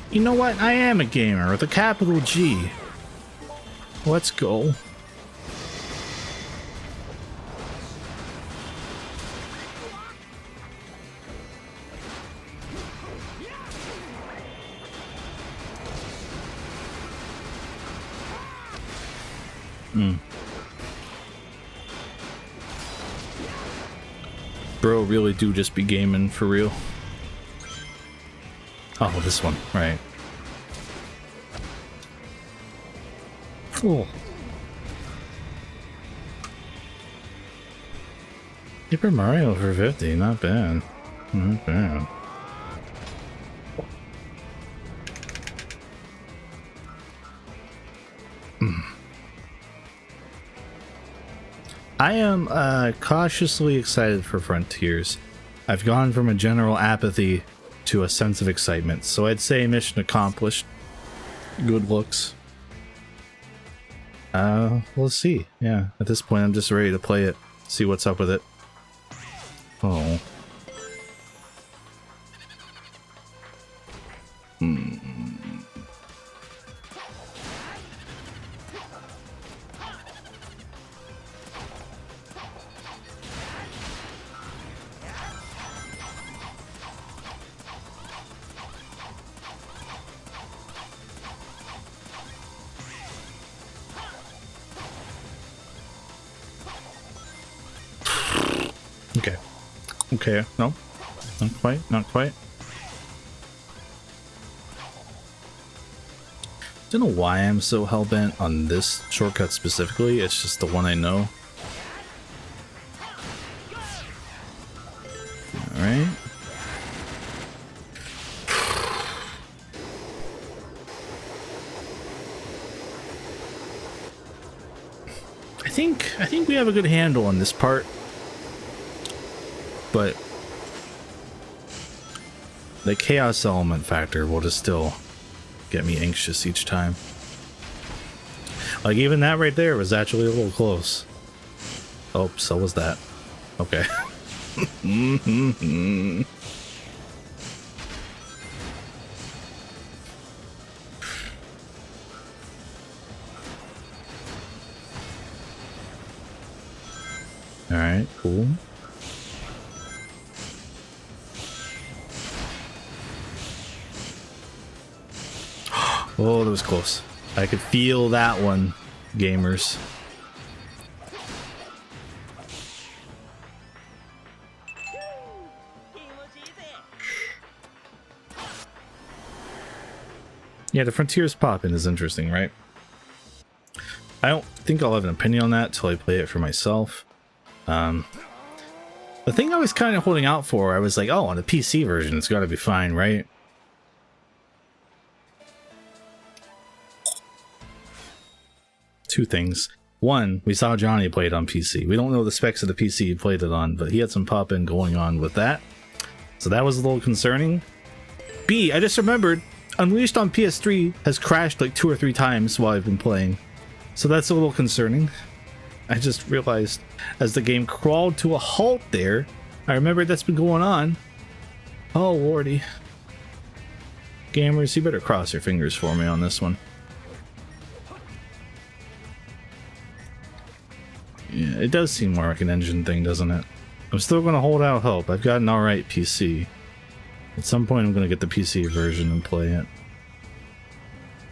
A: You know what? I am a gamer with a capital G. Let's go. Bro really do just be gaming for real. Oh, this one, right. Cool. Super Mario for 50, not bad. Not bad. I am cautiously excited for Frontiers. I've gone from a general apathy to a sense of excitement, so I'd say mission accomplished. Good looks. We'll see. Yeah, at this point I'm just ready to play it, see what's up with it. Oh. Okay. Okay, no. Not quite, not quite. Don't know why I'm so hell-bent on this shortcut specifically, it's just the one I know. Alright. I think we have a good handle on this part. But the chaos element factor will just still get me anxious each time. Like even that right there was actually a little close. Oh, so was that. Okay. All right, cool. Oh, that was close. I could feel that one, gamers. Yeah, the Frontiers pop-in is interesting, right? I don't think I'll have an opinion on that till I play it for myself. The thing I was kind of holding out for, I was like, oh, on the PC version, it's got to be fine, right? Two things. One, we saw Johnny play it on PC. We don't know the specs of the PC he played it on, but he had some pop-in going on with that. So that was a little concerning. B, I just remembered, Unleashed on PS3 has crashed like 2 or 3 times while I've been playing. So that's a little concerning. I just realized as the game crawled to a halt there, I remembered that's been going on. Oh lordy. Gamers, you better cross your fingers for me on this one. Yeah, it does seem more like an engine thing, doesn't it? I'm still going to hold out hope. I've got an alright PC. At some point I'm going to get the PC version and play it.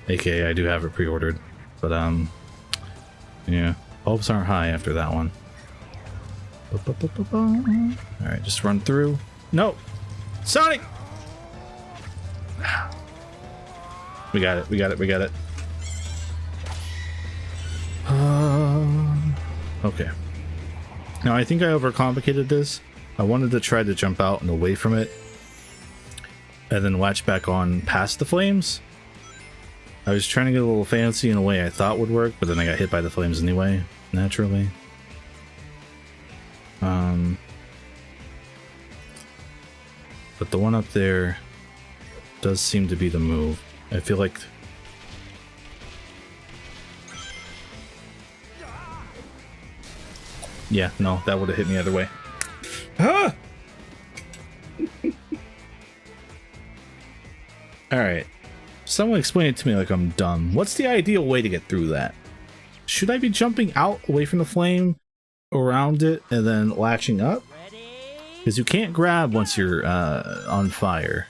A: AKA I do have it pre-ordered. But yeah, hopes aren't high after that one. Alright, just run through. No! Sonic! We got it, we got it, we got it. Okay. Now I think I overcomplicated this. I wanted to try to jump out and away from it, and then latch back on past the flames. I was trying to get a little fancy in a way I thought would work, but then I got hit by the flames anyway, naturally. But the one up there does seem to be the move. I feel like... Yeah, no, that would have hit me either way. Ah! Alright. Someone explain it to me like I'm dumb. What's the ideal way to get through that? Should I be jumping out away from the flame, around it, and then latching up? Because you can't grab once you're on fire.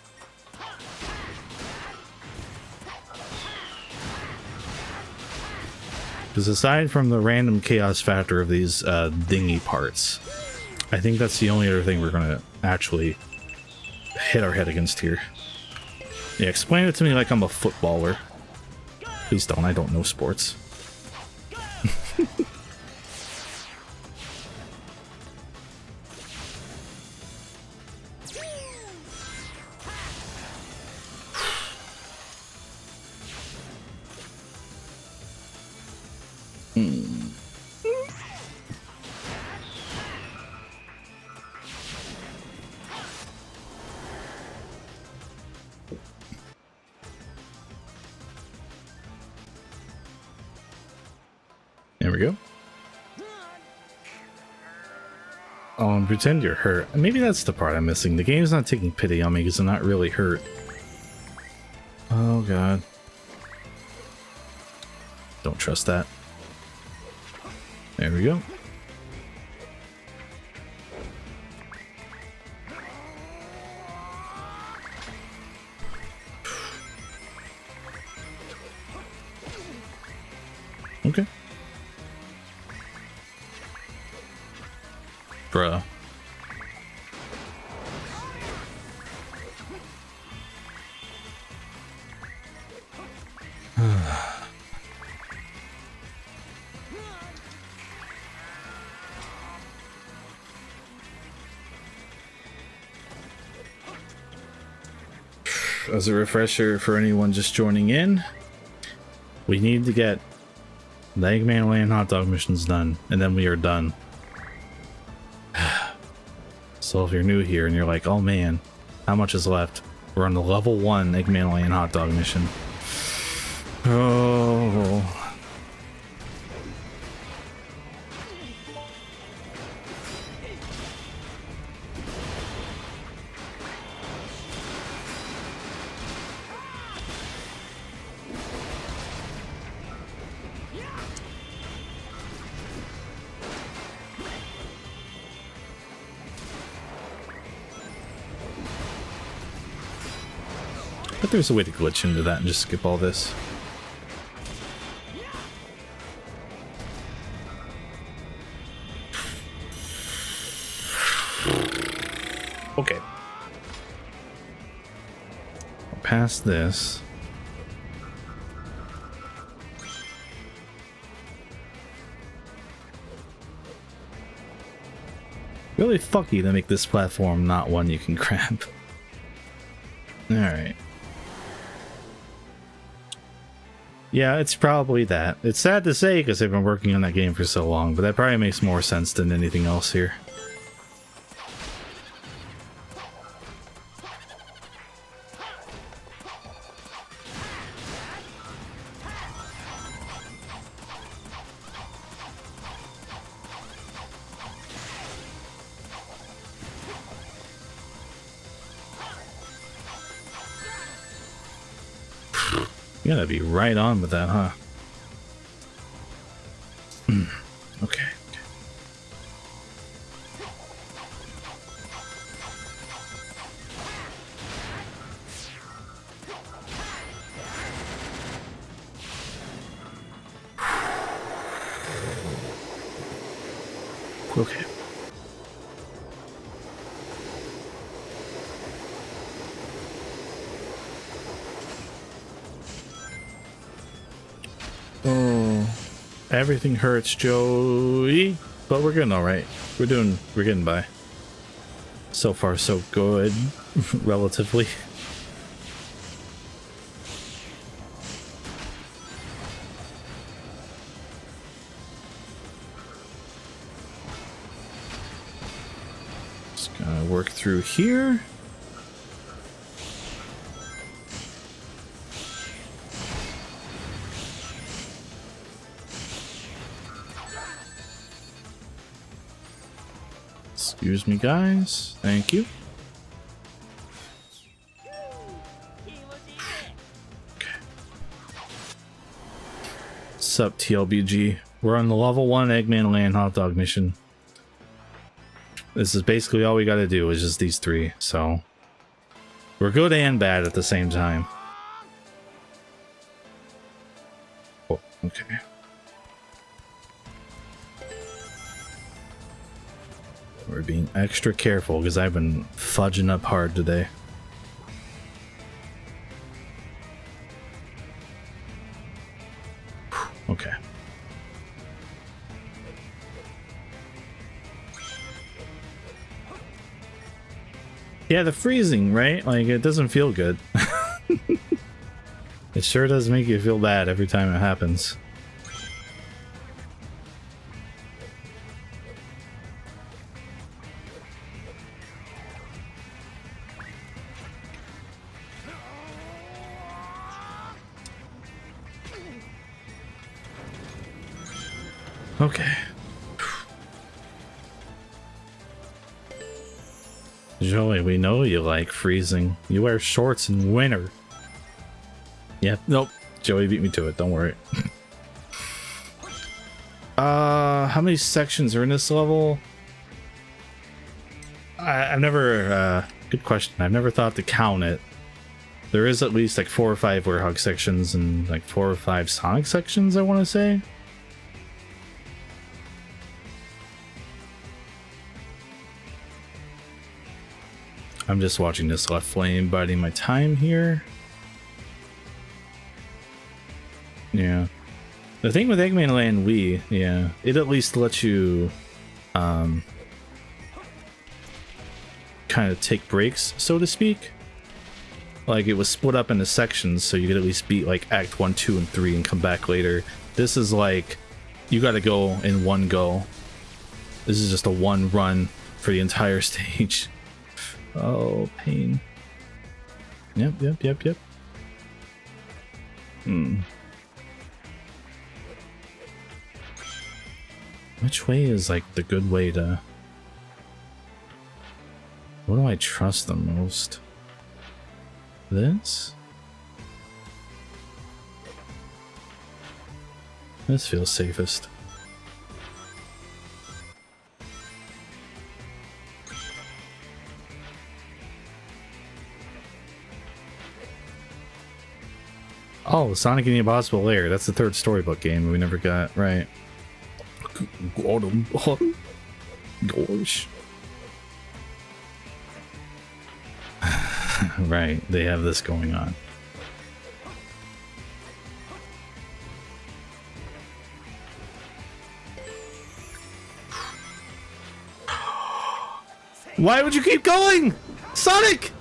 A: Because aside from the random chaos factor of these dingy parts, I think that's the only other thing we're going to actually hit our head against here. Yeah, explain it to me like I'm a footballer. Please don't, I don't know sports. There we go. Oh, and pretend you're hurt. Maybe that's the part I'm missing. The game's not taking pity on me because I'm not really hurt. Oh god. Don't trust that. There we go. Okay. Bruh. As a refresher for anyone just joining in, we need to get the Eggman Land hot dog missions done, and then we are done. So if you're new here and you're like, oh man, how much is left? We're on the level 1 Eggman Land hot dog mission. Oh. But there's a way to glitch into that and just skip all this. Okay. Past this. Really fucky to make this platform not one you can grab. Alright. Yeah, it's probably that. It's sad to say because I've been working on that game for so long, but that probably makes more sense than anything else here. You gotta be right on with that, huh? Okay. Okay. Oh, everything hurts, Joey, but we're getting all right. We're getting by. So far, so good, relatively. Just gotta work through here. Excuse me, guys. Thank you. Okay. Sup, TLBG. We're on the level 1 Eggman Land hot dog mission. This is basically all we gotta do is just these 3, so we're good and bad at the same time. Oh, okay. We're being extra careful because I've been fudging up hard today. Okay. Yeah, the freezing, right? Like, it doesn't feel good. It sure does make you feel bad every time it happens. Okay. Joey, we know you like freezing. You wear shorts in winter. Yeah, nope. Joey beat me to it, don't worry. How many sections are in this level? I've never, good question. I've never thought to count it. There is at least like 4 or 5 Werehog sections and like 4 or 5 Sonic sections, I want to say. I'm just watching this left flame biding my time here. Yeah. The thing with Eggman Land Wii, yeah, it at least lets you kind of take breaks, so to speak. Like, it was split up into sections, so you could at least beat like Act 1, 2, and 3 and come back later. This is like, you gotta go in one go. This is just a one run for the entire stage. Oh, pain. Yep. Which way is like the good way to... What do I trust the most? This? This feels safest. Oh, Sonic in the Impossible Lair. That's the 3rd storybook game we never got, right? Got him. Gosh. Right, they have this going on. Why would you keep going? Sonic!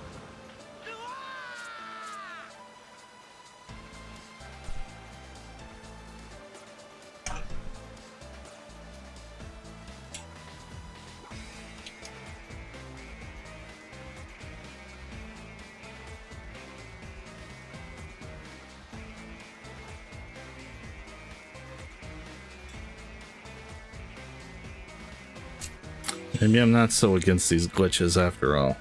A: Maybe I'm not so against these glitches after all.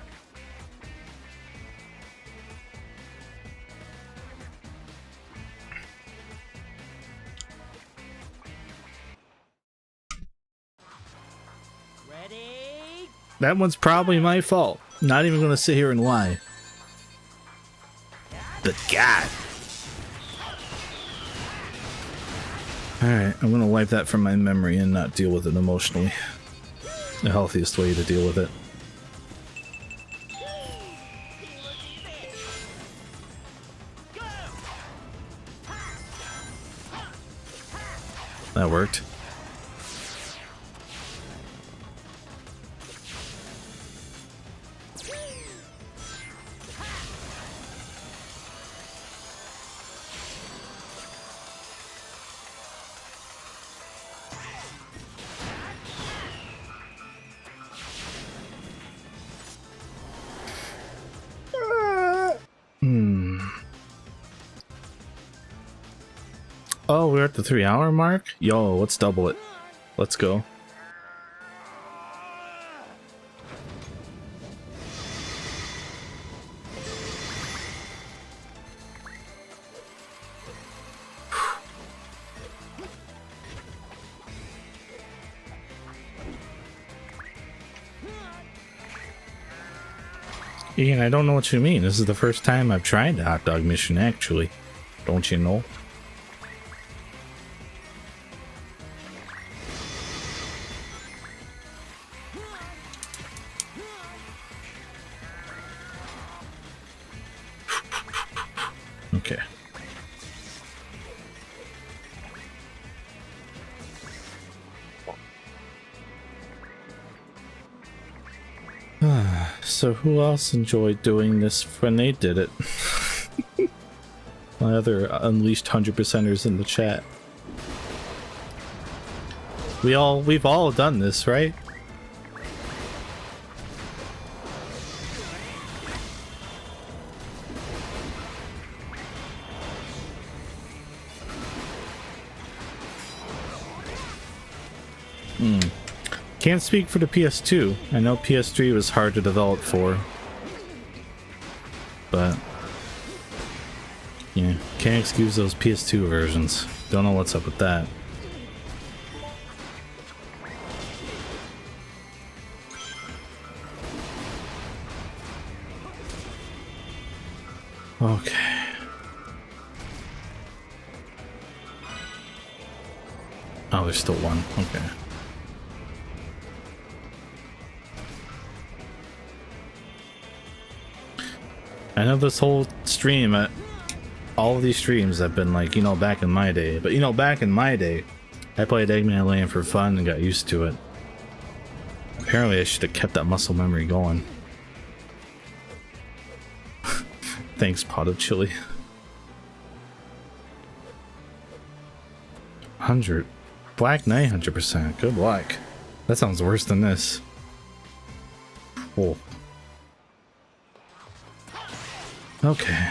G: Ready?
A: That one's probably my fault. Not even gonna sit here and lie. But God. Alright, I'm gonna wipe that from my memory and not deal with it emotionally. The healthiest way to deal with it. That worked. Oh, we're at the 3-hour mark? Yo, let's double it. Let's go. Ian, I don't know what you mean. This is the first time I've tried the hot dog mission, actually. Don't you know? So who else enjoyed doing this when they did it? My other unleashed 100%ers in the chat. We've all done this, right? Can't speak for the PS2. I know PS3 was hard to develop for. But yeah, can't excuse those PS2 versions. Don't know what's up with that. Okay. Oh, there's still one. Okay. I know this whole stream, all of these streams have been like, you know, back in my day. But, you know, back in my day, I played Eggman Lane for fun and got used to it. Apparently, I should have kept that muscle memory going. Thanks, pot of chili. 100. Black Knight 100%. Good luck. That sounds worse than this. Oh. Okay.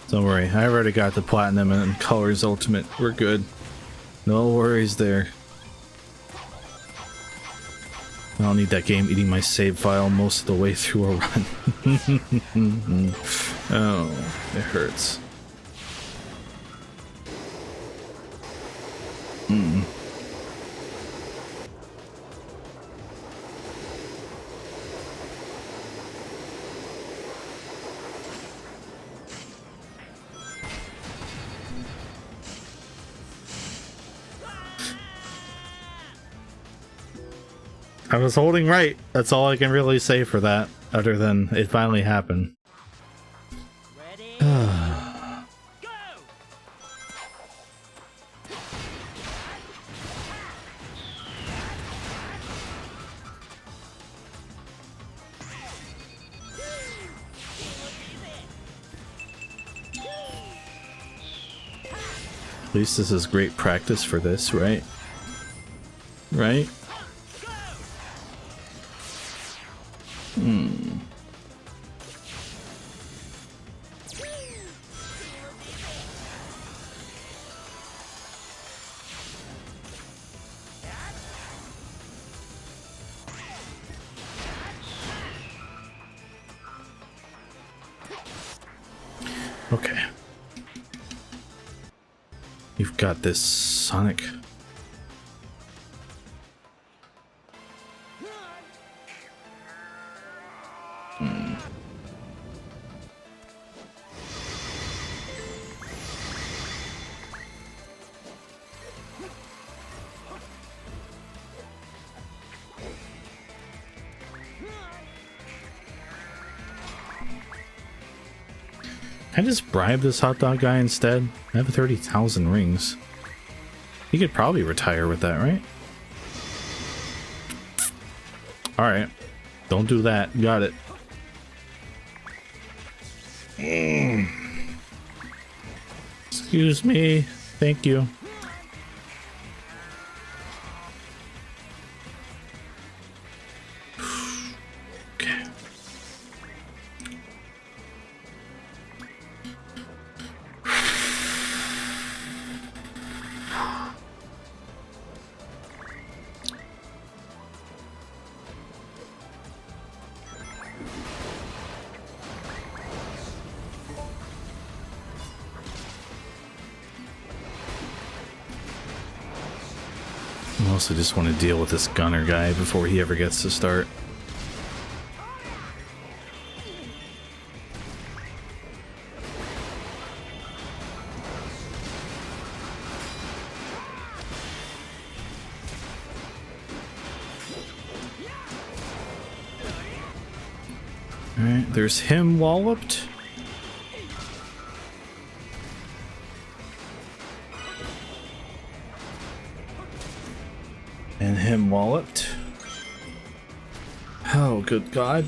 A: Don't worry, I already got the platinum and colors ultimate. We're good. No worries there. I don't need that game eating my save file most of the way through a run. Oh, it hurts. I was holding right. That's all I can really say for that, other than it finally happened. At least this is great practice for this, right? Right? Okay. You've got this, Sonic. Can I just bribe this hot dog guy instead? I have 30,000 rings. He could probably retire with that, right? Alright. Don't do that. Got it. Excuse me. Thank you. Okay. I also just want to deal with this gunner guy before he ever gets to start. Alright, there's him walloped. And him walloped. Oh, good God.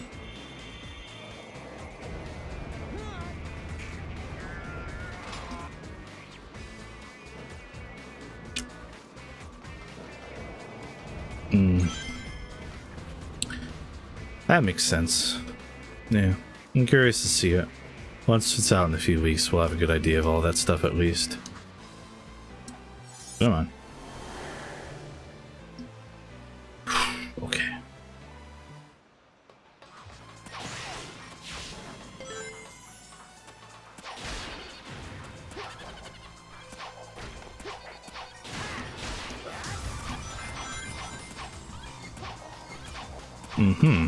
A: That makes sense. Yeah, I'm curious to see it. Once it's out in a few weeks, we'll have a good idea of all that stuff at least. Come on. Okay. Mm-hmm.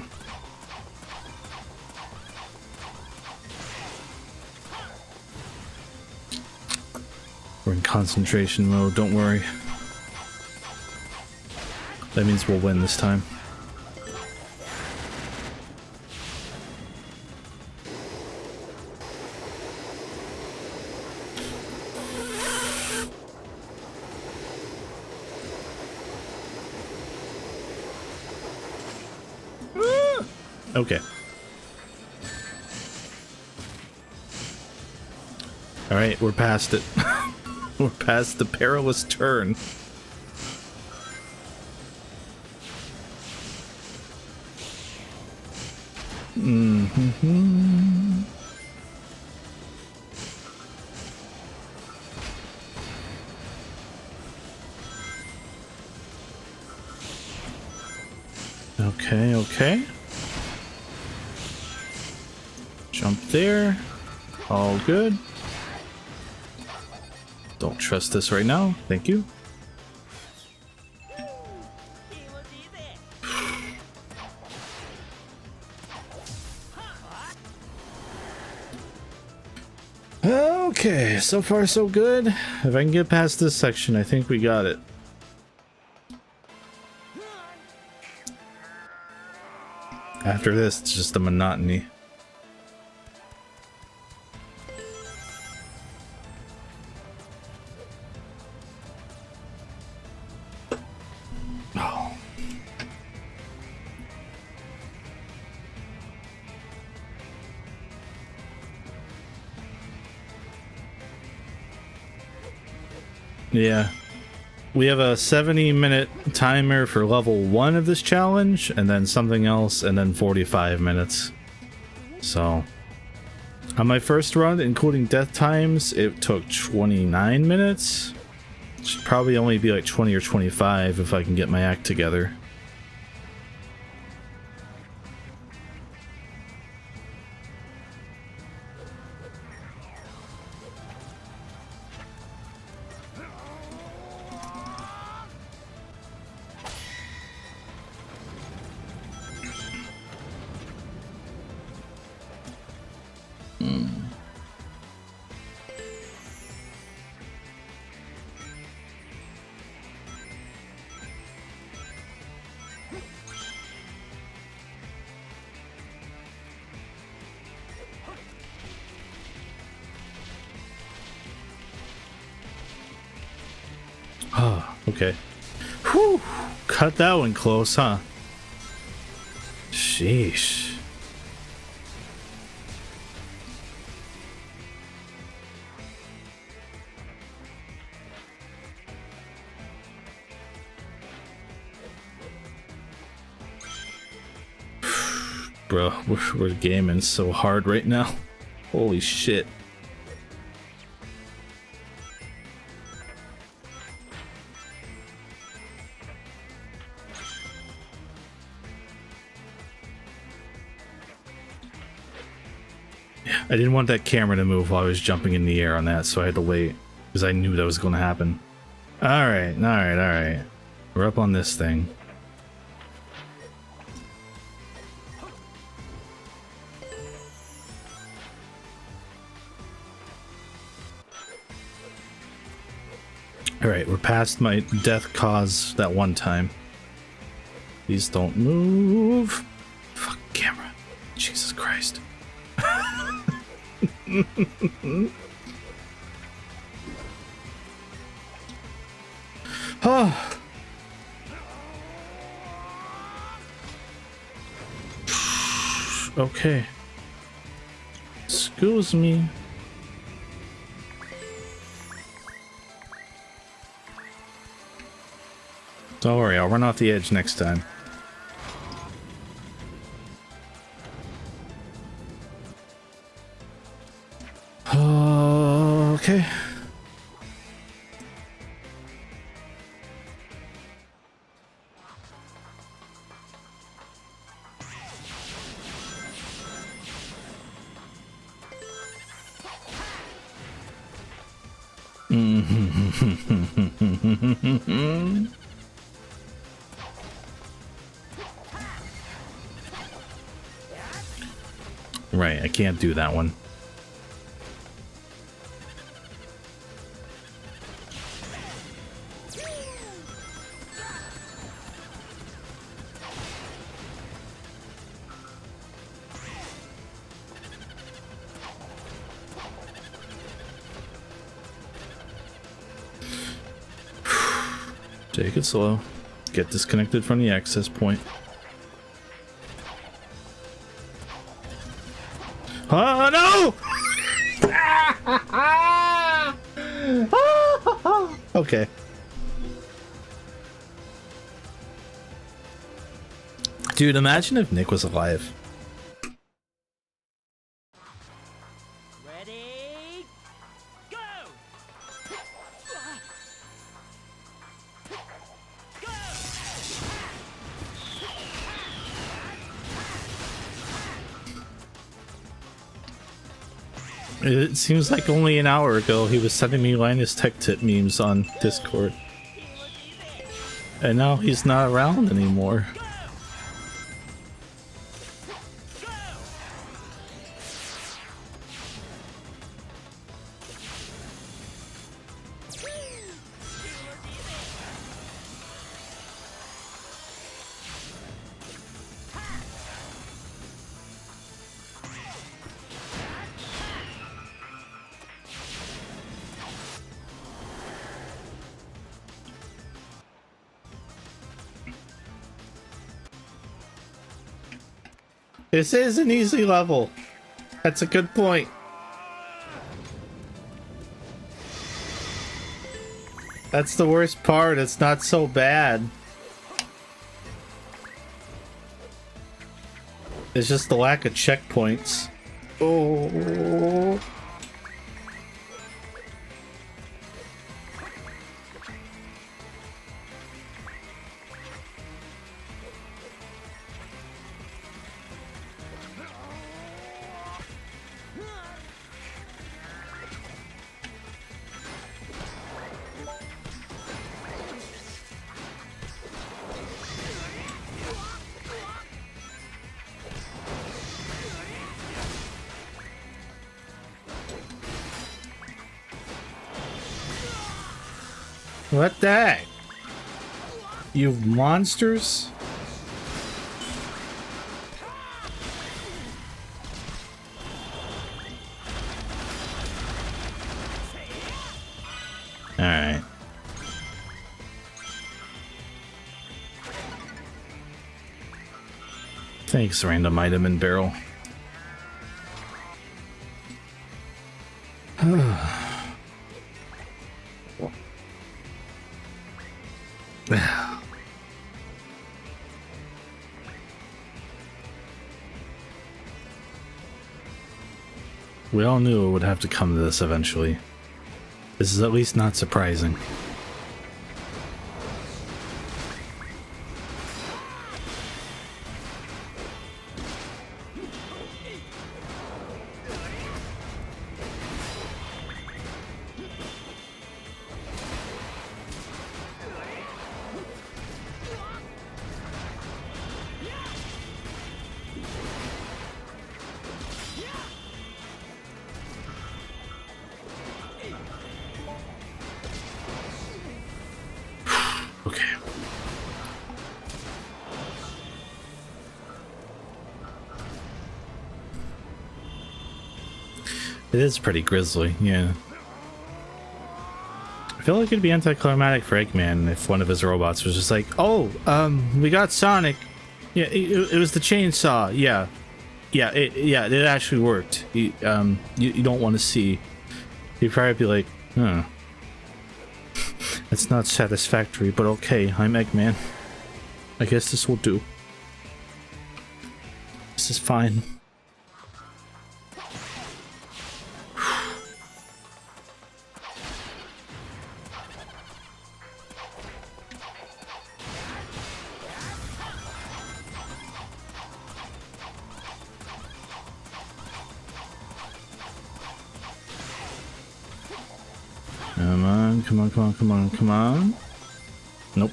A: We're in concentration mode, don't worry. That means we'll win this time. Okay. Alright, we're past it. We're past the perilous turn. Mm-hmm. Okay, okay. Jump there. All good. Don't trust this right now. Thank you. Okay, so far so good. If I can get past this section, I think we got it. After this, it's just the monotony. Yeah, we have a 70-minute timer for level 1 of this challenge, and then something else, and then 45 minutes. So, on my first run, including death times, it took 29 minutes. It should probably only be like 20 or 25 if I can get my act together. Oh, okay. Whew, cut that one close, huh? Sheesh. Bro, we're gaming so hard right now. Holy shit. I didn't want that camera to move while I was jumping in the air on that, so I had to wait, because I knew that was going to happen. Alright, alright, alright. We're up on this thing. Alright, we're past my death cause that one time. Please don't move. Fuck camera. Jesus Christ. Oh. Okay. Excuse me. Don't worry, I'll run off the edge next time. Okay. Right, I can't do that one. Take it slow. Get disconnected from the access point. Oh no! Okay. Dude, imagine if Nick was alive.
G: Ready? Go!
A: It seems like only an hour ago he was sending me Linus Tech Tip memes on Discord. And now he's not around anymore. This is an easy level. That's a good point. That's the worst part. It's not so bad. It's just the lack of checkpoints. Oh. What the heck? You monsters? Alright. Thanks, random item and barrel. We all knew it would have to come to this eventually. This is at least not surprising. Okay. It is pretty grisly, yeah. I feel like it'd be anticlimactic for Eggman if one of his robots was just like, oh, we got Sonic. Yeah, it was the chainsaw. Yeah. Yeah, it actually worked. You don't want to see. You'd probably be like, huh. That's not satisfactory, but okay, I'm Eggman. I guess this will do. This is fine. Come on, come on, come on, come on, come on. Nope.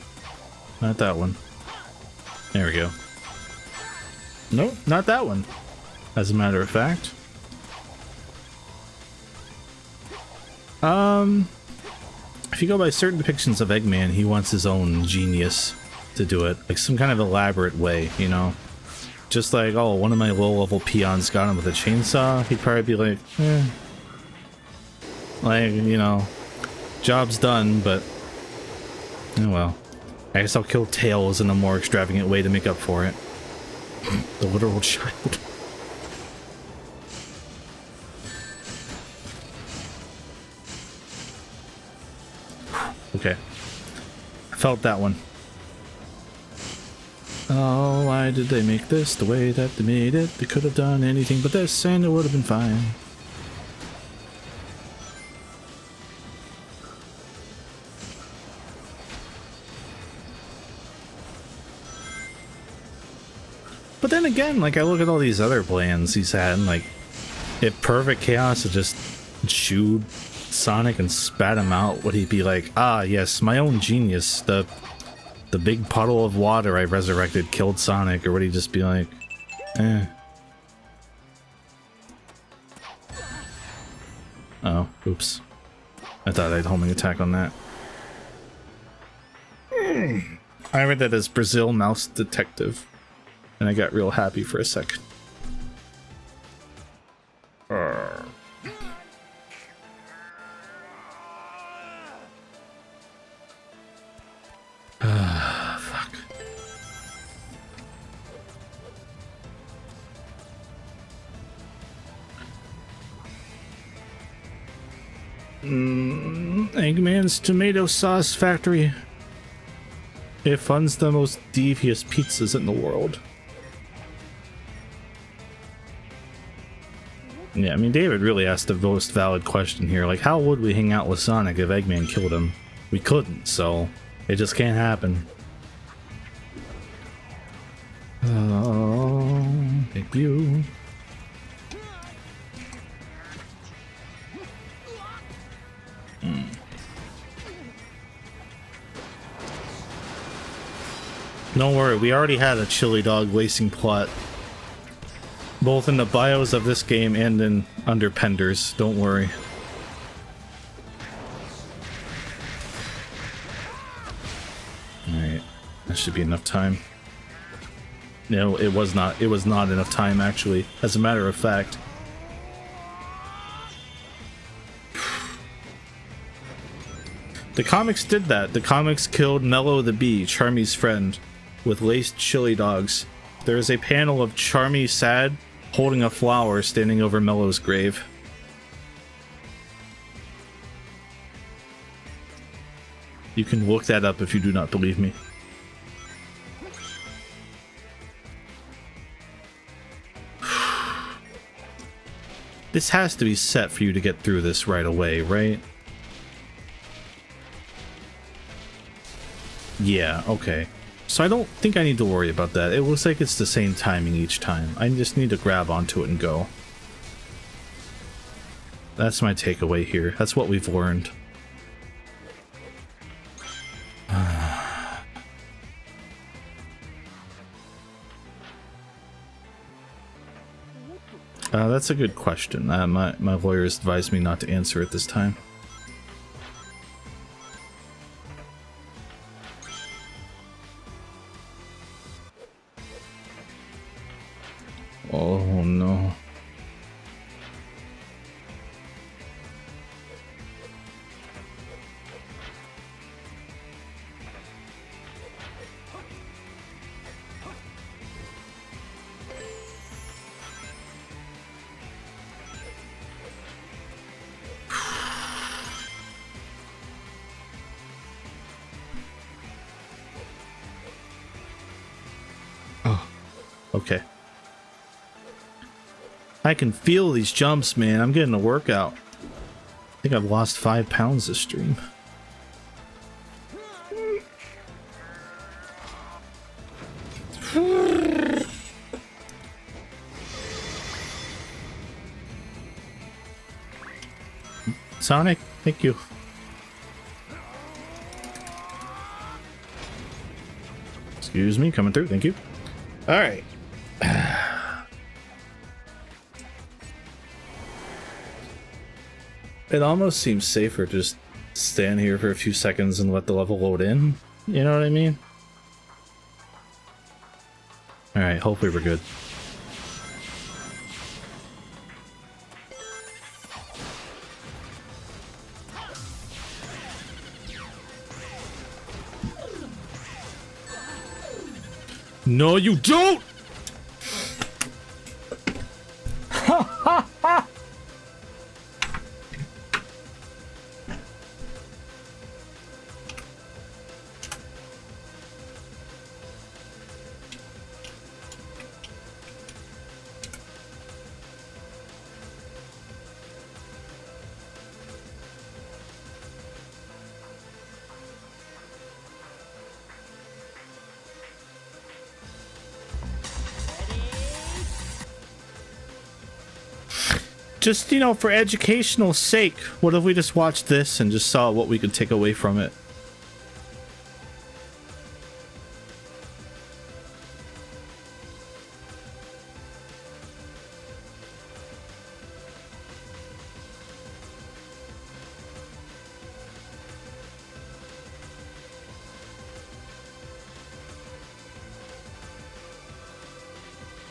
A: Not that one. There we go. Nope, not that one. As a matter of fact. If you go by certain depictions of Eggman, he wants his own genius to do it. Like some kind of elaborate way, you know? Just like, oh, one of my low-level peons got him with a chainsaw, he'd probably be like, eh. Like, you know, job's done, but oh well. I guess I'll kill Tails in a more extravagant way to make up for it. The literal child. Okay. I felt that one. Oh, why did they make this the way that they made it? They could have done anything but this and it would have been fine. But then again, like, I look at all these other plans he's had, and like, if Perfect Chaos had just chewed Sonic and spat him out, would he be like, ah, yes, my own genius, the big puddle of water I resurrected killed Sonic, or would he just be like, eh. Oh, oops. I thought I had homing attack on that. I read that as Brazil Mouse Detective. And I got real happy for a second. Fuck. Eggman's Tomato Sauce Factory. It funds the most devious pizzas in the world. Yeah, I mean, David really asked the most valid question here. Like, how would we hang out with Sonic if Eggman killed him? We couldn't, so it just can't happen. Oh, thank you. Don't worry, we already had a chili dog lacing plot. Both in the bios of this game and in under Penders, don't worry. Alright, that should be enough time. No, it was not enough time actually, as a matter of fact. The comics did that. The comics killed Mello the Bee, Charmy's friend, with laced chili dogs. There is a panel of Charmy sad, holding a flower standing over Mello's grave. You can look that up if you do not believe me. This has to be set for you to get through this right away, right? Yeah, okay. So I don't think I need to worry about that. It looks like it's the same timing each time. I just need to grab onto it and go. That's my takeaway here. That's what we've learned. That's a good question. My lawyers advised me not to answer it this time. Oh no. Okay. I can feel these jumps, man. I'm getting a workout. I think I've lost 5 pounds this stream. Sonic, thank you. Excuse me, coming through, thank you. All right. It almost seems safer to just stand here for a few seconds and let the level load in. You know what I mean? All right, hopefully we're good. No, you don't! Just, you know, for educational sake, what if we just watched this and just saw what we could take away from it?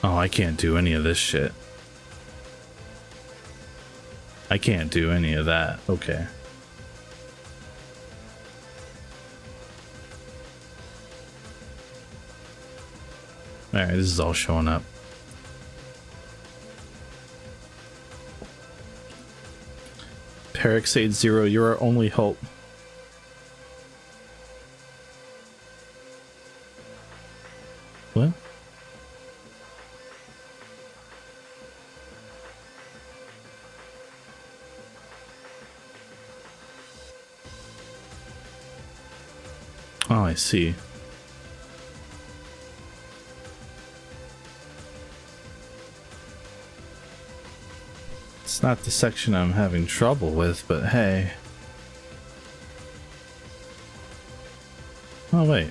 A: Oh, I can't do any of this shit. I can't do any of that. Okay. Alright, this is all showing up. Perixade Zero, you're our only hope. What? Oh, I see. It's not the section I'm having trouble with, but hey. Oh, wait.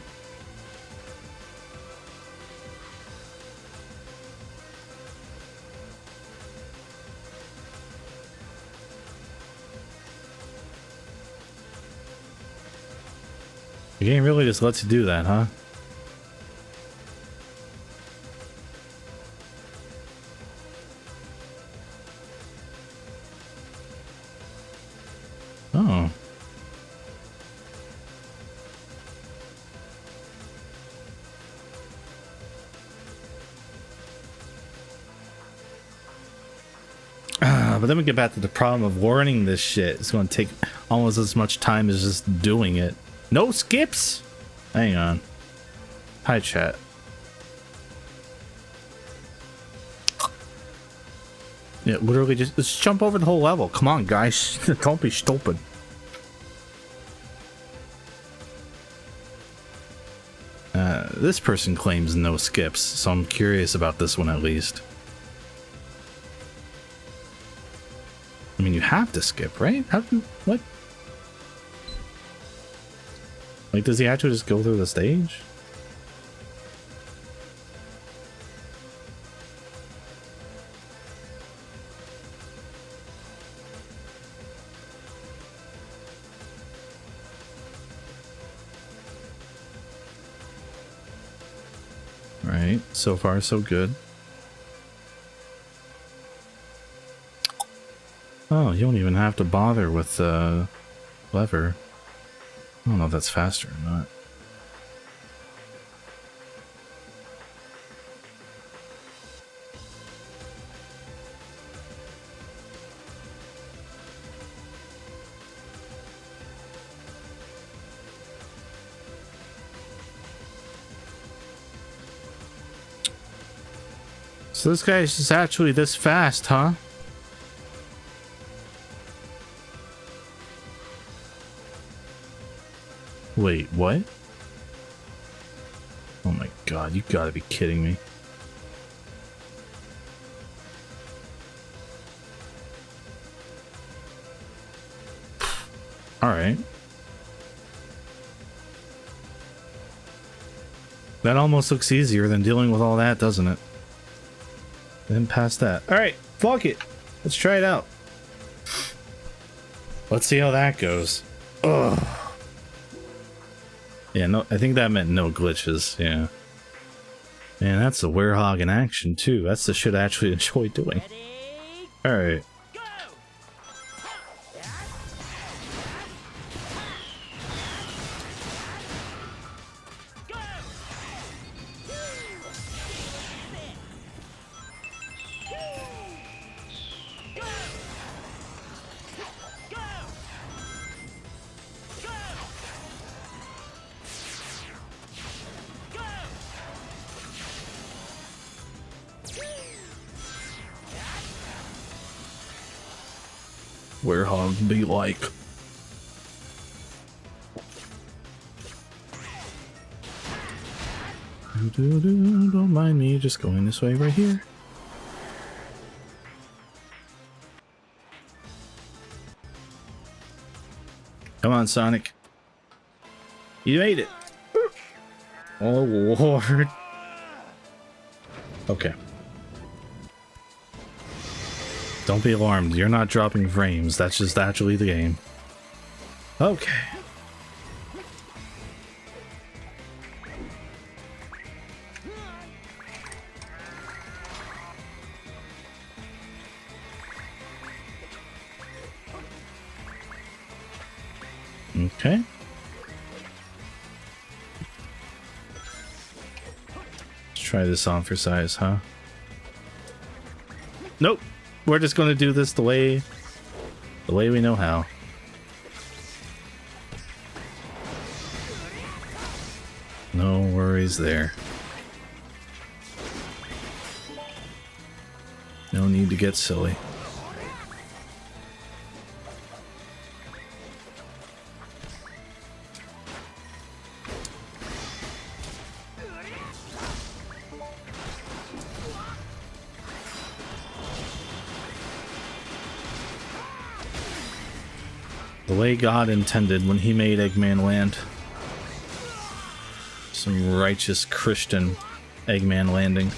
A: The game really just lets you do that, huh? Oh. But then we get back to the problem of learning this shit. It's going to take almost as much time as just doing it. No skips? Hang on. Hi, chat. Yeah, literally just jump over the whole level. Come on, guys. Don't be stupid. This person claims no skips, so I'm curious about this one at least. I mean, you have to skip, right? How do you... What? Like, does he actually just go through the stage? Right, so far so good. Oh, you don't even have to bother with the lever. I don't know if that's faster or not. So this guy's just actually this fast, huh? Wait, what? Oh my god, you gotta be kidding me. Alright. That almost looks easier than dealing with all that, doesn't it? Then past that. Alright, fuck it. Let's try it out. Let's see how that goes. Ugh. Yeah, no, I think that meant no glitches, yeah. Man, that's the werehog in action, too. That's the shit I actually enjoy doing. Alright. Werehog be like. Don't mind me just going this way right here. Come on, Sonic. You made it. Oh, Lord. Okay. Don't be alarmed. You're not dropping frames. That's just actually the game. Okay. Okay. Let's try this on for size, huh? Nope. We're just going to do this the way we know how. No worries there. No need to get silly. The way God intended when he made Eggman Land. Some righteous Christian Eggman landing.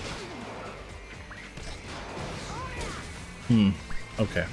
A: Okay.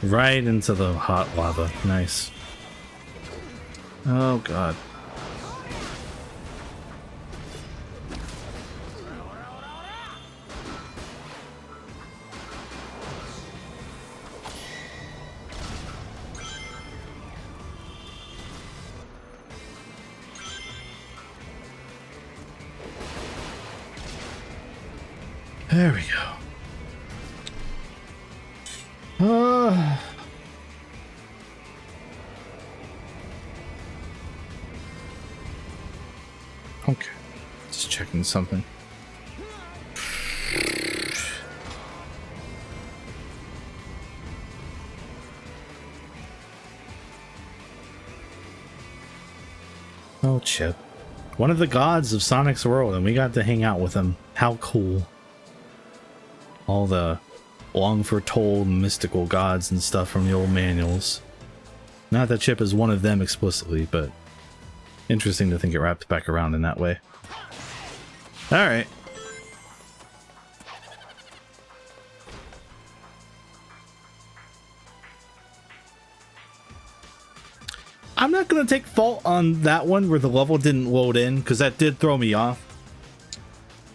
A: Right into the hot lava. Nice. Oh god. There we go. Okay, just checking something. Oh, Chip. One of the gods of Sonic's world, and we got to hang out with him. How cool. All the long-foretold mystical gods and stuff from the old manuals. Not that Chip is one of them explicitly, but interesting to think it wrapped back around in that way. Alright. I'm not gonna take fault on that one where the level didn't load in, because that did throw me off.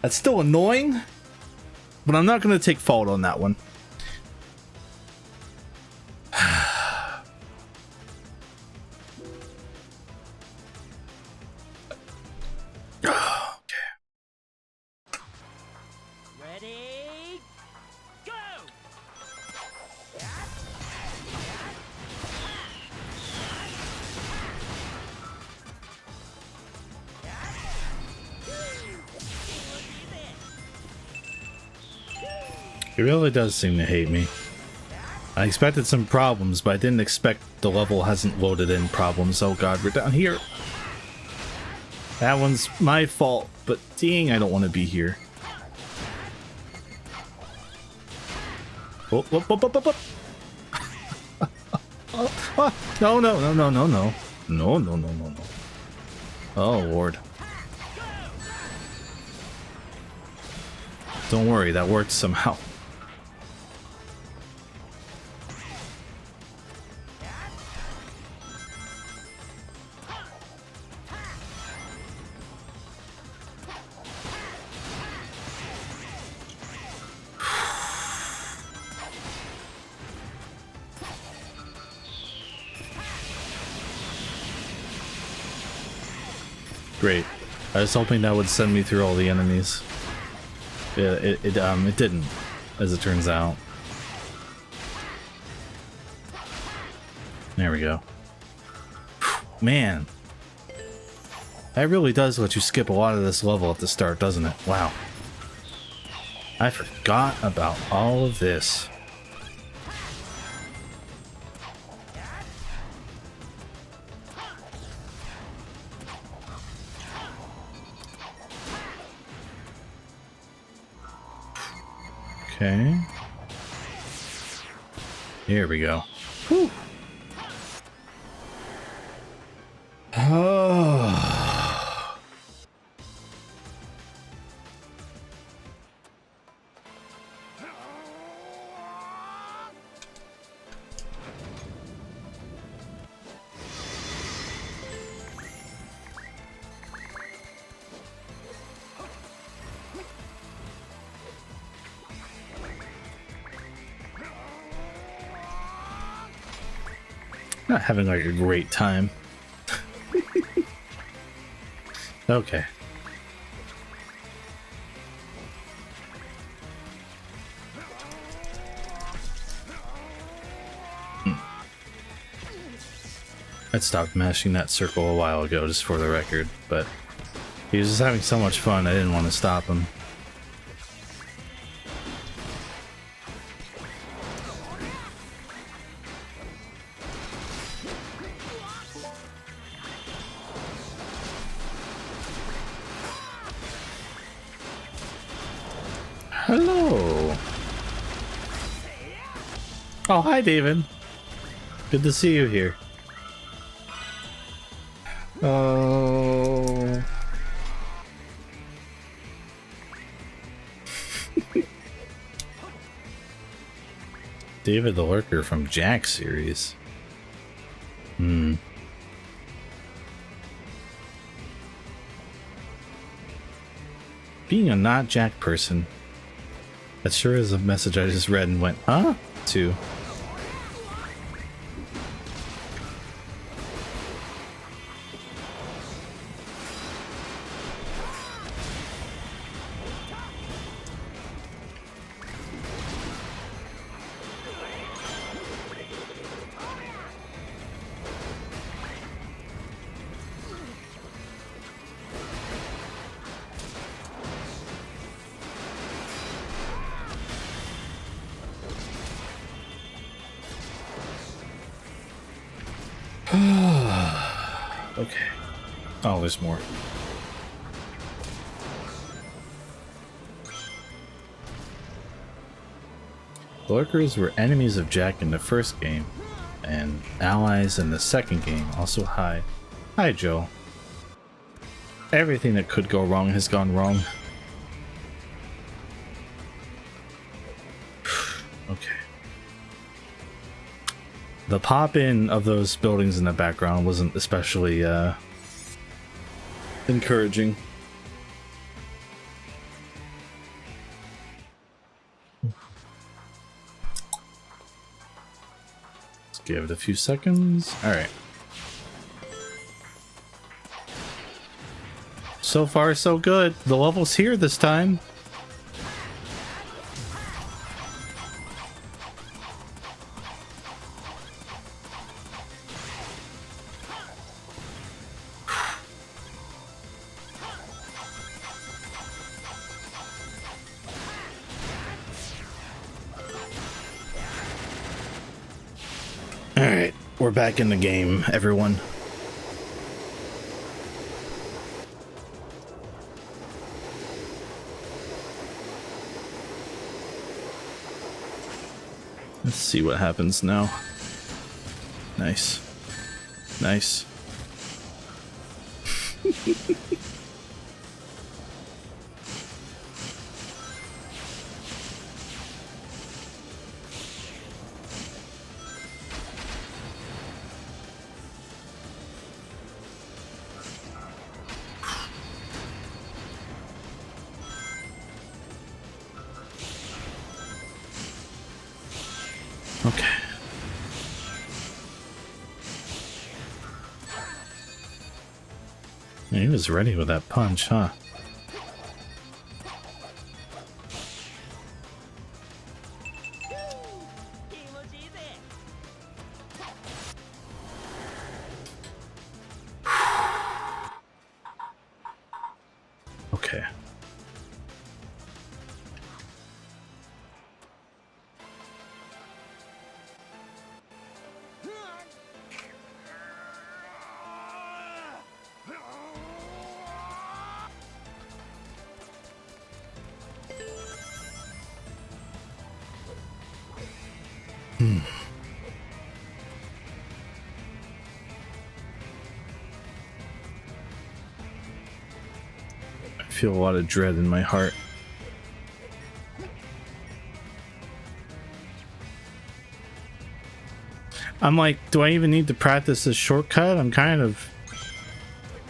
A: That's still annoying, but I'm not gonna take fault on that one.
G: Ready? Go!
A: He really does seem to hate me. I expected some problems, but I didn't expect the level hasn't loaded in problems. Oh god, we're down here. That one's my fault, but dang, I don't want to be here. Whoop, whoop, whoop, whoop, whoop, whoop. No, no, no, no, no, no. No, no, no, no, no. Oh, Lord. Don't worry, that worked somehow. Great. I was hoping that would send me through all the enemies. Yeah, it didn't, as it turns out. There we go. Man. That really does let you skip a lot of this level at the start, doesn't it? Wow. I forgot about all of this. Okay. Here we go. Whew. Oh. Not having like a great time. Okay. I stopped mashing that circle a while ago, just for the record, but he was just having so much fun I didn't want to stop him. Hello. Oh, hi, David. Good to see you here. Oh. David the Lurker from Jack series. Hmm. Being a not Jack person, that sure is a message I just read and went, huh? To. Okay. Oh, there's more. Lurkers were enemies of Jack in the first game, and allies in the second game. Also, hi. Hi, Joe. Everything that could go wrong has gone wrong. Okay. The pop-in of those buildings in the background wasn't especially encouraging. Let's give it a few seconds. Alright. So far, so good. The level's here this time. Alright, we're back in the game, everyone. Let's see what happens now. Nice. Nice. Okay. He was ready with that punch, huh? Okay. I feel a lot of dread in my heart. I'm like, do I even need to practice this shortcut? I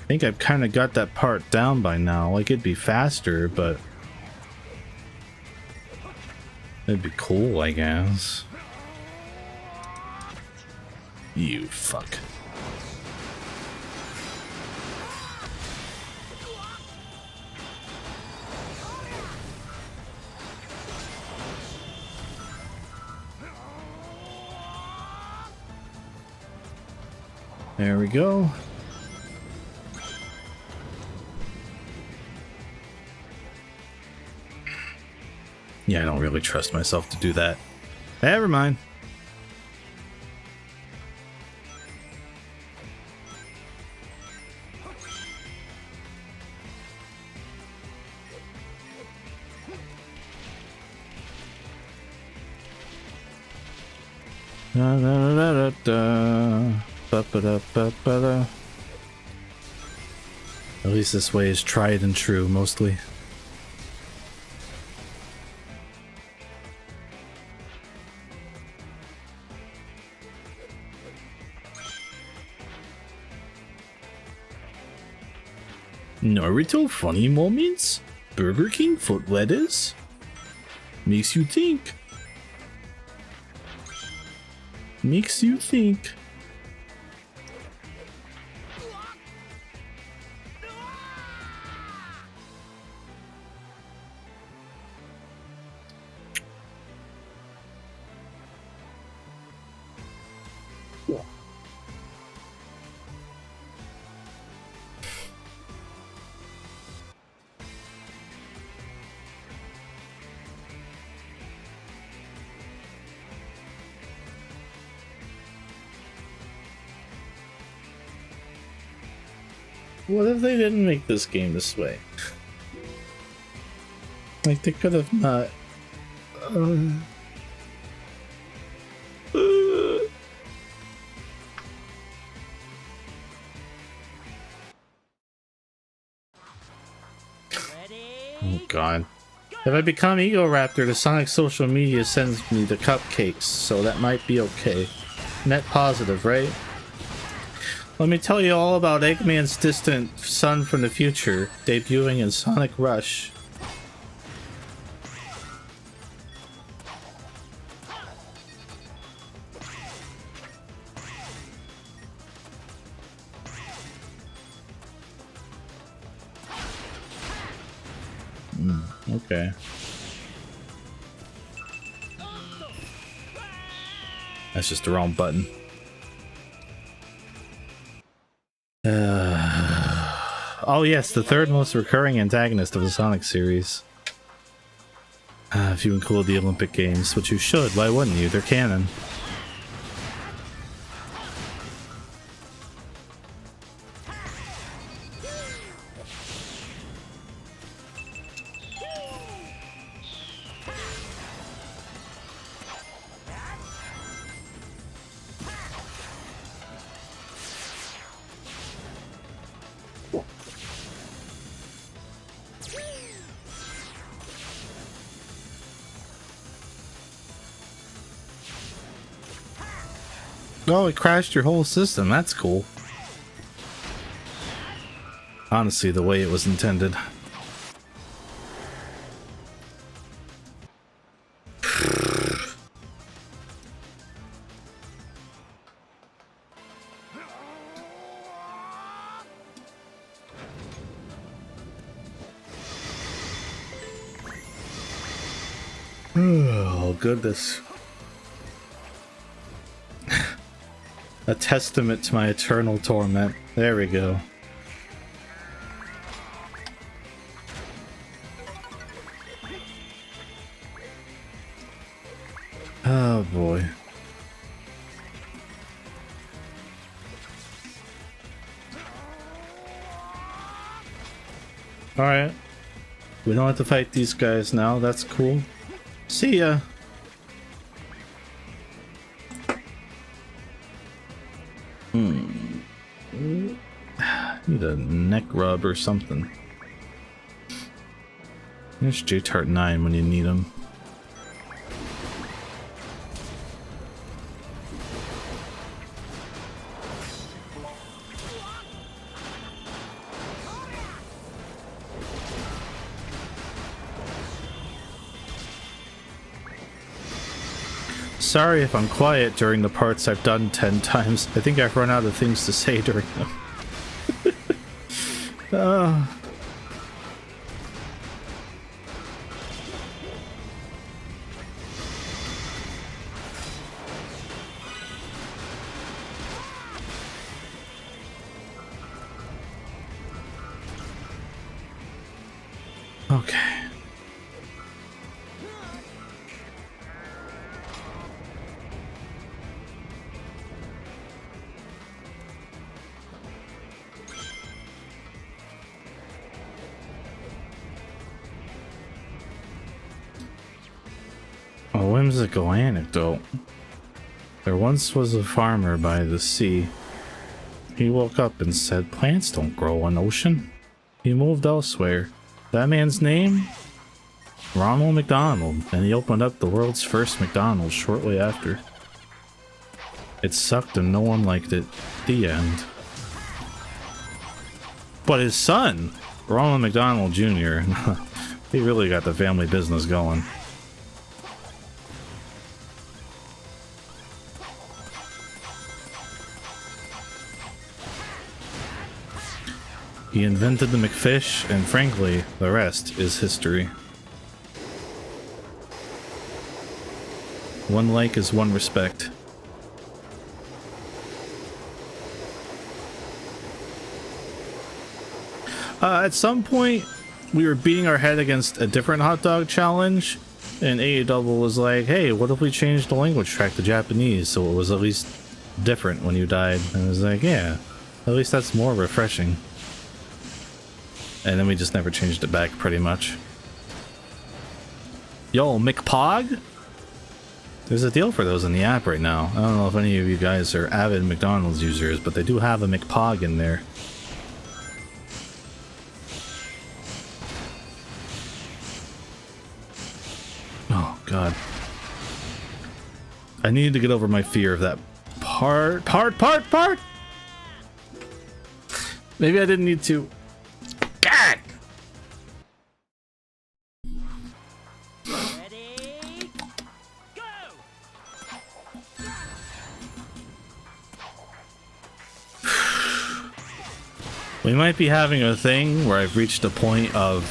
A: think I've kind of got that part down by now. Like, it'd be faster, but it'd be cool, I guess. You fuck. There we go. Yeah, I don't really trust myself to do that. Never mind. Da, da, da, da, da. Ba, ba, da, ba, ba, da. At least this way is tried and true, mostly. Naruto funny moments? Burger King foot lettuce? Makes you think. Makes you think. What if they didn't make this game this way? Like, they could have not. Oh god. If I become Ego Raptor, the Sonic social media sends me the cupcakes, so that might be okay. Net positive, right? Let me tell you all about Eggman's distant son from the future, debuting in Sonic Rush. Okay. That's just the wrong button. Oh yes, the third most recurring antagonist of the Sonic series. If you include the Olympic Games, which you should, why wouldn't you? They're canon. Oh, it crashed your whole system. That's cool. Honestly, the way it was intended. Oh, goodness. A testament to my eternal torment. There we go. Oh boy. Alright. We don't have to fight these guys now. That's cool. See ya. Need a neck rub or something. There's J-Tart 9 when you need him. Sorry if I'm quiet during the parts I've done 10 times. I think I've run out of things to say during them. Okay. A whimsical anecdote. There once was a farmer by the sea. He woke up and said, "Plants don't grow in ocean." He moved elsewhere. That man's name? Ronald McDonald, and he opened up the world's first McDonald's shortly after. It sucked and no one liked it. The end. But his son, Ronald McDonald Jr., he really got the family business going. He invented the McFish, and frankly, the rest is history. One like is one respect. At some point, we were beating our head against a different hot dog challenge, and AEW was like, hey, what if we changed the language track to Japanese so it was at least different when you died? And I was like, yeah, at least that's more refreshing. And then we just never changed it back, pretty much. Yo, McPog? There's a deal for those in the app right now. I don't know if any of you guys are avid McDonald's users, but they do have a McPog in there. Oh, God. I needed to get over my fear of that Part. Maybe I didn't need to. God.
G: Ready, go!
A: We might be having a thing where I've reached a point of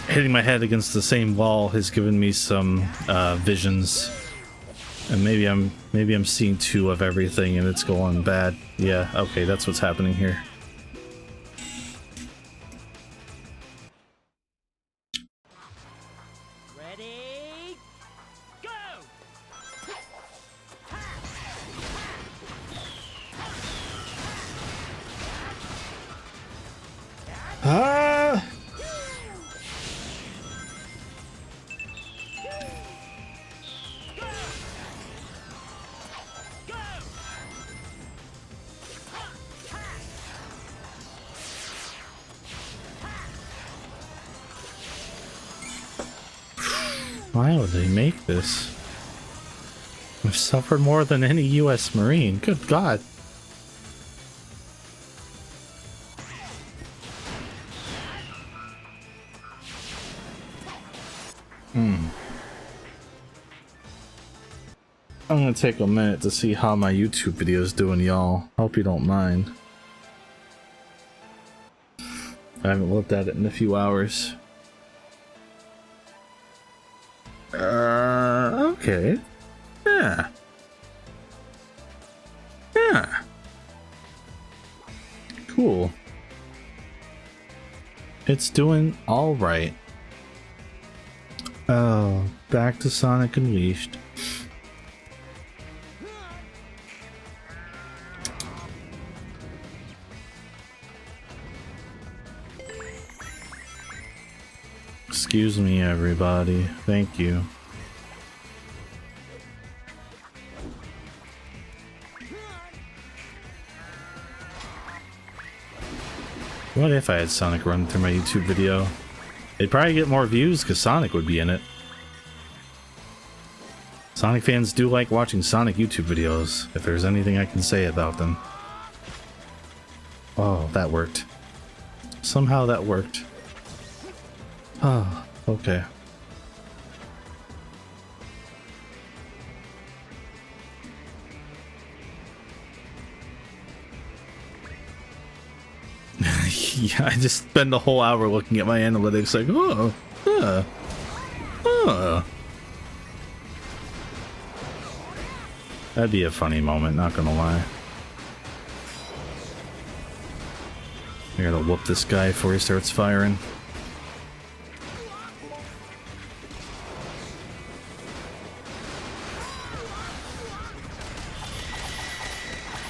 A: hitting my head against the same wall has given me some visions, and maybe I'm seeing two of everything and it's going bad. Yeah, okay, that's what's happening here.
G: Ready, go!
A: Ah! Why would they make this? I've suffered more than any U.S. Marine. Good God. I'm gonna take a minute to see how my YouTube video is doing, y'all. Hope you don't mind. I haven't looked at it in a few hours. Okay. Yeah. Yeah. Cool. It's doing alright. Oh, back to Sonic Unleashed. Excuse me, everybody. Thank you. What if I had Sonic run through my YouTube video? It'd probably get more views because Sonic would be in it. Sonic fans do like watching Sonic YouTube videos, if there's anything I can say about them. Oh, that worked. Somehow that worked. Oh, okay. Yeah, I just spend the whole hour looking at my analytics like, That'd be a funny moment, not gonna lie. I gotta whoop this guy before he starts firing.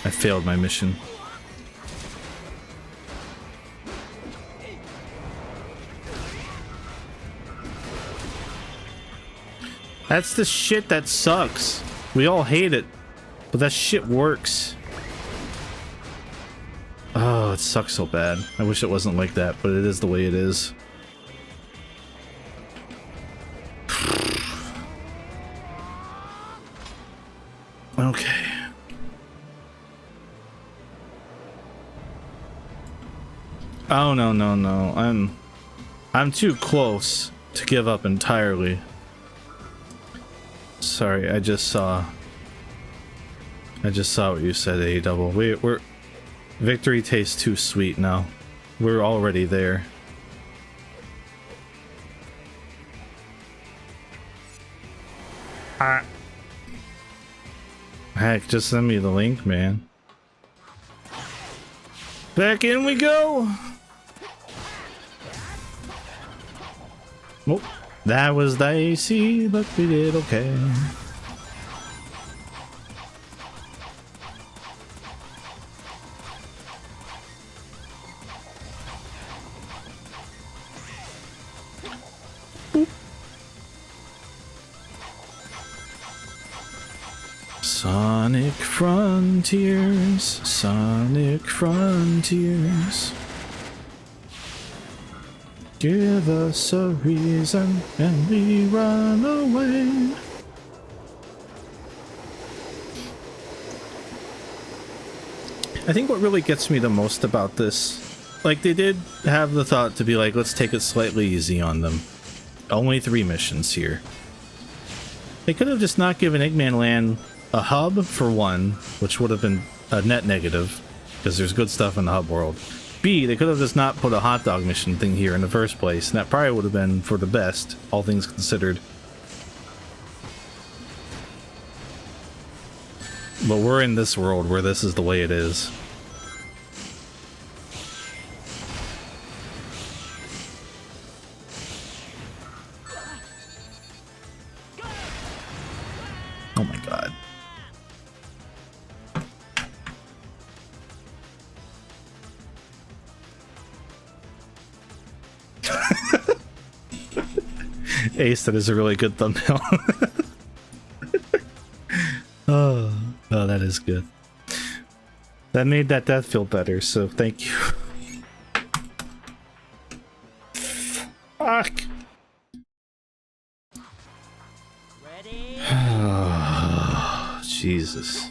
A: I failed my mission. That's the shit that sucks. We all hate it, but that shit works. Oh, it sucks so bad. I wish it wasn't like that, but it is the way it is. Okay. Oh, no. I'm too close to give up entirely. Sorry, I just saw what you said, A-double. We're victory tastes too sweet now. We're already there. Heck, just send me the link, man. Back in we go. Oh, that was dicey, but we did okay. Sonic Frontiers, Sonic Frontiers. Give us a reason and we run away. I think what really gets me the most about this, like, they did have the thought to be like, let's take it slightly easy on them. Only 3 missions here. They could have just not given Eggman Land a hub for 1, which would have been a net negative, because there's good stuff in the hub world. B, they could have just not put a hot dog mission thing here in the first place, and that probably would have been for the best, all things considered. But we're in this world where this is the way it is. Oh my god. Ace, that is a really good thumbnail. Oh, that is good. That made that death feel better, so thank you. Fuck.
G: Ready?
A: Oh, Jesus.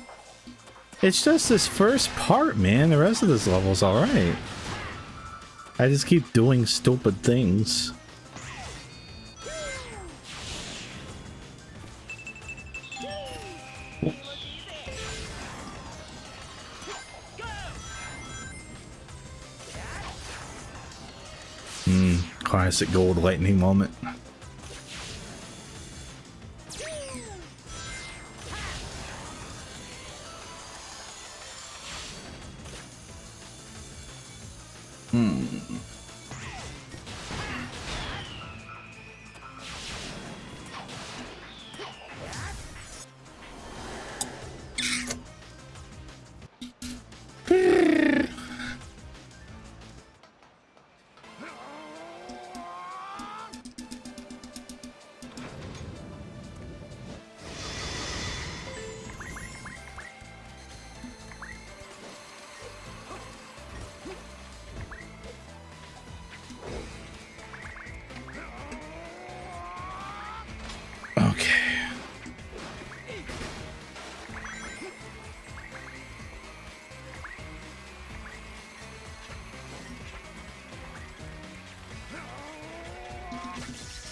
A: It's just this first part, man. The rest of this level's alright. I just keep doing stupid things. Classic gold lightning moment.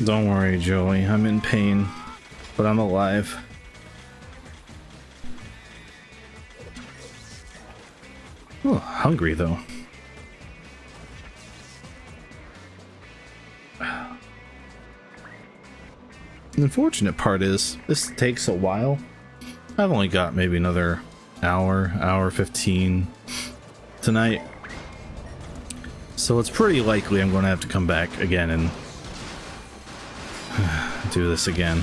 A: Don't worry, Joey. I'm in pain, but I'm alive. Oh, hungry though. The unfortunate part is, this takes a while. I've only got maybe another hour 15 tonight. So it's pretty likely I'm going to have to come back again and do this again.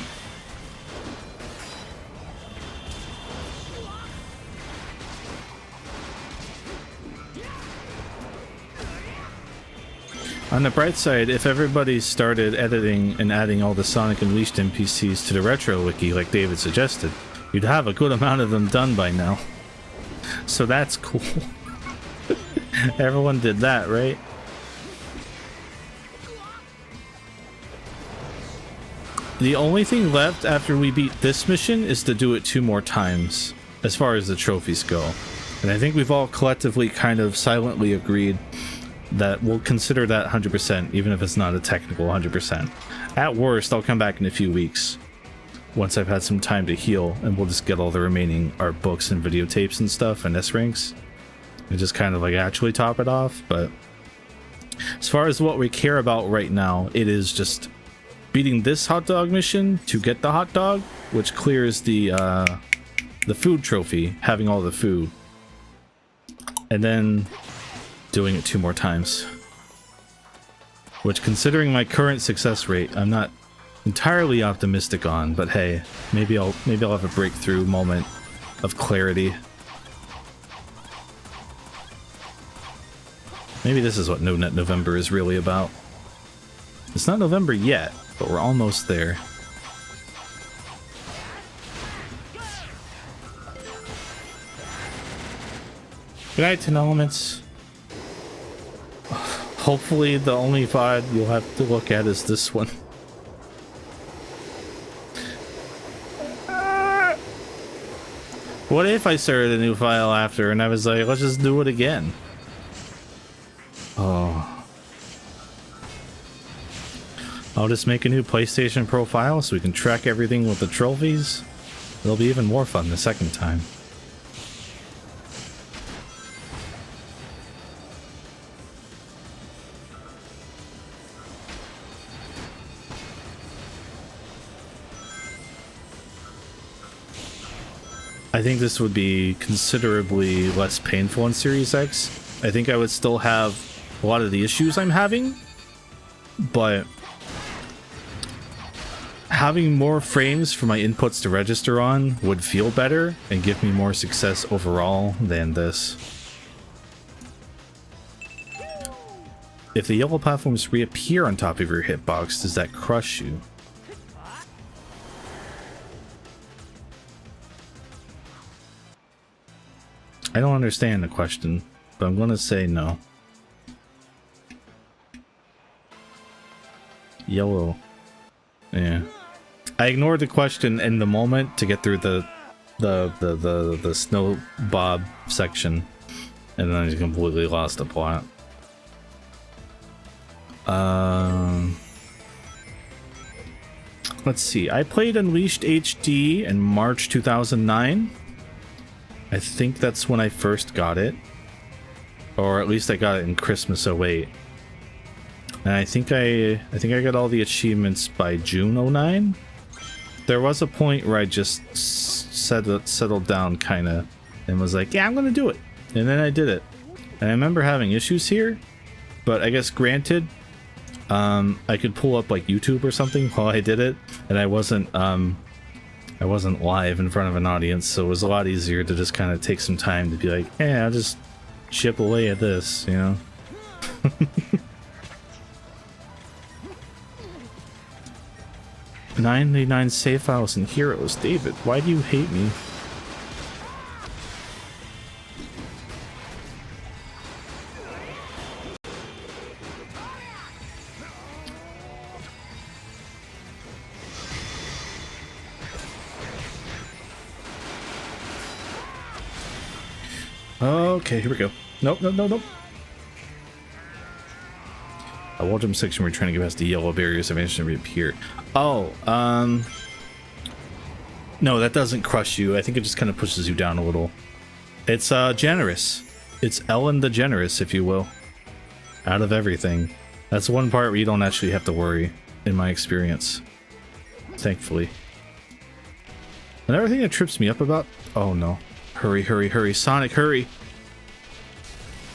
A: On the bright side, if everybody started editing and adding all the Sonic Unleashed NPCs to the Retro Wiki like David suggested, you'd have a good amount of them done by now. So that's cool. Everyone did that, right? The only thing left after we beat this mission is to do it 2 more times, as far as the trophies go. And I think we've all collectively kind of silently agreed that we'll consider that 100%, even if it's not a technical 100%. At worst, I'll come back in a few weeks, once I've had some time to heal, and we'll just get all the remaining art books and videotapes and stuff and S-ranks, and just kind of like actually top it off. But as far as what we care about right now, it is just beating this hot dog mission to get the hot dog, which clears the food trophy, having all the food, and then doing it 2 more times. Which, considering my current success rate, I'm not entirely optimistic on, but hey, maybe I'll have a breakthrough moment of clarity. Maybe this is what No Net November is really about. It's not November yet, but we're almost there. Good night, 10 Elements. Hopefully the only VOD you'll have to look at is this one. What if I started a new file after and I was like, let's just do it again? Oh. I'll just make a new PlayStation profile so we can track everything with the trophies. It'll be even more fun the second time. I think this would be considerably less painful in Series X. I think I would still have a lot of the issues I'm having, but having more frames for my inputs to register on would feel better and give me more success overall than this. If the yellow platforms reappear on top of your hitbox, does that crush you? I don't understand the question, but I'm gonna say no. Yellow. Yeah. I ignored the question in the moment to get through the snow bob section, and then I just completely lost the plot. Let's see. I played Unleashed HD in March 2009. I think that's when I first got it, or at least I got it in Christmas 08. And I think I got all the achievements by June 09. There was a point where I just settled down kind of and was like, yeah, I'm gonna do it, and then I did it. And I remember having issues here, but I guess granted, I could pull up like YouTube or something while I did it, and I wasn't live in front of an audience, so it was a lot easier to just kind of take some time to be like, hey, I'll just chip away at this, you know? 99 save files and heroes. David, why do you hate me? Okay, here we go. Nope. A wall jump section, we're trying to get past the yellow barriers eventually reappear. Oh, no, that doesn't crush you. I think it just kind of pushes you down a little. It's generous. It's Ellen the Generous, if you will. Out of everything. That's one part where you don't actually have to worry, in my experience. Thankfully. Another thing that trips me up about... Oh no. Hurry, Sonic, hurry!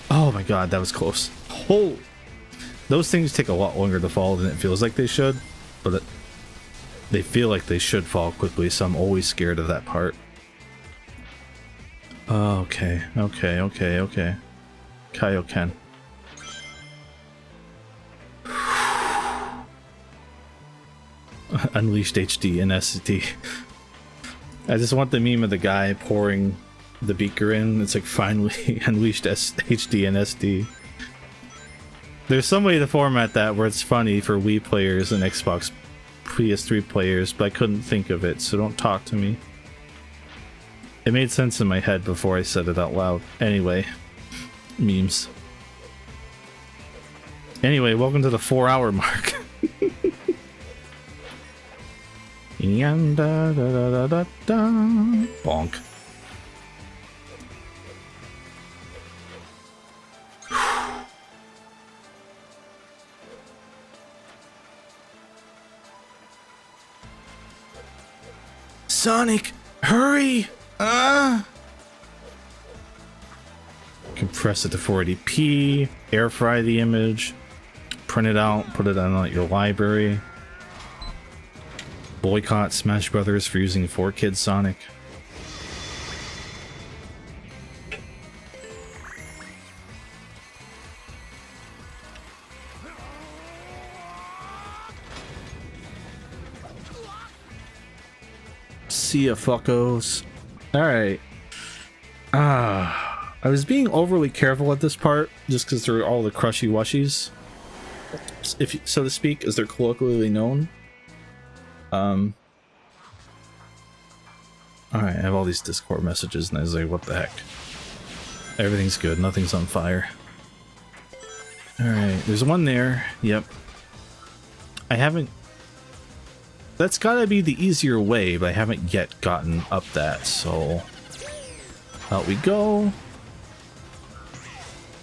A: Oh my god, that was close. Oh! Those things take a lot longer to fall than it feels like they should, but they feel like they should fall quickly, so I'm always scared of that part. Okay. Kaioken. Unleashed HD and SD. I just want the meme of the guy pouring the beaker in. It's like, finally Unleashed HD and SD. There's some way to format that where it's funny for Wii players and Xbox PS3 players, but I couldn't think of it, so don't talk to me. It made sense in my head before I said it out loud. Anyway, memes. Anyway, welcome to the 4-hour mark. Bonk. Sonic, hurry! Compress it to 480p, air fry the image, print it out, put it on your library. Boycott Smash Brothers for using 4Kids Sonic. See ya, fuckos. Alright. I was being overly careful at this part, just because there are all the crushy wushies, if so to speak, as they're colloquially known. Alright, I have all these Discord messages and I was like, what the heck? Everything's good, nothing's on fire. Alright, there's one there. Yep. I haven't... That's gotta be the easier way, but I haven't yet gotten up that, so... Out we go.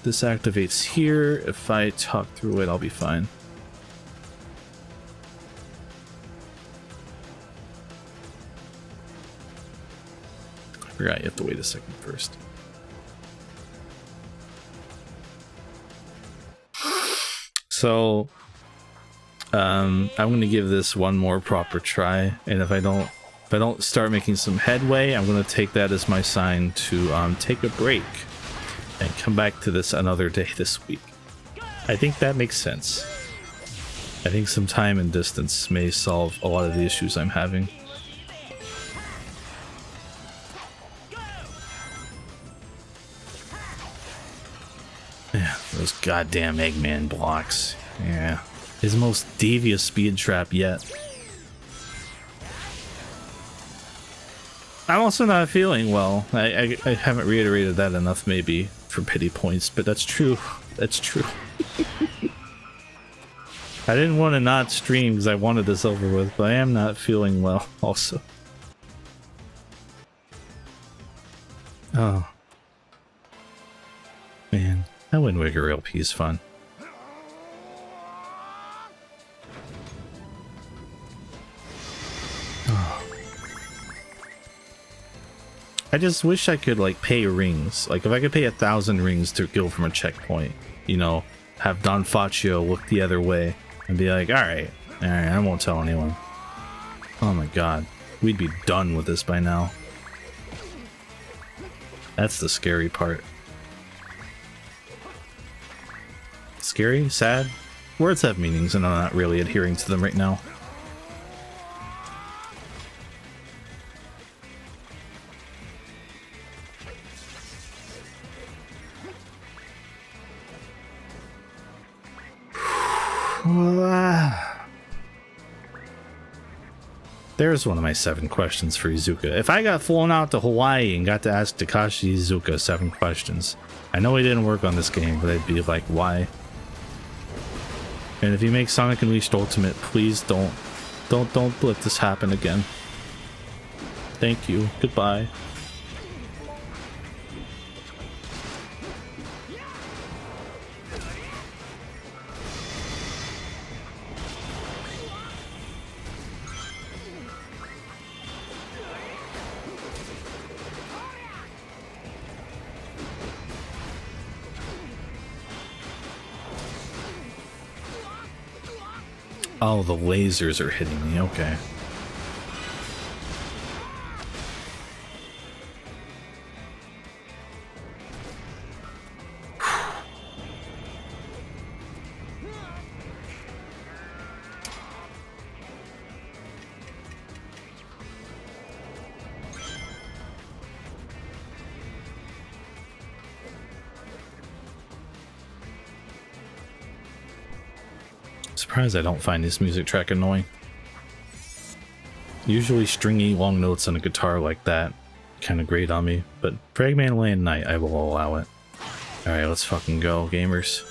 A: This activates here. If I talk through it, I'll be fine. I forgot you have to wait a second first. So, I'm gonna give this one more proper try, and if I don't start making some headway, I'm gonna take that as my sign to take a break and come back to this another day this week. I think that makes sense. I think some time and distance may solve a lot of the issues I'm having. Yeah, those goddamn Eggman blocks. Yeah. His most devious speed trap yet. I'm also not feeling well. I haven't reiterated that enough maybe for pity points, but that's true. That's true. I didn't want to not stream because I wanted this over with, but I am not feeling well also. Oh. Man, that Wind Waker LP is fun. I just wish I could like pay rings. Like if I could pay 1,000 rings to go from a checkpoint, you know, have Don Faccio look the other way and be like, all right, I won't tell anyone. Oh my god, we'd be done with this by now. That's the scary part. Scary? Sad? Words have meanings and I'm not really adhering to them right now. There's one of my 7 questions for Izuka. If I got flown out to Hawaii and got to ask Takashi Izuka 7 questions, I know he didn't work on this game, but I'd be like, why? And if you make Sonic Unleashed Ultimate, please don't let this happen again. Thank you. Goodbye. Oh, the lasers are hitting me, okay. Surprised I don't find this music track annoying. Usually stringy long notes on a guitar like that kind of grate on me, but for Eggman Land Night I will allow it. Alright, let's fucking go, gamers.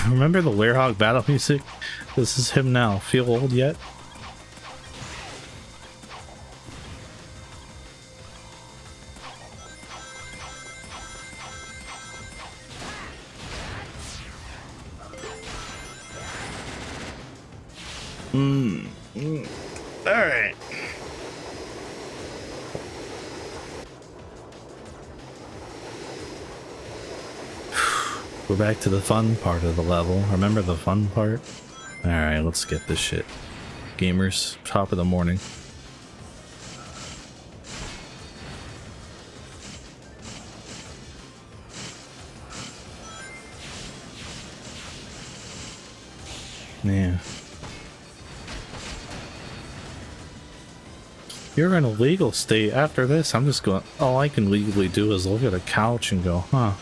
A: Remember the Werehog battle music? This is him now. Feel old yet? Alright. We're back to the fun part of the level. Remember the fun part? Alright, let's get this shit. Gamers, top of the morning. Yeah. You're in a legal state. After this, I'm just going... All I can legally do is look at a couch and go, huh.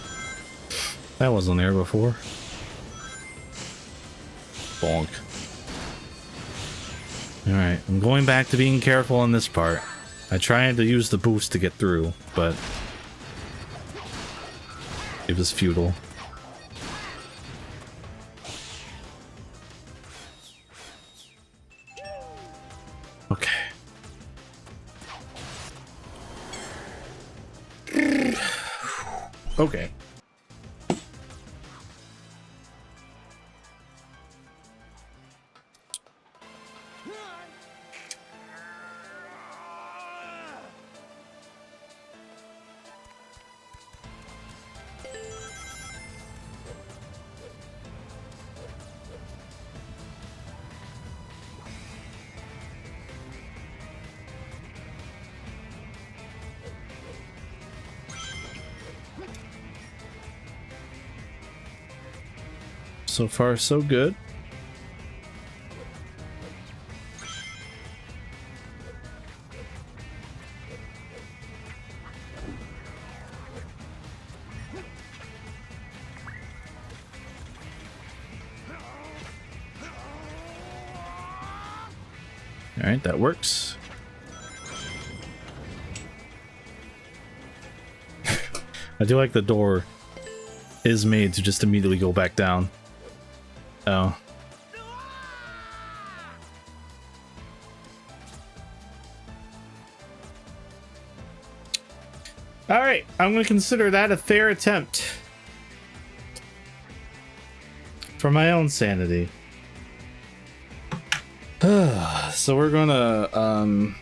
A: That wasn't there before. Bonk. Alright, I'm going back to being careful on this part. I tried to use the boost to get through, but it was futile. Okay. Okay. So far, so good. All right, that works. I do like the door is made to just immediately go back down. Oh. Alright, I'm going to consider that a fair attempt. For my own sanity. So we're going to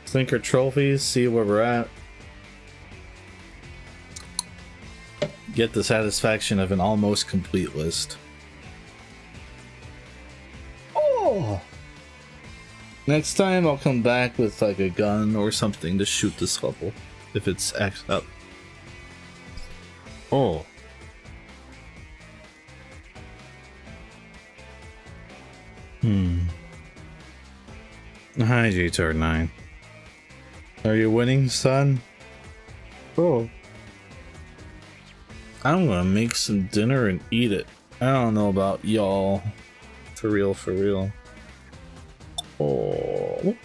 A: think our trophies, see where we're at. Get the satisfaction of an almost complete list. Next time I'll come back with like a gun or something to shoot this level if it's axed up. Oh. Hi, GTR9. Are you winning, son? Oh. I'm gonna make some dinner and eat it. I don't know about y'all. For real, for real. Oh.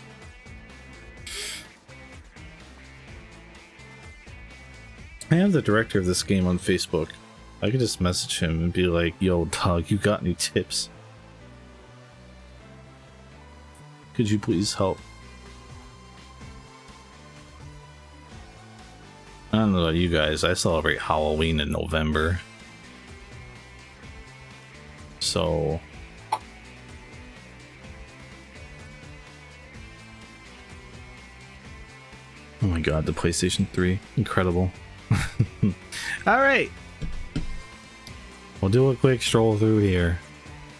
A: I have the director of this game on Facebook. I could just message him and be like, yo, dog, you got any tips? Could you please help? I don't know about you guys, I celebrate Halloween in November. So... oh my god, the PlayStation 3. Incredible. Alright! We'll do a quick stroll through here.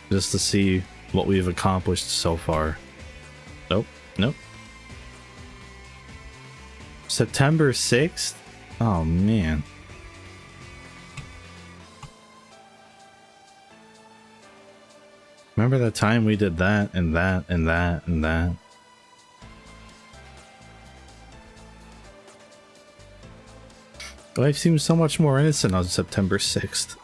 A: Just to see what we've accomplished so far. Nope. Nope. September 6th? Oh man. Remember that time we did that and that and that and that? Life seems so much more innocent on September 6th.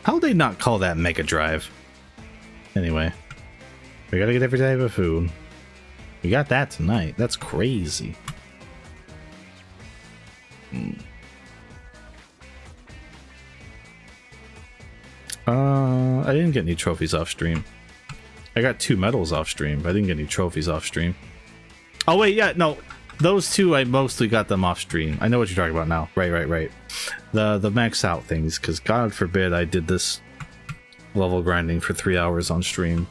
A: How'd they not call that Mega Drive? Anyway, we gotta get every type of food. We got that tonight. That's crazy. I didn't get any trophies off stream. I got 2 medals off stream, but I didn't get any trophies off stream. Oh wait, yeah, no. Those 2, I mostly got them off stream. I know what you're talking about now. Right. The max out things, because God forbid I did this level grinding for 3 hours on stream.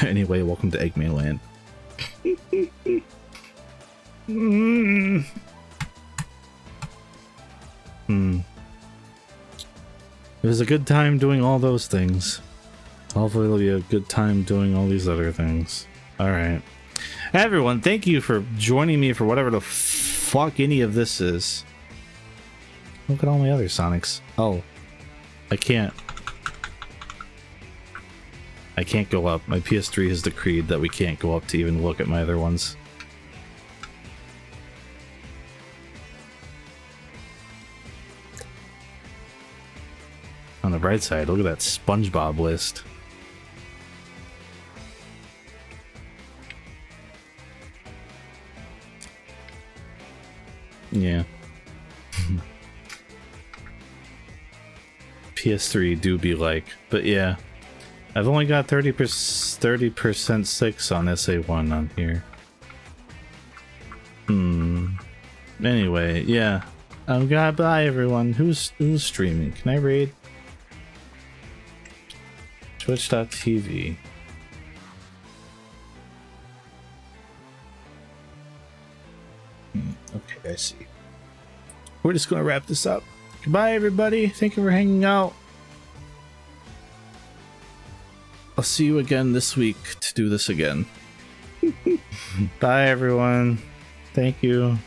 A: Anyway, welcome to Eggman Land. It was a good time doing all those things. Hopefully it'll be a good time doing all these other things. Alright. Everyone, thank you for joining me for whatever the fuck any of this is. Look at all my other Sonics. Oh. I can't go up. My PS3 has decreed that we can't go up to even look at my other ones. On the bright side, look at that SpongeBob list. Yeah. PS3 do be like, but yeah. I've only got 30% 6 on SA1 on here. Anyway, yeah. Goodbye everyone. Who's streaming? Can I raid? Twitch.tv. Okay, I see. We're just gonna wrap this up. Goodbye everybody. Thank you for hanging out. I'll see you again this week to do this again. Bye everyone. Thank you.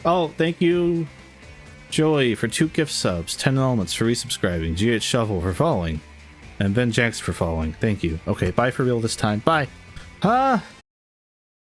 A: Oh, thank you Joey for 2 gift subs, 10 elements for resubscribing, GH Shuffle for following, and Ben Jax for following. Thank you. Okay, bye for real this time. Bye.